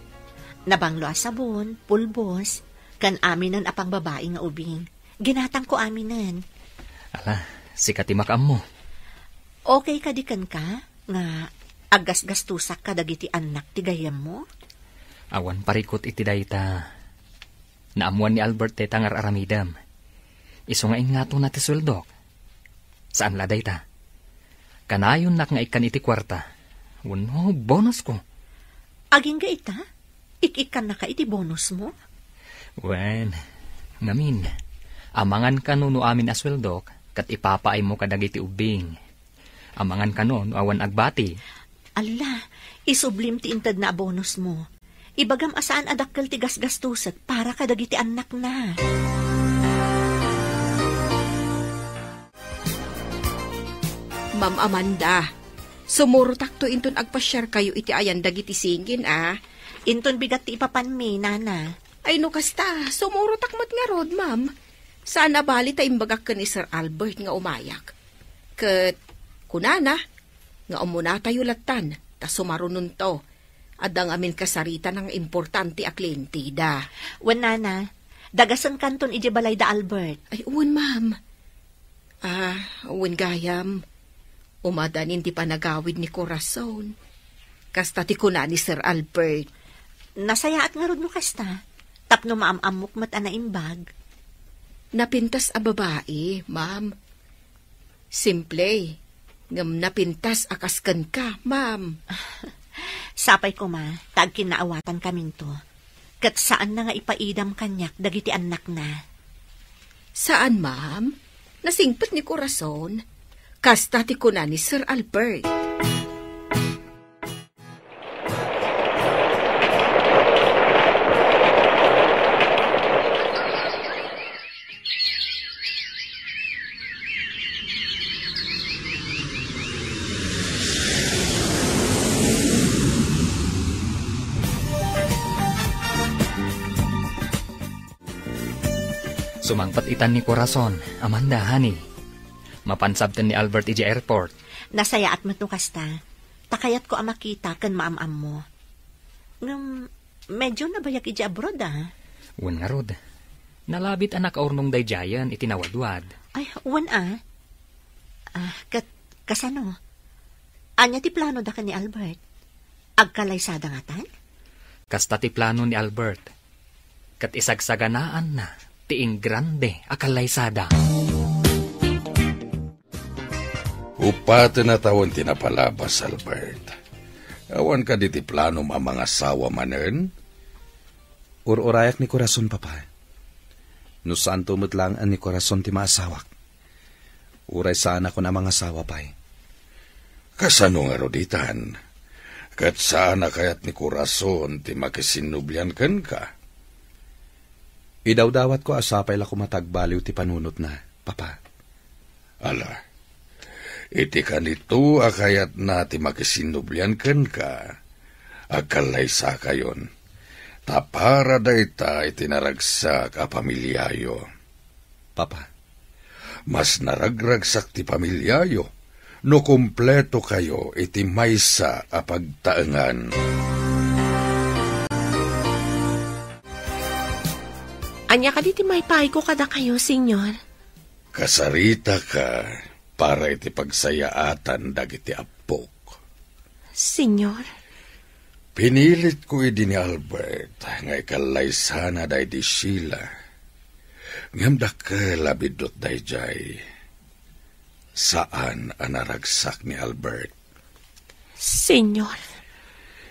F: Nabanglo a sabon, pulbos, kan aminan apang babae nga ubing. Ginatang ko aminan.
B: Ala, sikati makam mo.
F: Okay ka di kan ka? Nga agas-gastusak ka dagiti anak ti gayam mo?
B: Awan parikot iti dayta. Naamuan ni Albert teta ngar aramidam. Iso nga ingato na ti suldok. Saan la dayta? Kanayon nak nga ikan iti kwarta. Wano, bonus ko.
F: Aging ga ita? Ikikan na ka iti bonus mo?
B: Wen, ngamin. Amangan ka no amin asweldok, kat ipapaay mo kadagiti ubing. Amangan ka no awan agbati.
F: Ala, isublim ti intad na bonus mo. Ibagam asaan adakkel ti gasgastuset para kadagiti anak na.
E: Ma'am Amanda, sumurutak to inton agpasyar kayo iti ayan dagiti singin, ah.
F: Inton bigat ti ipapanmi, nana.
E: Ay no kasta, sumurutak mat nga rod, ma'am. Sana bali ta imbagak ka ni Sir Albert nga umayak. Kat, kunana, nga umuna tayo latan, ta sumarunon to. Adang amin kasarita ng importante a klientida.
F: Wan, nana, dagasan kanton iji balay da Albert.
E: Ay, uwan, ma'am. Uwan gayam. Umadanin ti panagawid ni Corazon. Kasta ti kuna ni Sir Albert.
F: Nasayaat nga rod no kasta. Tapno maamamok mat anaimbag.
E: Napintas a babae, ma'am. Simple. Ngam napintas akaskan ka, ma'am.
F: Sapay ko ma, tag kinaawatan kaming to. Kat saan na nga ipaidam kanyak dagiti anak na.
E: Saan, ma'am? Nasingpet ni Corazon. Kasta ti kuna ni Sir Albert.
B: Sumangpat itan ni Corazon, Amanda, honey. Mapansabtan ni Albert iji airport.
F: Nasayaat mo to kasta. Takayat ko ang makita kan maamam mo. Ngam, medyo nabayag iji abroad, ah.
B: Wan nga rod. Nalabit anak aurnong dayjayan itinawadwad.
F: Ay, wan, ah. Kasano? Anya ti plano da ka ni Albert? Agkalaysada nga tan?
B: Kasta ti plano ni Albert. Kat isagsaganaan na. Tiing grande akalaysada.
A: Upate na tawon tinapalabas, Albert. Awan ka diti plano mga asawa manen?
C: Ururayak ni Corazon, papa. No saan tumutlangan ni Corazon ti maasawak. Uray saan ako na mga asawa, pay.
A: Kasano nga roditan? Kat saan na kayat ni Corazon ti makisinubyan ken ka?
C: Idawdawat ko asapay la kumatagbaliw ti panunot na, papa.
A: Ala, iti kanito akayat na ti makisinubyan ken ka. Agkalaysa kayon. Tapara dayta itinaragsak a pamilyayo.
C: Papa.
A: Mas naragragsak ti pamilyayo, no kompleto kayo iti maysa a pagtaengan.
F: Anya ka diti may pahay ko kada kayo, senyor.
A: Kasarita ka para iti pagsayaatan dagiti apok.
F: Senyor?
A: Pinilit ko idi ni Albert nga ikalaysana day di Sheila. Ngamda ka labidot day jay. Saan anaragsak ni Albert?
F: Senyor?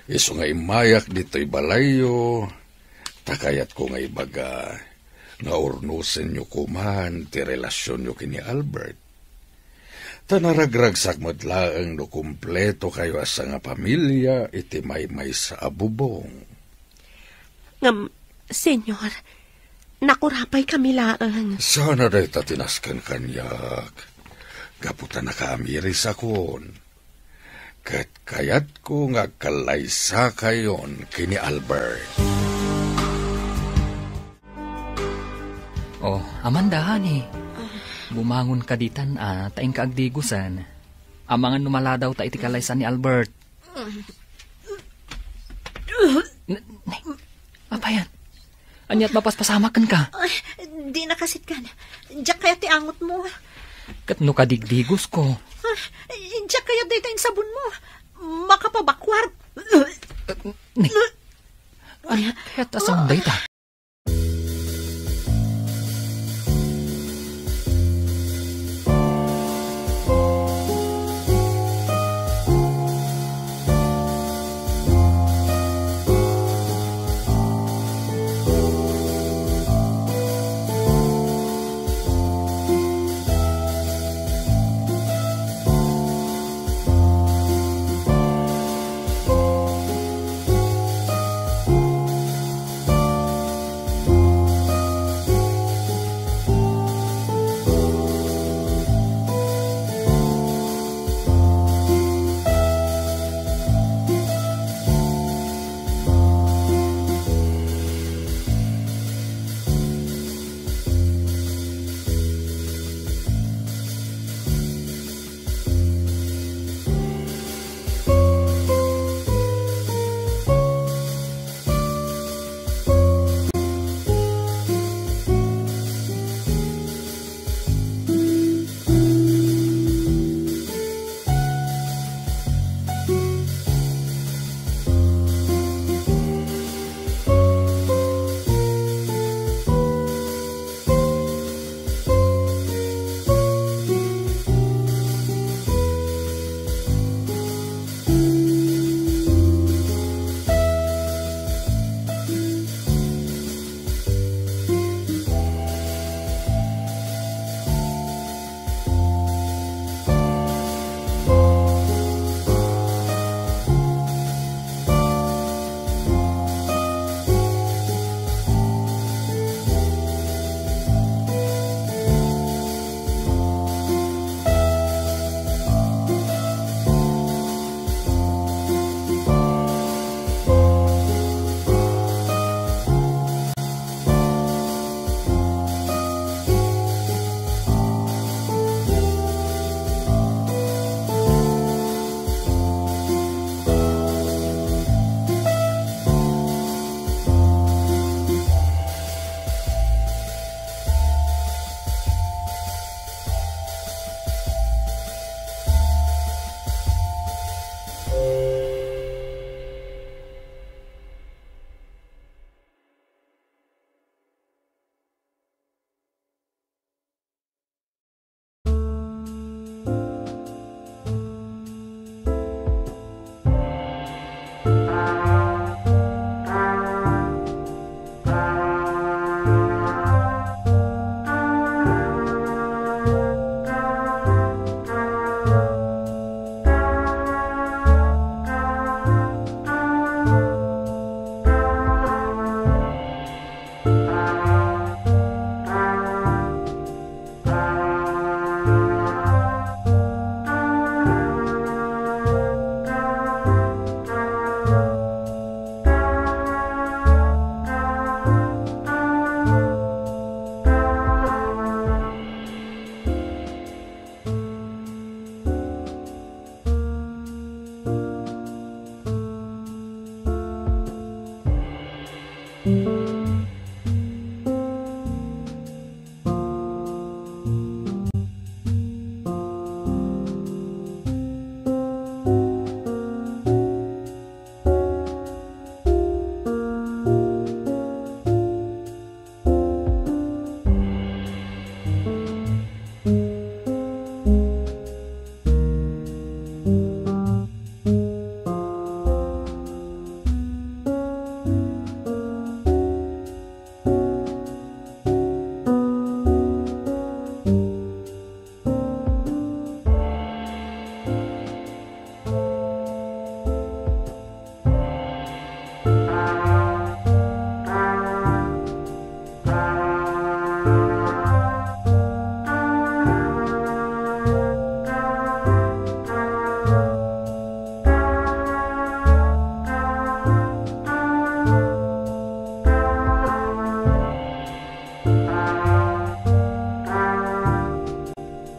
A: Iso nga imayak dito'y balayo, takayat ko nga ibaga nga urnusen nyo kuman ti relasyon nyo kini Albert. Tanaragragsak mo't laeng no kumpleto kayo asa nga pamilya, iti may sa abubong.
F: Ngam, senyor, nakurapay kami laang.
A: Sana day tatinaskan kanyak. Gaputan nakaamiris akon. Kat kayat ko nga kalaysa kayon kini Albert.
B: Oh, Amanda, honey. Bumangon ka ditan, taing kaagdigusan. Amangan numaladaw ta iti kalaysan ni Albert. Apayan? Anyat mapaspasamakan ka?
F: Di nakasit ka na. Diyak kaya ti angot mo.
B: Kat no kadigdigos ko.
F: Diyak kaya dito yung sabon mo. Makapabakwar.
B: Anyat kaya tasang dayta?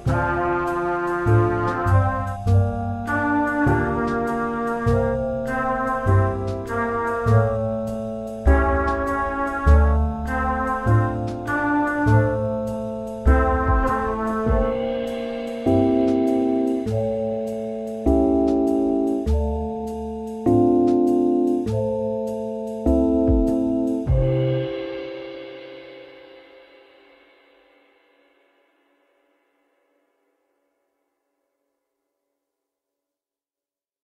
C: Thank